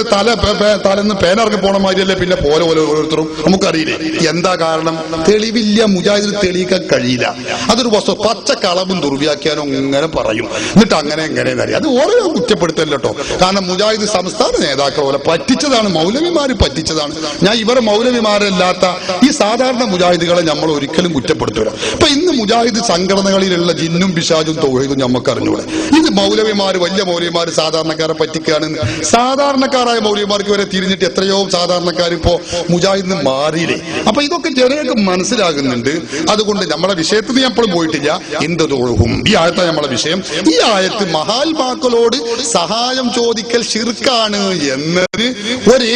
തലന്ന് പേനറങ്ങി പോണ മാതിരിയല്ലേ പിന്നെ പോലെ ഓരോരുത്തരും? നമുക്കറിയില്ലേ എന്താ കാരണം? തെളിവില്ല. മുജാഹിദിന് തെളിയിക്കാൻ കഴിയില്ല. അതൊരു വസ്തു പച്ച കളവും ദുർവ്യാഖ്യാനവും ഇങ്ങനെ പറയും. എന്നിട്ട് അങ്ങനെ അറിയാം. അത് ഓരോ കുറ്റപ്പെടുത്തല്ലോ കേട്ടോ. കാരണം മുജാഹിദ് സംസ്ഥാന നേതാക്കൾ പോലെ പറ്റിച്ചതാണ്, മൗലവിമാര് പറ്റിച്ചതാണ്. ഞാൻ ഇവരെ മൗലവിമാരല്ലാത്ത ഈ സാധാരണ മുജാഹിദുകളെ നമ്മൾ ഒരിക്കലും കുറ്റപ്പെടുത്തൂല. അപ്പൊ ഇന്ന് മുജാഹിദ് സംഘടനകളിലുള്ള ജിന്നും പിശാചും തൗഹീദും നമുക്ക് അറിഞ്ഞൂടെ? ഇത് മൗലവിമാര്, വലിയ മൗലവിമാര് സാധാരണക്കാരെ പറ്റിക്കുകയാണെന്ന്. സാധാരണക്കാരായ മൗലവിമാർക്ക് വരെ തിരിഞ്ഞിട്ട് എത്രയോ സാധാരണക്കാർ ഇപ്പോ മുജാഹിദിന് മാറിയില്ലേ? അപ്പൊ ഇതൊക്കെ ജനങ്ങൾക്ക് മനസ്സിലാകുന്നുണ്ട്. അതുകൊണ്ട് നമ്മളെ വിഷയത്തിൽ ഞാൻ എപ്പോഴും പോയിട്ടില്ല. എന്തൊഴുകും ഈ ആയത്താണ് നമ്മളെ വിഷയം. ഈ ആയത്ത് മഹാത്മാക്കളോട് സഹായം ചോദിക്കൽ ശിർക്കാണ് എന്നത്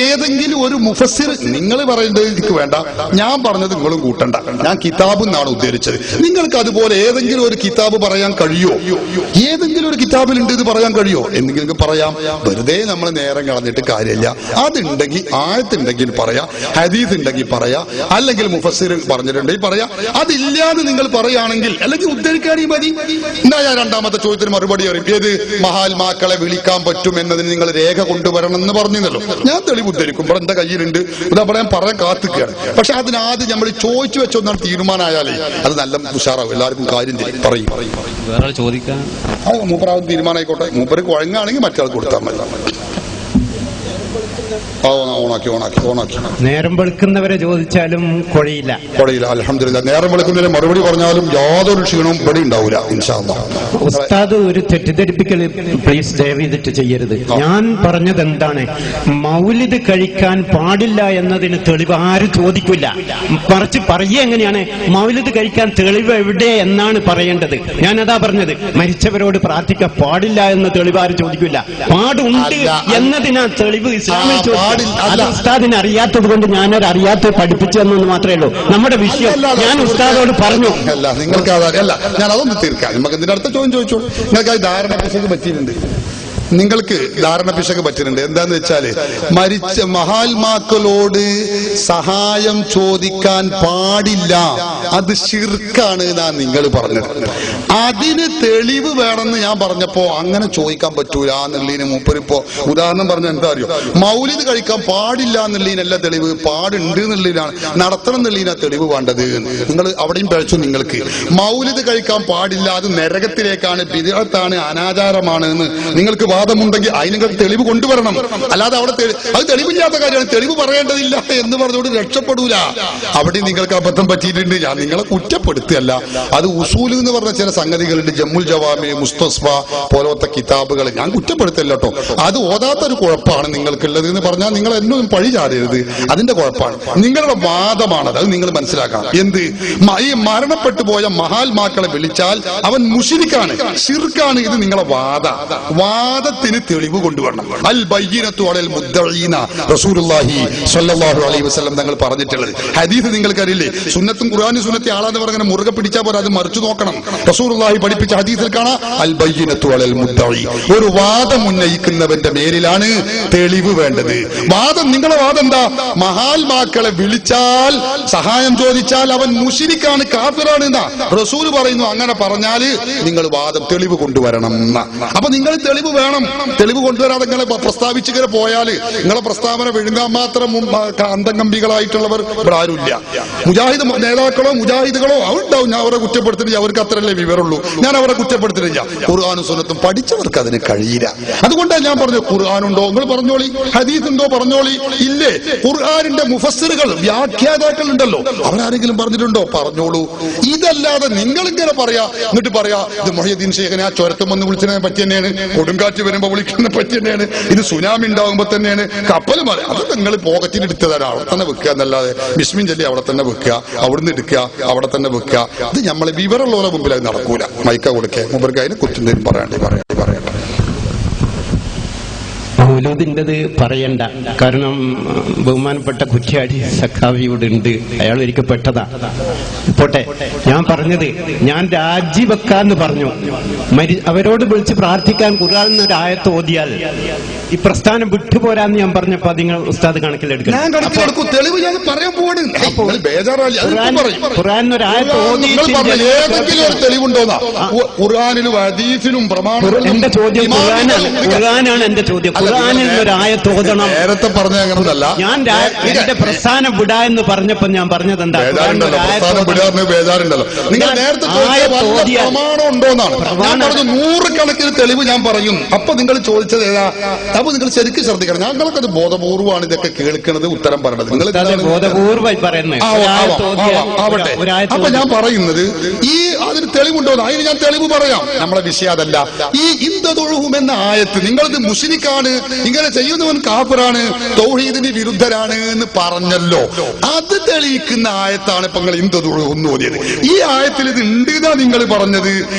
ഏതെങ്കിലും ഒരു മുഫസ്സിർ, നിങ്ങൾ പറയുന്നത് എനിക്ക് വേണ്ട, ഞാൻ പറഞ്ഞത് നിങ്ങളും കൂട്ടണ്ട. ഞാൻ കിതാബ് എന്നാണ് ഉദ്ദേശിച്ചത്. നിങ്ങൾക്ക് അതുപോലെ ഏതെങ്കിലും ഒരു കിതാബ് പറയാൻ കഴിയോ? ഏതെങ്കിലും ഒരു കിതാബിലുണ്ട് ഇത് പറയാൻ കഴിയോ? എന്തെങ്കിലും പറയാം. വെറുതെ നമ്മൾ നേരം കളഞ്ഞിട്ട് കാര്യമില്ല. അതുണ്ടെങ്കിൽ ആയത്തുണ്ടെങ്കിൽ പറയാ, ഹദീസ് ഉണ്ടെങ്കിൽ പറയാ, അല്ലെങ്കിൽ മുഫസ്സിർ പറഞ്ഞിട്ടുണ്ടെങ്കിൽ പറയാ. അതില്ലാതെ നിങ്ങൾ പറയുകയാണെങ്കിൽ അല്ലെങ്കിൽ ഉദ്ധരിക്കാനേ മതി. എന്നാ ഞാൻ രണ്ടാമത്തെ ചോദ്യത്തിന് മറുപടി അറിയും. ഏത് മഹാത്മാക്കളെ വിളിക്കാൻ പറ്റും എന്നതിന് നിങ്ങൾ രേഖ കൊണ്ടുവരണം എന്ന് പറഞ്ഞല്ലോ. ഞാൻ തെളിവ് ഉദ്ധരിക്കും. ഇവിടെ എന്റെ കയ്യിലുണ്ട്. ഇതാ പറയാൻ കാത്തുകയാണ്. പക്ഷെ അതിനാദ്യം നമ്മൾ ചോദിച്ചു വെച്ചൊന്നാണ് തീരുമാനമായാലേ അത് നല്ല ഉഷാറാവും. എല്ലാവർക്കും കാര്യം പറയും. വേറെ ചോദിക്കാൻ മൂപ്പരാവും തീരുമാനമായിക്കോട്ടെ. മൂപ്പര് കുഴങ്ങാണെങ്കിൽ മറ്റേ കൊടുത്താൽ മതി. ഓണാക്കി. നേരം വെളുക്കുന്നവരെ ചോദിച്ചാലും കുഴയില്ല. അൽഹംദുലില്ലാഹ്. നേരം വെളുക്കുന്നതിന് മറുപടി പറഞ്ഞാലും യാതൊരു ക്ഷീണവും ഇവിടെ ഉണ്ടാവില്ല ഇൻഷാ അല്ലാഹ്. ഉസ്താദ് ഒരു തെറ്റിദ്ധരിപ്പിക്കൽ പ്ലീസ് ദയവ് ചെയ്തിട്ട് ചെയ്യരുത്. ഞാൻ പറഞ്ഞത് എന്താണ്? മൗലിദ് കഴിക്കാൻ പാടില്ല എന്നതിന് തെളിവ് ആരും ചോദിക്കില്ല. മറിച്ച് പറയുക എങ്ങനെയാണ്? മൗലിദ് കഴിക്കാൻ തെളിവ് എവിടെ എന്നാണ് പറയേണ്ടത്. ഞാനതാ പറഞ്ഞത്. മരിച്ചവരോട് പ്രാർത്ഥിക്കാൻ പാടില്ല എന്ന തെളിവ് ആരും ചോദിക്കില്ല. പാടുണ്ട് എന്നതിനാ തെളിവ് ഇസ്ലാമിൽ ചോദിക്കും. അത് ഉസ്താദിന് അറിയാത്തത് കൊണ്ട് ഞാനൊരു അറിയാത്ത പഠിപ്പിച്ചു തന്നെന്ന് മാത്രമേ ഉള്ളൂ. നമ്മുടെ വിഷയം ഞാൻ ഉസ്താദോട് പറഞ്ഞു. നിങ്ങൾക്ക് അതല്ല, ഞാൻ അതൊന്ന് തീർക്കാം. നമുക്ക് ഇതിന്റെ അടുത്ത ചോദ്യം ചോദിച്ചോ. നിങ്ങൾക്ക് അത് ധാരണ പറ്റിയിട്ടുണ്ട്. നിങ്ങൾക്ക് ധാരണ പിശക് പറ്റുന്നുണ്ട്. എന്താന്ന് വെച്ചാല് മരിച്ച മഹാത്മാക്കളോട് സഹായം ചോദിക്കാൻ പാടില്ല, അത് ശിർക്കാണ് എന്നാ നിങ്ങൾ പറഞ്ഞത്. അതിന് തെളിവ് വേണമെന്ന് ഞാൻ പറഞ്ഞപ്പോ അങ്ങനെ ചോദിക്കാൻ പറ്റൂല എന്നുള്ളതിന് മൂപ്പരിപ്പോ ഉദാഹരണം പറഞ്ഞ എന്താ അറിയോ? മൗലിദ് കഴിക്കാൻ പാടില്ല എന്നുള്ളതിനല്ല തെളിവ്, പാടുണ്ട് എന്നുള്ളതിനാണ്, നടത്തണം എന്നുള്ളതിനാ തെളിവ് വേണ്ടത്. നിങ്ങൾ അവിടെയും പഴച്ചു. നിങ്ങൾക്ക് മൗലിദ് കഴിക്കാൻ പാടില്ല, അത് നരകത്തിലേക്കാണ്, ബിദ്അത്താണ്, അനാചാരമാണ് എന്ന് നിങ്ങൾക്ക് വാദമുണ്ടെങ്കിൽ അതിന് നിങ്ങൾക്ക് തെളിവ് കൊണ്ടുവരണം. അല്ലാതെ അവിടെ അത് തെളിവില്ലാത്ത കാര്യമാണ്, തെളിവ് പറയേണ്ടതില്ല എന്ന് പറഞ്ഞുകൊണ്ട് രക്ഷപ്പെടൂല. അവിടെ നിങ്ങൾക്ക് അബദ്ധം പറ്റിയിട്ടുണ്ട്. ഞാൻ നിങ്ങളെ കുറ്റപ്പെടുത്തുകയല്ല. അത് ഉസൂൽ എന്ന് പറഞ്ഞ ചില സംഗതികളുണ്ട്, ജമ്മുൽ ജവാമി, മുസ്തസ്ഫ പോലത്തെ കിതാബുകൾ, ഞാൻ കുറ്റപ്പെടുത്തല്ല കേട്ടോ. അത് ഓതാത്തൊരു കുഴപ്പമാണ് നിങ്ങൾക്കുള്ളത് എന്ന് പറഞ്ഞാൽ നിങ്ങൾ എന്നൊന്നും പഴി ചാടരുത്. അതിന്റെ കുഴപ്പമാണ്, നിങ്ങളുടെ വാദമാണത്. അത് നിങ്ങൾ മനസ്സിലാക്കണം. എന്ത് ഈ മരണപ്പെട്ടു പോയ മഹാത്മാക്കളെ വിളിച്ചാൽ അവൻ മുശ്രിക്കാണ്, ശിർക്കാണ്. ഇത് നിങ്ങളെ വാദത്തിന് തെളിവ് കൊണ്ടുവരണം. അൽ ബയ്യിനത്തു അലൽ മുദ്ദഈന റസൂലുള്ളാഹി സ്വല്ലല്ലാഹു അലൈഹി വസല്ലം തങ്ങൾ പറഞ്ഞിട്ടുള്ളത്. ഹദീസ് നിങ്ങൾക്കറിയില്ലേ? സുന്നത്തും ഖുർആനും സുന്നത്തി ആളാന്ന് പറഞ്ഞ മുറുകെ പിടിച്ചാൽ പോലെ അത് മറിച്ചു നോക്കണം. റസൂലുള്ളാഹി പഠിപ്പിച്ച ഹദീസിൽ കാണാം അൽ ബയ്യിനത്തു അലൽ മുദ്ദഈ. ഒരു വാദം ഉന്നയിക്കുന്നവന്റെ മേലിലാണ് തെളിവ് വേണ്ടത്. വാദം, നിങ്ങളെ വാദം എന്താ? മഹാത്മാക്കളെ വിളിച്ചാൽ സഹായം ചോദിച്ചാൽ അവൻ മുശ്രിക്കാണ്, കാഫിറാണ് എന്നാ റസൂൽ പറയുന്നു. അങ്ങനെ പറഞ്ഞാല് നിങ്ങൾ വാദം തെളിവ് കൊണ്ടുവരണം. അപ്പൊ നിങ്ങൾ തെളിവ് വേണം. തെളിവ് കൊണ്ടുവരാതെ നിങ്ങളെ പ്രസ്താവിച്ചിങ്ങനെ പോയാല് നിങ്ങളെ പ്രസ്താവന വിഴുങ്ങാൻ മാത്രം അന്തംഗംബികളായിട്ടുള്ളവർ ഇവിടെ ആരുമില്ല. മുജാഹിദ് നേതാക്കളോ മുജാഹിദുകളോ അവരുണ്ടാവും. ഞാൻ അവരെ കുറ്റപ്പെടുത്തില്ല, അവർക്ക് അത്രയല്ലേ വിവരമുള്ളൂ. ഞാൻ അവരെ കുറ്റപ്പെടുത്തില്ല. ഖുർആനും സുന്നത്തും പഠിച്ചവർക്ക് അതിന് കഴിയില്ല. അതുകൊണ്ടാണ് ഞാൻ പറഞ്ഞു, ഖുർആനുണ്ടോ നിങ്ങൾ പറഞ്ഞോളി, ഹദീസ് ഉണ്ടോ പറഞ്ഞോളി. ഇല്ലേ, ഖുർആനിന്റെ മുഫസ്സിറുകൾ, വ്യാഖ്യാതാക്കൾ ഉണ്ടല്ലോ, അവരാരെങ്കിലും പറഞ്ഞിട്ടുണ്ടോ? പറഞ്ഞോളൂ. ഇതല്ലാതെ നിങ്ങളിങ്ങനെ പറയാ, എന്നിട്ട് പറയാ ഇത് മുഹ്യിദ്ദീൻ ശൈഖിനെ ആ ചുരത്തും വന്ന് വിളിച്ചതിനെ പറ്റി തന്നെയാണ്, കൊടുങ്കാറ്റ് കാറ്റ് വരുമ്പോ വിളിക്കുന്ന പറ്റി തന്നെയാണ്. ഇത് സുനാമി ഉണ്ടാകുമ്പോ തന്നെയാണ് കപ്പൽ മറി. അത് നിങ്ങൾ പോക്കറ്റിൽ എടുത്തതാണ്, അവിടെ തന്നെ വെക്കുക എന്നല്ലാതെ ബിസ്മിൻ ചൊല്ലി അവിടെ തന്നെ വെക്കുക, അവിടുന്ന് എടുക്കുക അവിടെ തന്നെ വെക്കുക. ഇത് നമ്മളെ വിവരമുള്ളവരെ മുമ്പിൽ അത് നടക്കൂല. മൈക്ക കൊടുക്കുക മുമ്പർക്ക് അതിനെ കുത്തുന്നതിന് പറയണ്ടേ. മൗലൂദിൻ്റെത് പറയണ്ട, കാരണം ബഹുമാനപ്പെട്ട കുറ്റ്യാടി സഖാവി ഇവിടെ ഉണ്ട്, അയാൾ ഒരിക്കൽ പെട്ടതാ. പോട്ടെ, ഞാൻ പറഞ്ഞത് ഞാൻ രാജിവെക്കാന്ന് പറഞ്ഞു. അവരോട് വിളിച്ച് പ്രാർത്ഥിക്കാൻ ഖുർആനിൽ നിന്ന് ഒരു ആയത്ത് ഓതിയാൽ ഈ പ്രസ്ഥാനം വിട്ടുപോരാന്ന് ഞാൻ പറഞ്ഞപ്പോ നിങ്ങൾ ഉസ്താദ് കണക്കിലെടുക്കണം. ഖുർആനിൽ ആയത്ത് എന്റെ ചോദ്യം ഖുർആനാണ്. എന്റെ ചോദ്യം ഖുർആനിൽ ഒരു ആയത്ത് ഓതണം. നേരത്തെ പറഞ്ഞ അങ്ങനല്ല. ഞാൻ എന്റെ പ്രസ്ഥാനം വിടാ എന്ന് പറഞ്ഞപ്പോ ഞാൻ പറഞ്ഞത് എന്താ, ബേജാറുണ്ടല്ലോ. നിങ്ങൾ നേരത്തെ പ്രമാണം ഉണ്ടോന്നാണ് ഞാൻ പറഞ്ഞു. നൂറുകണക്കിന് തെളിവ് ഞാൻ പറയും. അപ്പൊ നിങ്ങൾ ചോദിച്ചത് ഏതാ? അപ്പൊ നിങ്ങൾ ശരിക്കും ശ്രദ്ധിക്കണം. ഞങ്ങളൊക്കെ അത് ബോധപൂർവമാണ് ഇതൊക്കെ കേൾക്കുന്നത്, ഉത്തരം പറയണത്. നിങ്ങൾ ബോധപൂർവ്വമായി പറയുന്നത് ആവട്ടെ. അപ്പൊ ഞാൻ പറയുന്നത് ഈ അതിന് തെളിവുണ്ടോന്ന്, അതിന് ഞാൻ തെളിവ് പറയാം. നമ്മളെ വിഷയം അതല്ല. ഈ ഇന്ദതൊഴുഹും എന്ന ആയത്ത് നിങ്ങളിത് മുശ്രിക്കാണ്, ഇങ്ങനെ ചെയ്യുന്നവൻ കാഫിറാണ്, തൗഹീദിന് വിരുദ്ധരാണ് എന്ന് പറഞ്ഞല്ലോ. അത് തെളിയിക്കുന്ന ആയത്താണ് ഇപ്പൊ നിങ്ങൾ ഇന്ദതൊഴുഹും ഓതിയത്. ഈ ആയത്തിൽ ഇത് ഉണ്ട് എന്നാ നിങ്ങൾ പറഞ്ഞത്,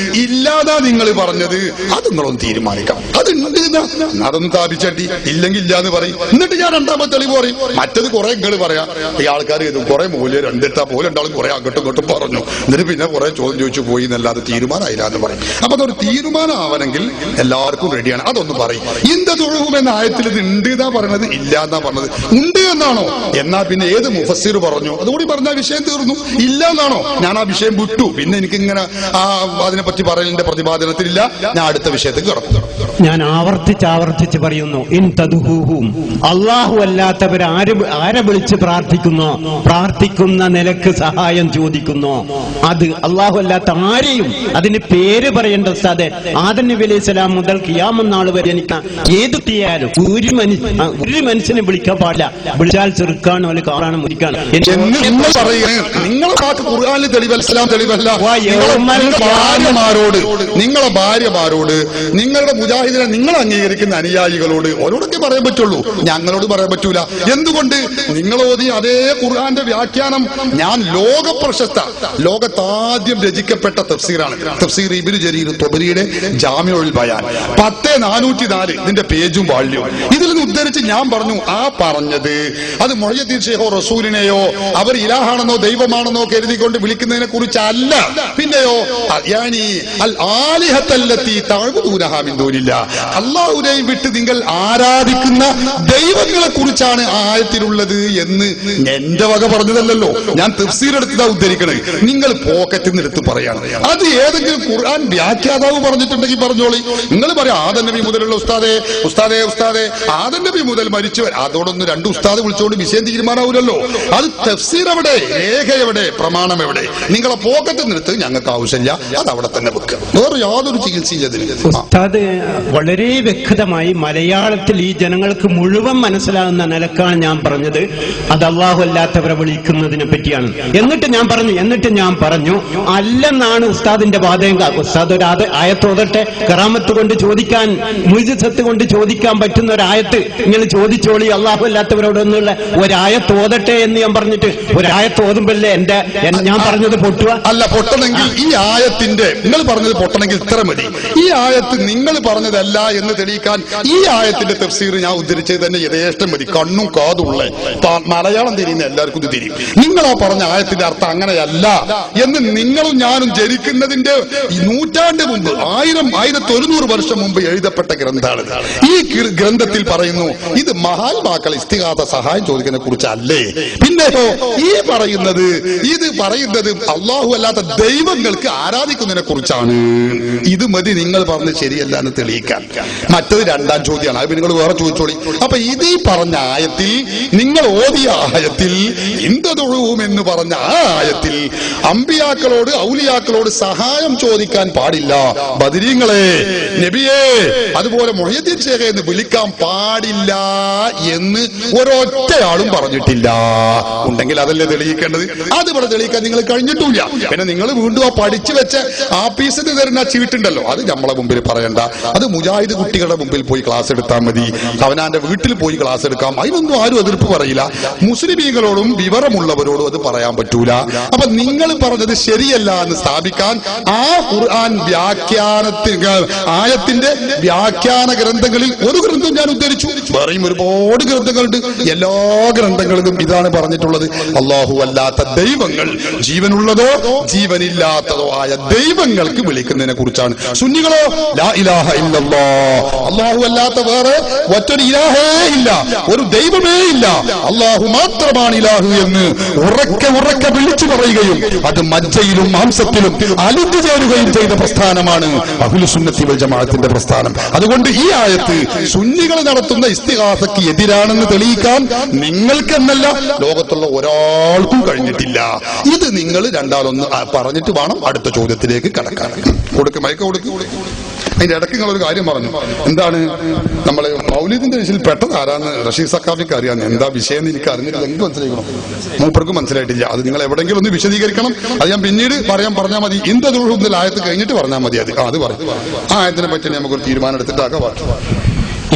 ഇല്ലാതാ നിങ്ങൾ പറഞ്ഞത്? അത് നിങ്ങളൊന്ന് തീരുമാനിക്കാം. അത് ഉണ്ട് അതൊന്ന് സ്ഥാപിച്ചട്ടി, ഇല്ലെങ്കിൽ ഇല്ലാന്ന് പറയും. എന്നിട്ട് ഞാൻ രണ്ടാമത്തെ തെളിവ് പറയും. മറ്റത് കുറെ നിങ്ങൾ പറയാം. ഈ ആൾക്കാർ കുറെ മൂല്യം എന്തിട്ടാ പോലെ ഉണ്ടാവും, കുറെ അങ്ങോട്ടും ഇങ്ങോട്ടും പറഞ്ഞു. എന്നിട്ട് പിന്നെ കുറെ ചോദ്യം ചോദിച്ചു പോയി എന്നല്ലാതെ തീരുമാനമായില്ല എന്ന് പറയും. അപ്പൊ അതൊരു തീരുമാനം ആവണമെങ്കിൽ എല്ലാവർക്കും റെഡിയാണ്. അതൊന്നും പറയും. ഇന്ദതൊഴുഹും എന്ന ആയത്തിൽ ഇത് ഉണ്ട് എന്നാ പറഞ്ഞത്, ഇല്ല എന്നാ പറഞ്ഞത്? ഉണ്ട് എന്നാണോ? എന്നാ പിന്നെ ഏത് മുഫസ്സിർ പറഞ്ഞു അതുകൂടി പറഞ്ഞ വിഷയം തീർന്നു. ഇല്ല എന്നാണോ? ഞാൻ ആ വിഷയം വിട്ടു. പിന്നെ എനിക്കിങ്ങനെ അതിനെപ്പറ്റി പറയലിന്റെ പ്രതിപാദനത്തിലില്ല. ഞാൻ അടുത്ത വിഷയത്തേക്ക് കിടക്കും. ഞാൻ ആവർത്തിച്ച് പറയുന്നു, ഇൻ തദ്ഹൂഹും, അള്ളാഹു അല്ലാത്തവർ ആരെ വിളിച്ച് പ്രാർത്ഥിക്കുന്നോ, പ്രാർത്ഥിക്കുന്ന നിലക്ക് സഹായം ചോദിക്കുന്നോ, അത് അള്ളാഹു അല്ലാത്ത ആരെയും അതിന് പേര് പറയേണ്ട ഉസ്താദെ. ആദം നബി അലൈഹി സ്വലാം മുതൽ ഖിയാമത്ത് നാൾ വരെ എനിക്ക് ഏത് തീയാലും ഒരു മനുഷ്യനെ വിളിക്കാൻ പാടില്ല. വിളിച്ചാൽ ചെറുക്കാണോ അല്ലെങ്കിൽ കാറാണ് മുരിക്കാണ്. നിങ്ങളെ ഭാര്യമാരോട് നിങ്ങളുടെ മുജാഹിദിനെ നിങ്ങൾ അംഗീകരിക്കുന്ന അനുയായികളോട് ഓരോടൊക്കെ പറയാൻ പറ്റുള്ളൂ, ഞങ്ങളോട് പറയാൻ പറ്റൂല. എന്തുകൊണ്ട്? നിങ്ങളോതി അതേ ഖുർആന്റെ വ്യാഖ്യാനം ഞാൻ ലോകത്താദ്യം രചിക്കപ്പെട്ട തഫ്സീറാണ്. തഫ്സീർ ഇബ്നു ജരീർ ത്വബരിയുടെ ജാമിഉൽ ബയാൻ 10/404 ഇതിന്റെ പേജും വാള്യവും. ഇതിൽ നിന്ന് ഉദ്ധരിച്ച് ഞാൻ പറഞ്ഞു, ആ പറഞ്ഞത് അത് മുഹയ്യദ്ദീൻ ഷെയ്ഖോ റസൂലിനെയോ അവർ ഇലാഹാണെന്നോ ദൈവമാണെന്നോ കരുതിക്കൊണ്ട് വിളിക്കുന്നതിനെ കുറിച്ചല്ല. പിന്നെയോ അല്ലാഹുവിനെയും വിട്ട് നിങ്ങൾ ആരാധിക്കുന്ന ദൈവങ്ങളെ കുറിച്ചാണ് ആയത്തിലുള്ളത് എന്ന് എന്റെ വക പറഞ്ഞതല്ലോ. ഞാൻ തഫ്സീർ എടുത്തതാ ഉദ്ധരിക്കണേ. നിങ്ങൾ പോക്കറ്റിൽ നിന്ന് എടുത്ത് പറയാണ്. അത് ഏതെങ്കിലും ഖുർആൻ വ്യാഖ്യാതാവ് പറഞ്ഞിട്ടുണ്ടെങ്കിൽ പറഞ്ഞോളി. നിങ്ങൾ പറയാം ആദം നബി മുതലുള്ള ഉസ്താദേ ആദം നബി മുതൽ മരിച്ചവർ, അതോടൊന്ന് രണ്ട് ഉസ്താദ് വിളിച്ചുകൊണ്ട് വിഷയം തീരുമാനാവൂലല്ലോ. അത് തഫ്സീർ എവിടെ, രേഖ എവിടെ, പ്രമാണം എവിടെ? നിങ്ങളെ പോക്കറ്റിൽ നിന്നെടുത്ത് ഞങ്ങൾക്ക് ആവശ്യമില്ല, അത് അവിടെ തന്നെ വെക്കുക. വേറെ യാതൊരു ചികിത്സയില്ല. ഉസ്താദ് വളരെ വ്യക്തമായി മലയാളത്തിൽ ഈ ജനങ്ങൾക്ക് മുഴുവൻ മനസ്സിലാകുന്ന നിലക്കാണ് ഞാൻ പറഞ്ഞത്. അത് അല്ലാഹു അല്ലാത്തവരെ വിളിക്കുന്നതിനെ പറ്റിയാണ്. എന്നിട്ട് ഞാൻ പറഞ്ഞു അല്ലെന്നാണ് ഉസ്താദിന്റെ വാദം. ഉസ്താദ് ഒരു ആയത്തോതട്ടെ, കറാമത്ത് കൊണ്ട് ചോദിക്കാൻ, മുഅ്ജിസത്ത് കൊണ്ട് ചോദിക്കാൻ പറ്റുന്ന ഒരായത്ത് ഇങ്ങനെ ചോദിച്ചോളി അല്ലാഹു അല്ലാത്തവരോടൊന്നുള്ള ഒരായത്തോതട്ടെ എന്ന് ഞാൻ പറഞ്ഞിട്ട് ഒരായത്തോതുമ്പല്ലേ ഞാൻ പറഞ്ഞത് പൊട്ടുക അല്ല. പൊട്ടണമെങ്കിൽ ഈ ആയത്തിന്റെ നിങ്ങൾ പറഞ്ഞത് പൊട്ടണമെങ്കിൽ ഇത്ര മതി. ഈ ആയത്ത് നിങ്ങൾ പറഞ്ഞതല്ല എന്ന് തെളിയിക്കാൻ ഈ ആയത്തിന്റെ തഫ്സീർ ഞാൻ ഉദ്ധരിച്ചത് തന്നെ യഥേഷ്ടം മതി. കണ്ണും കാതുള്ള മലയാളം തിരിയുന്ന എല്ലാവർക്കും ഇത് തിരിയും. നിങ്ങൾ ആ പറഞ്ഞ ആയത്തിന്റെ അർത്ഥം അങ്ങനെയല്ല എന്ന് നിങ്ങളും ഞാനും ജനിക്കുന്നതിന്റെ നൂറ്റാണ്ട് മുമ്പ് 1100 വർഷം മുമ്പ് എഴുതപ്പെട്ട ഗ്രന്ഥമാണ്. ഈ ഗ്രന്ഥത്തിൽ പറയുന്നു ഇത് മഹാത്മാക്കൾ ഇസ്തിഗാഥ സഹായം ചോദിക്കുന്നതിനെ കുറിച്ചല്ലേ. പിന്നെയോ ഇത് പറയുന്നത് അള്ളാഹു അല്ലാത്ത ദൈവങ്ങൾക്ക് ആരാധിക്കുന്നതിനെ കുറിച്ചാണ്. ഇത് മതി നിങ്ങൾ പറഞ്ഞ് ശരിയല്ല എന്ന് തെളിയിക്കാൻ. മറ്റത് രണ്ടാം ചോദ്യമാണ്. അത് നിങ്ങൾ വേറെ ചോദിച്ചോളി. അപ്പൊ ഇത് ഈ പറഞ്ഞ ആയത്തിൽ, നിങ്ങൾ ഓതിയ ആയത്തിൽ, ഇന്ദതൊഴുവും എന്ന് പറഞ്ഞ ആ ആയത്തിൽ അമ്പിയാക്കളോട് ഔലിയാക്കളോട് സഹായം ചോദിക്കാൻ പാടില്ല. ബദരീങ്ങളെ, നബിയെ, അതുപോലെ മുഹയ്യദ്ദീൻ ശേഖ എന്ന് വിളിക്കാൻ പാടില്ല എന്ന് ഒരൊറ്റയാളും പറഞ്ഞിട്ടില്ല. ഉണ്ടെങ്കിൽ അതല്ലേ തെളിയിക്കേണ്ടത്? അത് ഇവിടെ തെളിയിക്കാൻ നിങ്ങൾ കഴിഞ്ഞിട്ടില്ല. പിന്നെ നിങ്ങൾ വീണ്ടും ആ പഠിച്ചു വെച്ച ആഫീസിൽ തരുന്ന ചീട്ടുണ്ടല്ലോ, അത് നമ്മളെ മുമ്പിൽ പറയണ്ട. അത് മുജാഹിദ് കുട്ടികളുടെ മുമ്പിൽ പോയി ക്ലാസ് എടുത്താൽ മതി. അവനാന്റെ വീട്ടിൽ പോയി ക്ലാസ് എടുക്കാം. അതിനൊന്നും ആരും എതിർപ്പ് പറയില്ല. മുസ്ലിമീങ്ങളോടും വിവരമുള്ളവരോടും അത് പറയാൻ പറ്റൂല. അപ്പൊ നിങ്ങൾ പറഞ്ഞത് ശരിയല്ല എന്ന് സ്ഥാപിക്കാൻ ആ ഖുർആൻ ആയത്തിന്റെ വ്യാഖ്യാന ഗ്രന്ഥങ്ങളിൽ ഒരു ഗ്രന്ഥം ഞാൻ ഉദ്ധരിച്ചു. വേറെയും ഒരുപാട് ഗ്രന്ഥങ്ങളുണ്ട്. എല്ലാ ഗ്രന്ഥങ്ങളിലും ഇതാണ് പറഞ്ഞിട്ടുള്ളത്. അല്ലാഹു അല്ലാത്ത ദൈവങ്ങൾ, ജീവനുള്ളതോ ജീവനില്ലാത്തതോ ആയ ദൈവങ്ങൾക്ക് വിളിക്കുന്നതിനെ കുറിച്ചാണ്. സുന്നികളോ ലാ ഇലാഹ ഇല്ലല്ലാഹ്, അല്ലാഹു അല്ലാത്ത വേറെ ഒറ്റൊരു ഇലാഹേ ഇല്ല, ഒരു ദൈവമേ ഇല്ല, അല്ലാഹു മാത്രമാണ് ഇലാഹു എന്ന് ഉറക്കെ ഉറക്കെ വിളിച്ചു പറയുകയും അത് മജ്ജയിലും മാംസത്തിലും അലിഞ്ഞു ചേരുകയും ചെയ്ത പ്രസ്ഥാനമാണ് അഹ്ലുസുന്നത്തി വൽ ജമാഅത്തിന്റെ പ്രസ്ഥാനം. അതുകൊണ്ട് ഈ ആയത്ത് സുന്നികൾ നടത്തുന്ന ഇസ്തിഗാസയ്ക്ക് എതിരാണെന്ന് തെളിയിക്കാൻ നിങ്ങൾക്കെന്നല്ല ലോകത്തുള്ള ഒരാൾക്കും കഴിഞ്ഞിട്ടില്ല. ഇത് നിങ്ങൾ രണ്ടാളൊന്ന് പറഞ്ഞിട്ട് വേണം അടുത്ത ചോദ്യത്തിലേക്ക് കടക്കാൻ. മയക്ക കൊടുക്ക്. അതിന്റെ ഇടയ്ക്ക് നിങ്ങളൊരു കാര്യം പറഞ്ഞു. എന്താണ് നമ്മളെ മൗലിദിന്റെ വിഷയത്തിൽ പെട്ടത് ആരാന്ന് റഷീദ് സക്കാഫിക്ക് അറിയാന്ന്. എന്താ വിഷയം എന്ന് എനിക്ക് അറിഞ്ഞിട്ടില്ല. എനിക്ക് മനസ്സിലാക്കണം, മൂപ്പർക്കും മനസ്സിലായിട്ടില്ല. അത് നിങ്ങൾ എവിടെയെങ്കിലും ഒന്ന് വിശദീകരിക്കണം. അത് ഞാൻ പിന്നീട് പറഞ്ഞാൽ മതി. ഇന്ത്യയിൽ ആയത്ത് കഴിഞ്ഞിട്ട് പറഞ്ഞാൽ മതി. അത് പറയും. ആ ആയത്തിനെ പറ്റി നമുക്കൊരു തീരുമാനം എടുത്തിട്ടാക്കാം.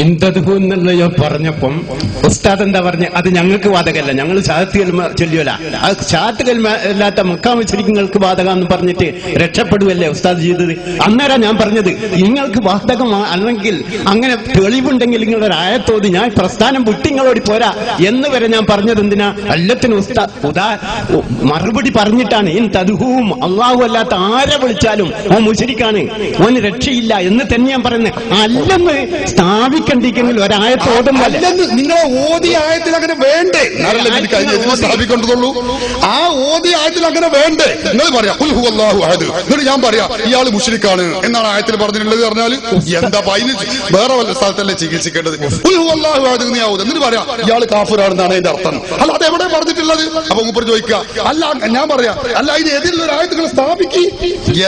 ഇന്ദദ്ഹു എന്നുള്ളത് പറഞ്ഞപ്പം ഉസ്താദ് എന്താ പറഞ്ഞ, അത് ഞങ്ങൾക്ക് ബാധകമല്ല, ഞങ്ങൾ ഷഹാദത്ത് കലിമ ചൊല്ലിയല്ല, അത് ഷഹാദത്ത് കലിമ അല്ലാത്ത മക്കാ മുശ്രിക്കുകൾക്ക് ബാധകമെന്ന് പറഞ്ഞിട്ട് രക്ഷപ്പെടുവല്ലേ ഉസ്താദ് ചെയ്തത്. അന്നേരം ഞാൻ പറഞ്ഞത് നിങ്ങൾക്ക് ബാധകം അല്ലെങ്കിൽ അങ്ങനെ തെളിവുണ്ടെങ്കിൽ നിങ്ങളുടെ ആയത്തോത് ഞാൻ പ്രസ്ഥാനം വിട്ടിങ്ങളോട് പോരാ എന്ന് വരെ ഞാൻ പറഞ്ഞത് എന്തിനാ? അല്ലത്തിന് മറുപടി പറഞ്ഞിട്ടാണ്. ഇൻ തദ്ഹുവും, അള്ളാഹു അല്ലാത്ത ആരെ വിളിച്ചാലും ഓ മുശ്രിക്കാണ്, ഓന് രക്ഷയില്ല എന്ന് തന്നെ ഞാൻ പറയുന്നത്. അല്ലെന്ന് സ്ഥാപിക്കണ്ടെങ്കിൽ ഒരായത്തോടും നിങ്ങളെ ഓതി ആയത്തിൽ അങ്ങനെ വേണ്ടേ? സ്ഥാപിക്കേണ്ടതുള്ളൂ. ആ ഓതി ആയത്തിൽ അങ്ങനെ വേണ്ടേ? നിങ്ങൾ പറയാം എന്നിട്ട് ഞാൻ പറയാ ഇയാള് മുശ്രിക്കാണ് എന്നാണ് ആയത്തിൽ പറഞ്ഞിട്ടുള്ളത് പറഞ്ഞാൽ എന്താ അതിന് വേറെ വല്ല സ്ഥലത്തല്ലേ ചികിത്സിക്കേണ്ടത്? എന്നിട്ട് പറയാ ഇയാള് കാഫിറാണെന്നാണ് അതിന്റെ അർത്ഥം. അല്ല, അത് എവിടെ പറഞ്ഞിട്ടുള്ളത്? അപ്പൊ മൂപ്പർ ചോദിക്കുക, അല്ല ഞാൻ പറയാ അല്ല അതിന് എതിരുള്ള ഒരു ആയത്തുകൾ സ്ഥാപിക്ക്.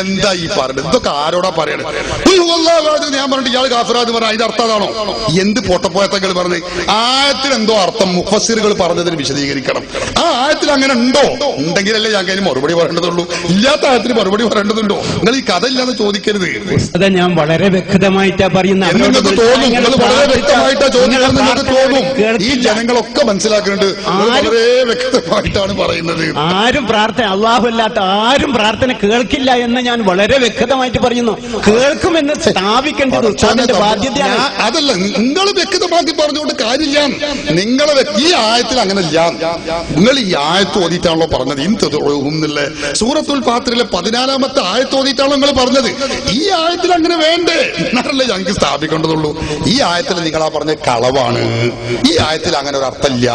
എന്താ ഈ പറയുന്നത്? ഇതൊക്കെ ആരോടാ പറയണത്? ഞാൻ പറഞ്ഞിട്ട് ഇയാൾ കാഫിറാന്ന് പറഞ്ഞാൽ അതിന്റെ അർത്ഥം അതാണോ? എന്ത് പൊട്ടപ്പോയത്തങ്ങൾ പറഞ്ഞ് ആയത്തിൽ എന്തോ അർത്ഥം മുഫസ്സിറുകൾ പറഞ്ഞതിന് വിശദീകരിക്കണം. ആ ആയത്തിൽ അങ്ങനെ ഉണ്ടോ? ഉണ്ടെങ്കിലല്ലേ ഞാൻ കഴിഞ്ഞ് മറുപടി പറയേണ്ടതുള്ളൂ. ഇല്ലാത്ത ആയത്തിന് മറുപടി പറയേണ്ടതുണ്ടോ? നിങ്ങൾ ഈ കഥ ഇല്ലാതെ ചോദിക്കരുത്. അതാ ഞാൻ വളരെ വ്യക്തമായിട്ടാ പറയുന്നത്. നിങ്ങൾക്ക് തോന്നും, നിങ്ങൾ വളരെ വ്യക്തമായിട്ടാ ചോദിക്കുന്നത്. നിങ്ങൾക്ക് തോന്നും. ഈ ജനങ്ങളൊക്കെ മനസ്സിലാക്കുന്നുണ്ട്, വളരെ വ്യക്തമായിട്ടാണ് പറയുന്നത്. ആരും പ്രാർത്ഥന, അള്ളാഹു അല്ലാത്ത ആരും പ്രാർത്ഥന കേൾക്കില്ല എന്ന് ഞാൻ വളരെ വ്യക്തമായിട്ട് പറയുന്നു. കേൾക്കുമെന്ന് സ്ഥാപിക്കേണ്ടത് ഉസ്താദിന്റെ ബാധ്യതയാണ്. അതല്ല, നിങ്ങൾ വ്യക്തമാക്കി പറഞ്ഞുകൊണ്ട് കാര്യമില്ല. നിങ്ങളെ ഈ ആയത്തിൽ അങ്ങനെ ഇല്ല. നിങ്ങൾ ഈ ആയത്ത് ഓതിയിട്ടാണല്ലോ പറഞ്ഞത്. ഇൻതദുഉഹുംന്നില്ലേ സൂറത്തുൽ ഫാത്തിറിലെ 14-ാമത്തെ ആയത്ത് ഓതിയിട്ടാണല്ലോ നിങ്ങൾ പറഞ്ഞത്. ഈ ആയത്തിൽ അങ്ങനെ വേണ്ടേ? എന്നാലല്ലേ ഞങ്ങൾക്ക് സ്ഥാപിക്കേണ്ടതുള്ളൂ. ഈ ആയത്തിൽ നിങ്ങളാ പറഞ്ഞ കളവാണ്. ഈ ആയത്തിൽ അങ്ങനെ ഒരു അർത്ഥമില്ല.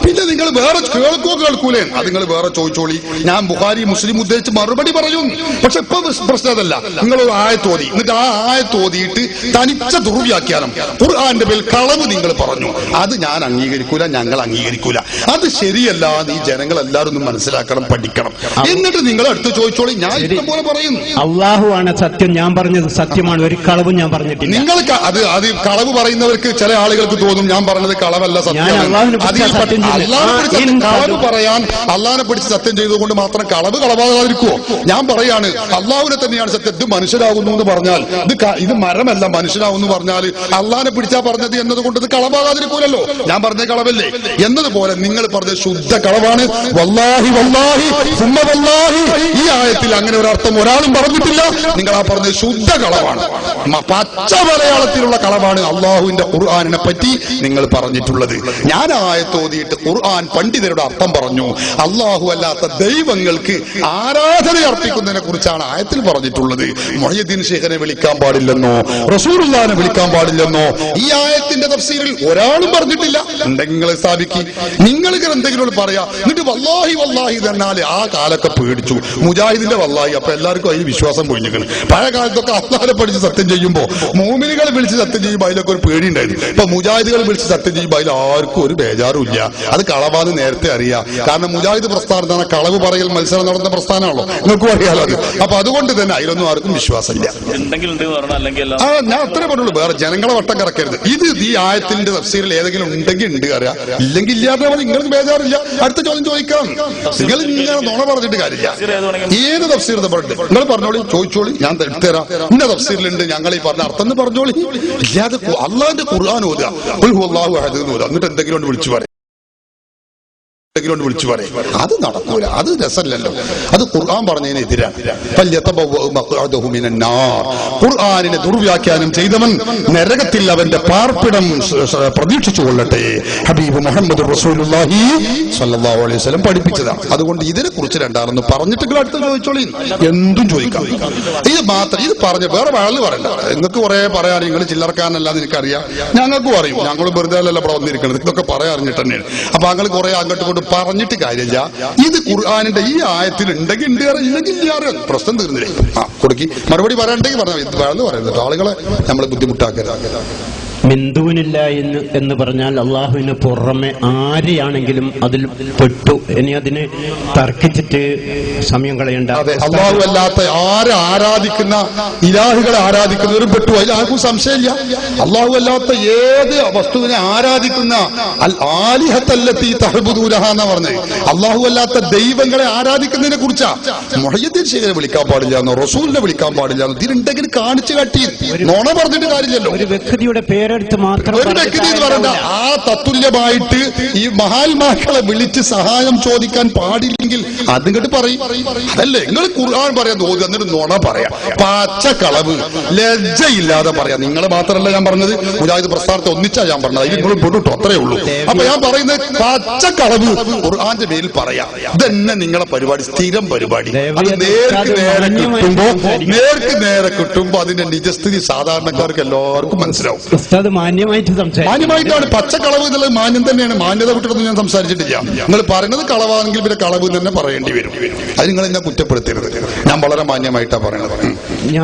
പിന്നെ നിങ്ങൾ വേറെ കേൾക്കൂലേ? അത് നിങ്ങൾ വേറെ ചോദിച്ചോളി. ഞാൻ ബുഖാരി മുസ്ലിം ഉദ്ദേശിച്ച് മറുപടി പറയും. പക്ഷെ ഇപ്പൊ പ്രശ്നം അതല്ല. നിങ്ങളൊരു ആയത്ത് ഓതി, എന്നിട്ട് ആ ആയത്ത് ഓതിയിട്ട് തനിച്ച ദുർവ്യാഖ്യാനം, ഖുർആന്റെ പേരിൽ കളവ് നിങ്ങൾ പറഞ്ഞു. അത് ഞാൻ അംഗീകരിക്കൂല, ഞങ്ങൾ അംഗീകരിക്കൂല. അത് ശരിയല്ല. ഈ ജനങ്ങൾ എല്ലാവരും ഒന്ന് മനസ്സിലാക്കണം, പഠിക്കണം. എന്നിട്ട് നിങ്ങൾ അടുത്ത് ചോദിച്ചോളി. ഞാൻ ഇഷ്ടം പോലെ പറയും. അള്ളാഹുവാണ് സത്യം, ഞാൻ പറഞ്ഞത് സത്യമാണ്, ഒരു കളവും ഞാൻ പറഞ്ഞിട്ടില്ല. നിങ്ങൾക്ക് അത് കളവ് പറയുന്നവർക്ക് ചില ആളുകൾക്ക് തോന്നും ഞാൻ പറഞ്ഞത് കളവല്ല, സത്യമാണ്. കളവ് പറയാൻ അള്ളാഹിനെ പിടിച്ച് സത്യം ചെയ്തുകൊണ്ട് മാത്രം കളവ് കളവാകാതിരിക്കുവോ? ഞാൻ പറയാണ് അള്ളാഹുവിനെ തന്നെയാണ് സത്യം. ഇത് മനുഷ്യരാകുന്നു എന്ന് പറഞ്ഞാൽ ഇത് മരമല്ല, മനുഷ്യരാകുന്നു പറഞ്ഞാൽ അള്ളാഹിനെ പിടിച്ചാ പറഞ്ഞത് എന്നതുകൊണ്ട് ഇത് കളവാകാതിരിക്കൂലല്ലോ. ഞാൻ പറഞ്ഞ കളവല്ലേ? എന്നതുപോലെ നിങ്ങൾ പറഞ്ഞത് ശുദ്ധ കളവാണ്. വല്ലാഹി വല്ലാഹി സുമ്മ വല്ലാഹി. ഈ ആയത്തിൽ അങ്ങനെ ഒരു അർത്ഥം ഒരാളും പറഞ്ഞിട്ടില്ല. നിങ്ങൾ ആ പറഞ്ഞത് ശുദ്ധ കളവാണ്, പച്ച മലയാളത്തിലുള്ള കളവാണ്. അള്ളാഹുവിന്റെ ഖുർആനിനെ പറ്റി നിങ്ങൾ പറഞ്ഞിട്ടുള്ളത്. ഞാൻ ആയത്ത് ഓതിയിട്ട് ഖുർആൻ പണ്ഡിതരുടെ അർത്ഥം പറഞ്ഞു. അള്ളാഹു അല്ലാത്ത ദൈവങ്ങൾക്ക് ആരാധന അർപ്പിക്കുന്നതിനെ കുറിച്ചാണ് ആയത്തിൽ പറഞ്ഞിട്ടുള്ളത്. മുഹയ്യിദ്ദീൻ ശൈഖിനെ വിളിക്കാൻ പാടില്ലെന്നോ റസൂലുള്ളാഹിനെ വിളിക്കാൻ പാടില്ലെന്നോ ഈ ആയത്തിന്റെ തഫ്സീറിൽ ഒരാളും പറഞ്ഞിട്ടില്ല. ഉണ്ടെങ്കിൽ നിങ്ങൾ സ്ഥാപിക്കി. നിങ്ങൾ എന്തെങ്കിലും പറയാ, എന്നിട്ട് വല്ലാഹി വല്ലാഹി തന്നാല് ആ കാലൊക്കെ പേടിച്ചു. മുജാഹിദിന്റെ വല്ലാഹി, അപ്പൊ എല്ലാവർക്കും അതിന് വിശ്വാസം പൊഴിഞ്ഞിരിക്കണം. പഴയ കാലത്തൊക്കെ അള്ളാഹിനെ പഠിച്ച് സത്യം ചെയ്യുമ്പോ മോമിനികളെ വിളിച്ച് സത്യം ചെയ്യുമ്പോൾ അതിലൊക്കെ ഒരു പേടി ഉണ്ടായിരുന്നു. ഇപ്പൊ മുജാഹിദുകൾ വിളിച്ച് സത്യം ചെയ്യുമ്പോൾ അതിൽ ആർക്കും ഒരു ബേജാറും ഇല്ല. അത് കളവാന്ന് നേരത്തെ അറിയാം. കാരണം മുജാഹിദ് പ്രസ്ഥാനം തന്നെ കളവ് പറയൽ മത്സരം നടന്ന പ്രസ്ഥാനമാണല്ലോ, നിങ്ങൾക്കും അറിയാലോ അത്. അപ്പൊ അതുകൊണ്ട് തന്നെ അതിലൊന്നും ആർക്കും വിശ്വാസമില്ല. ഞാൻ അത്രേ പറഞ്ഞുള്ളൂ. വേറെ ജനങ്ങളെ വട്ട വട്ടം കറക്കരുത്. ഇത് ഈ ആയത്തിന്റെ തഫ്സീറിൽ ഏതെങ്കിലും ഉണ്ടെങ്കിൽ ഉണ്ട് അറിയാം, ഇല്ലെങ്കിൽ ഇല്ലാതെ നിങ്ങൾക്ക് ബേജാറില്ല. അടുത്ത ചോദ്യം ചോദിക്കാം. നിങ്ങൾ ഇങ്ങനെ നുണ പറഞ്ഞിട്ട് കാര്യമില്ല. ഏത് തഫ്സീർ നിങ്ങൾ പറഞ്ഞോളി, ചോദിച്ചോളി, ഞാൻ എടുത്തുതരാം. ഇന്ന തഫ്സീറിലുണ്ട്, ഞങ്ങൾ ഈ പറഞ്ഞ അർത്ഥം എന്ന് പറഞ്ഞോളി. ഇല്ലാതെ അള്ളാന്റെ ഖുർആൻ ഓതുക, അല്ലാഹു അഹദ് എന്ന് ഓതുക, എന്നിട്ട് എന്തെങ്കിലും കൊണ്ട് വിളിച്ചു പറയും, അത് നടക്കൂല. അത് രസമല്ലല്ലോ. അത് ഖുർആൻ പറഞ്ഞതിനെതിരാണ്. ഖുർആനിനെ ദുർവ്യാഖ്യാനം ചെയ്തവൻ നരകത്തിൽ അവന്റെ പാർപ്പിടം പ്രതീക്ഷിച്ചു കൊള്ളട്ടെ. ഹബീബ് മുഹമ്മദ് റസൂലുള്ളാഹി സ്വല്ലല്ലാഹു അലൈഹി വസല്ലം പഠിപ്പിച്ചതാണ്. അതുകൊണ്ട് ഇതിനെ കുറിച്ച് രണ്ടാണെന്ന് പറഞ്ഞിട്ട് അടുത്ത് ചോദിച്ചോളി, എന്തും ചോദിക്കാം. ഇത് മാത്രം ഇത് പറഞ്ഞ് വേറെ ആള് പറയണ്ട. നിങ്ങൾക്ക് കുറെ പറയാൻ, നിങ്ങൾ ചില്ലറക്കാനല്ലാതെ എനിക്കറിയാം, ഞങ്ങൾക്കും അറിയും. ഞങ്ങളും വെറുതെ അല്ലല്ലോ ഇവിടെ വന്നിരിക്കുന്നത്, ഇതൊക്കെ പറയാൻ അറിഞ്ഞിട്ട് തന്നെയാണ്. അപ്പൊ ഞങ്ങൾ കുറെ അങ്ങോട്ട് കൊണ്ട് പറഞ്ഞിട്ട് കാര്യമില്ല. ഇത് ഖുർആനിന്റെ ഈ ആയത്തിൽ ഉണ്ടെങ്കിൽ ഉണ്ട്, ഇല്ലെങ്കിൽ പ്രശ്നം തീർന്നില്ലേ. കൊടുക്കി മറുപടി പറയാണ്ടെങ്കിൽ പറഞ്ഞാൽ പറയുന്നത് ആളുകളെ നമ്മൾ ബുദ്ധിമുട്ടാക്കരുത്. മിന്ദൂനില്ല എന്ന് പറഞ്ഞാൽ അള്ളാഹുവിന് പുറമെ ആരെയാണെങ്കിലും അതിൽ പെട്ടു. ഇനി അതിന് തർക്കിച്ചിട്ട് സമയം കളയണ്ട. അള്ളാഹു അല്ലാത്ത ആരെ ആരാധിക്കുന്ന ഇലാഹുകളെ ആരാധിക്കുന്നവരും പെട്ടു, അതിൽ ആർക്കും സംശയമില്ല. അള്ളാഹു അല്ലാത്ത ഏത് വസ്തുവിനെ ആരാധിക്കുന്ന ആലിഹത്തല്ലത്തി തഹ്ബുദൂനഹ എന്നാ പറഞ്ഞത്. അള്ളാഹു അല്ലാത്ത ദൈവങ്ങളെ ആരാധിക്കുന്നതിനെ കുറിച്ചാ. മുഹയ്യദ്ദീൻ ശേഖരെ വിളിക്കാൻ പാടില്ല എന്നോ റസൂലിനെ വിളിക്കാൻ പാടില്ല എന്നോ ഇതിലുണ്ടെങ്കിൽ കാണിച്ചു കാട്ടി നോണ പറഞ്ഞിട്ട് കാര്യമില്ലല്ലോ. ഒരു വ്യക്തിയുടെ പേരെടുത്ത് മാത്രം ഒരു വ്യക്തി എന്ന് പറയണ്ട. ആ തത്തുല്യമായിട്ട് ഈ മഹാത്മാക്കളെ വിളിച്ച് സഹായം ചോദിക്കാൻ പാടില്ലെങ്കിൽ അതിങ്ങോട്ട് പറയും. അതല്ലേ നിങ്ങൾ ഖുർആൻ പറയാൻ തോന്നുക, എന്നിട്ട് നുണ പറയാം, പച്ചക്കളവ്, ലജ്ജയില്ലാതെ പറയാം. നിങ്ങൾ മാത്രമല്ല ഞാൻ പറഞ്ഞത്, മുജാഹിദ് പ്രസ്ഥാനത്തെ ഒന്നിച്ചാ ഞാൻ പറഞ്ഞത്. അതിൽ നിങ്ങൾ പെടുട്ടോ, അത്രേ ഉള്ളൂ. അപ്പൊ ഞാൻ പറയുന്നത് പച്ചക്കളവ് ഖുർആന്റെ പേരിൽ പറയാം. ഇതന്നെ നിങ്ങളെ പരിപാടി, സ്ഥിരം പരിപാടി. അത് നേർക്ക് നേരെ കിട്ടുമ്പോ അതിന്റെ നിജസ്ഥിതി സാധാരണക്കാർക്ക് എല്ലാവർക്കും മനസ്സിലാവും. മാന്യമായിട്ടാണ്. പച്ചക്കളവ് എന്നുള്ളത് മാന്യം തന്നെയാണ്. മാന്യത വിട്ടിട്ടൊന്നും ഞാൻ സംസാരിച്ചിട്ടില്ല. നിങ്ങൾ പറയുന്നത് കളവാണെങ്കിൽ പിന്നെ കളവ് തന്നെ പറയേണ്ടി വരും. അത് നിങ്ങൾ എന്നെ കുറ്റപ്പെടുത്തരുത്. ഞാൻ വളരെ മാന്യമായിട്ടാണ് പറയുന്നത്.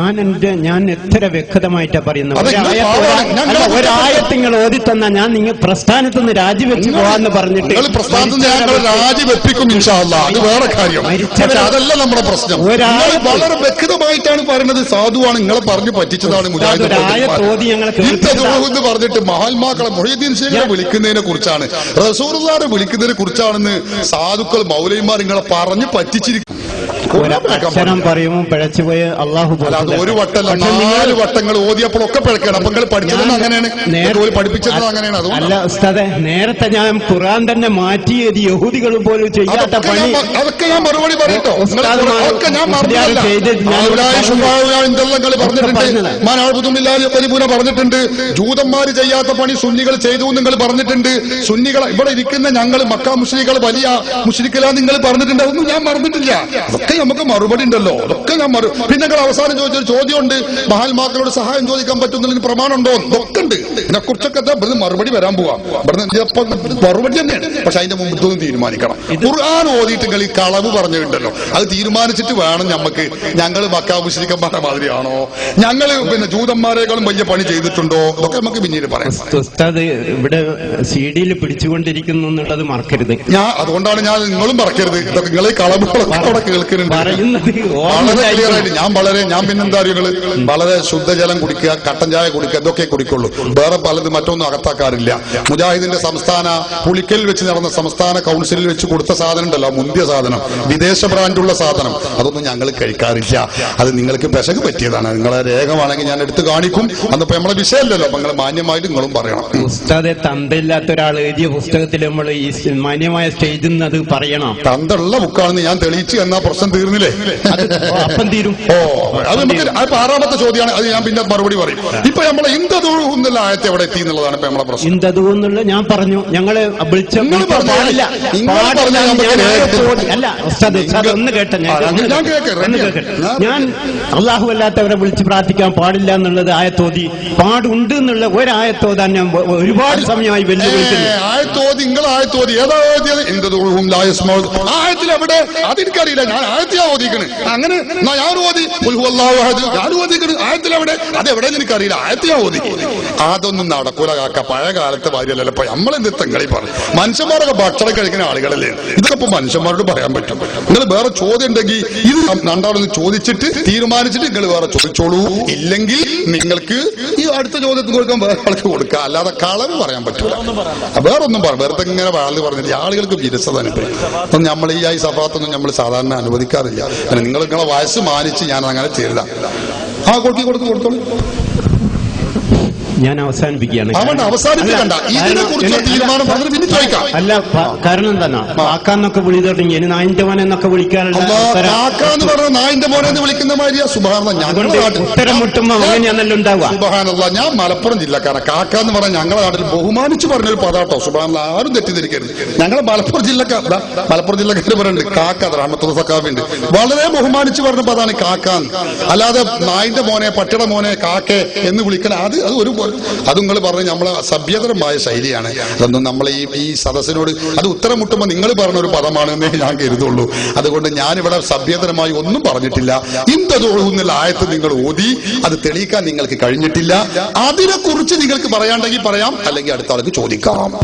ഞാൻ എത്ര വ്യക്തമായിട്ടാ പറയുന്നത്. ഒരായത്ത് നിങ്ങൾ ഓതി തന്ന ഞാൻ നിങ്ങൾ പ്രസ്ഥാനത്ത് നിന്ന് രാജിവെച്ച് പോവാന്ന് പറഞ്ഞിട്ട് നിങ്ങൾ പ്രസ്ഥാനത്ത് ഞങ്ങൾ രാജിവെപ്പിക്കും ഇൻഷാ അല്ലാഹ്. അത് വേറെ കാര്യം. അതല്ല നമ്മുടെ പ്രശ്നം. വളരെ വ്യക്തമായിട്ടാണ് പറയുന്നത്. സാധുവാണ്, നിങ്ങളെ പറഞ്ഞു പറ്റിച്ചതാണ് മുജാഹിദ് എന്ന് പറഞ്ഞിട്ട് മഹാത്മാക്കളെ മുഹയ്യദ്ദീൻ ശേഖരെ വിളിക്കുന്നതിനെ കുറിച്ചാണ്, റസൂലുള്ളാഹിനെ വിളിക്കുന്നതിനെ കുറിച്ചാണെന്ന് സാധുക്കൾ മൗലവിമാർ നിങ്ങളെ പറഞ്ഞു പറ്റിച്ചിരിക്കും. അക്ഷരം പറയുമ്പോൾ പിഴച്ചുപോയ അള്ളാഹു. ഒരു വട്ടല്ല, 4 വട്ടങ്ങൾ ഓതിയപ്പോഴൊക്കെ പിഴക്കണം. അപ്പൊ നിങ്ങൾ പഠിച്ചത് അങ്ങനെയാണ്, പഠിപ്പിച്ചത് അങ്ങനെയാണ്. അല്ല ഉസ്താദേ, നേരത്തെ ഞാൻ ഖുർആൻ തന്നെ മാറ്റിയത് യഹൂദികൾ പോലും ചെയ്യാത്ത പണി. അതൊക്കെ ഞാൻ മറുപടി പറയട്ടോ. പറഞ്ഞിട്ടുണ്ട്. ജൂതന്മാര് ചെയ്യാത്ത പണി സുന്നികൾ ചെയ്തു നിങ്ങൾ പറഞ്ഞിട്ടുണ്ട്. സുന്നികൾ ഇവിടെ ഇരിക്കുന്ന ഞങ്ങൾ മക്ക മുശ്രിക്കുകൾ വലിയ മുശ്രിക്കലാ നിങ്ങൾ പറഞ്ഞിട്ടുണ്ട്. അതൊന്നും ഞാൻ മറന്നിട്ടില്ല. അതൊക്കെ നമുക്ക് മറുപടി ഉണ്ടല്ലോ. അതൊക്കെ ഞാൻ പിന്നെ നിങ്ങൾ അവസാനം ചോദിച്ചൊരു ചോദ്യമുണ്ട്, മഹാത്മാക്കളോട് സഹായം ചോദിക്കാൻ പറ്റുന്നതിന് പ്രമാണം ഉണ്ടോ? ഇതൊക്കെ ഉണ്ട്. ഇതിനെക്കുറിച്ചൊക്കെ ഇവിടുന്ന് മറുപടി വരാൻ പോവാം. മറുപടി തന്നെയാണ്. പക്ഷെ അതിന്റെ മുമ്പ് ഇതൊന്നും തീരുമാനിക്കണം. ഖുർആൻ ഓതിയിട്ട് നിങ്ങൾ ഈ കളവ് പറഞ്ഞിട്ടുണ്ടല്ലോ, അത് തീരുമാനിച്ചിട്ട് വേണം ഞമ്മക്ക്. ഞങ്ങൾ മക്ക മുശ്രിക്കന്മാരുടെ മാതിരിയാണോ, ഞങ്ങൾ പിന്നെ ജൂതന്മാരെക്കാളും വലിയ പണി ചെയ്തിട്ടുണ്ടോ, ഇതൊക്കെ നമുക്ക് പിന്നീട് പറയാം. ഇവിടെ സിഡിയിൽ പിടിച്ചുകൊണ്ടിരിക്കുന്നു എന്നുള്ളത് മറക്കരുത്. അതുകൊണ്ടാണ് ഞാൻ നിങ്ങളും മറക്കരുത്. ഇതൊക്കെ നിങ്ങൾ ഈ കളവുകളൊക്കെ അവിടെ കേൾക്കുന്നുണ്ട്. വളരെ ക്ലിയർ ആയിട്ട് ഞാൻ പിന്നെന്താ അറിയുന്നത്, വളരെ ശുദ്ധജലം കുടിക്കുക, കട്ടൻ ചായ കുടിക്കുക, ഇതൊക്കെ കുടിക്കുള്ളൂ. വേറെ പലതും മറ്റൊന്നും അകത്താക്കാറില്ല. മുജാഹിദിന്റെ സംസ്ഥാന പുളിക്കൽ വെച്ച് നടന്ന സംസ്ഥാന കൗൺസിലിൽ വെച്ച് കൊടുത്ത സാധനം ഉണ്ടല്ലോ, മുന്തിയ സാധനം, വിദേശ ബ്രാൻഡുള്ള സാധനം, അതൊന്നും ഞങ്ങൾ കഴിക്കാറില്ല. അത് നിങ്ങൾക്ക് പെശക് പറ്റിയതാണ്. നിങ്ങളെ രേഖമാണെങ്കിൽ ഞാൻ എടുത്ത് കാണിക്കും. അന്നിപ്പോ നമ്മളെ വിഷയമല്ലല്ലോ. അപ്പൊ നിങ്ങൾ മാന്യമായിട്ട് നിങ്ങളും പറയണം. ഉസ്താദെ, തന്തയില്ലാത്ത ഒരാൾ എഴുതിയ പുസ്തകത്തിൽ നമ്മൾ ഈ മാന്യമായ സ്റ്റേജിൽ നിന്ന് അത് പറയണം. തന്തുള്ള ബുക്കാണെന്ന് ഞാൻ തെളിയിച്ചു എന്നാ പ്രശ്നം തീർന്നില്ലേ? അപ്പം തീരും. അത് നമുക്ക് 6ാമത്തെ ചോദ്യമാണ്. അത് ഞാൻ പിന്നെ മറുപടി പറയും. ഇപ്പൊ നമ്മളെ ഇന്ദദൂ എന്നുള്ള ആയത്തെ എവിടെ എത്തി എന്നുള്ളതാണ് ഇപ്പൊ നമ്മളെ പ്രശ്നം. ഇന്ദദൂ എന്നുള്ള ഞാൻ പറഞ്ഞു, ഞങ്ങള് ഞാൻ അള്ളാഹു അല്ലാത്തവരെ വിളിച്ച് പ്രാർത്ഥിക്കാൻ പാടില്ല എന്നുള്ളത് ആയത്തോതി, പാടുണ്ട് എന്നുള്ള ഒരായത്തോതാൻ ഞാൻ ഒരുപാട് സമയമായി വെല്ലുവിളിക്കുന്നു. ആയത്തോതി നിങ്ങൾ ആയത്തോതി ഏതാ എവിടെ അതെനിക്കറിയില്ല, ഞാൻ ആയത്തിയാ ഓതിക്കണ്. അങ്ങനെ ഞാൻ ഓതി ഞാൻ ഓതിക്കണ്, ആയത്തിലെവിടെ അതെവിടെ എനിക്കറിയില്ല, ആയത്തിയാ ഓതി. അതൊന്നും നടക്കൂല കാക്ക, പഴയ കാലത്തെ ഭാര്യയല്ലല്ലോ. ഇപ്പൊ നമ്മളെന്ത് തെങ്ങളി പറഞ്ഞു, മനുഷ്യന്മാരൊക്കെ ഭക്ഷണം കഴിക്കുന്ന ആളുകളല്ലേ, ഇതൊക്കെ ഇപ്പൊ മനുഷ്യന്മാരോട് പറയാൻ പറ്റും. നിങ്ങൾ വേറെ ചോദ്യം ഉണ്ടെങ്കിൽ ഇത് രണ്ടാളൊന്ന് ചോദിച്ചിട്ട് തീരുമാനിച്ചിട്ട് നിങ്ങൾ വേറെ ചോദിച്ചോളൂ. ഇല്ലെങ്കിൽ നിങ്ങൾക്ക് ഈ അടുത്ത ചോദ്യത്തിന് കൊടുക്കാൻ വേറെ ആൾക്ക് കൊടുക്കുക, അല്ലാതെ കളവ് പറയാൻ പറ്റൂല. വേറൊന്നും പറയാം, വെറുതെ ഇങ്ങനെ വാള് പറഞ്ഞിട്ട് ആളുകൾക്ക് വിരസത അനുഭവം. നമ്മൾ ഈ സഫാത്തൊന്നും നമ്മൾ സാധാരണ അനുവദിക്കാറില്ല. നിങ്ങളെ വയസ്സ് മാനിച്ച് ഞാൻ അങ്ങനെ ചെയ്യില്ല. ആ കൊടുത്തോളൂ. ഞാൻ അവസാനിപ്പിക്കുകയാണ്. അവസാനിപ്പിക്കണ്ട, ഇതിനെ കുറിച്ച് തീരുമാനം പറഞ്ഞിട്ട് പിന്നെ ചോദിക്കാം. അല്ല, കാരണം എന്താ കാക്കാന്നൊക്കെ വിളി തുടങ്ങി, ഇനി നായിന്റെ മോനെ എന്നൊക്കെ വിളിക്കാനുള്ള കാക്കാന്ന് പറഞ്ഞ നായിന്റെ മോനെ എന്ന് വിളിക്കുന്ന മാതിരിയാ. സുബ്ഹാനല്ലാഹ്, ഞങ്ങളുടെ നാട്ടിൽ ഉത്തരം മുട്ടുമ്പോ അങ്ങനെയാണല്ലോ ഉണ്ടാവുക. സുബ്ഹാനല്ലാഹ്, ഞാൻ മലപ്പുറം ജില്ലക്കാരാണ്. കാക്കാന്ന് പറഞ്ഞാൽ ഞങ്ങളുടെ നാട്ടിൽ ബഹുമാനിച്ച് പറഞ്ഞൊരു പദാട്ടോ. സുബ്ഹാനല്ലാഹ്, ആരും തെറ്റിദ്ധരിക്കരുത്. ഞങ്ങളെ മലപ്പുറം ജില്ലക്കാർ പറയുന്നുണ്ട് കാക്ക, റഹ്മത്തുള്ളാഹി സഖാഫിണ്ട്, വളരെ ബഹുമാനിച്ച് പറഞ്ഞ പദാണ് കാക്കാന്ന്. അല്ലാതെ നായിന്റെ മോനെ, പട്ടിയുടെ മോനെ, കാക്കെ എന്ന് വിളിക്കണം, അത് ഒരു അത് നിങ്ങൾ പറഞ്ഞ നമ്മളെ സഭ്യതരമായ ശൈലിയാണ്. അതൊന്നും നമ്മൾ ഈ സദസ്സിനോട് അത് ഉത്തരം മുട്ടുമ്പോൾ നിങ്ങൾ പറഞ്ഞ ഒരു പദമാണെന്നേ ഞാൻ കരുതുള്ളൂ. അതുകൊണ്ട് ഞാനിവിടെ സഭ്യതരമായി ഒന്നും പറഞ്ഞിട്ടില്ല. ഇന്നുള്ള ആയത്ത് നിങ്ങൾ ഓതി, അത് തെളിയിക്കാൻ നിങ്ങൾക്ക് കഴിഞ്ഞിട്ടില്ല. അതിനെക്കുറിച്ച് നിങ്ങൾക്ക് പറയാണ്ടെങ്കിൽ പറയാം, അല്ലെങ്കിൽ അടുത്ത ആൾക്ക് ചോദിക്കാം.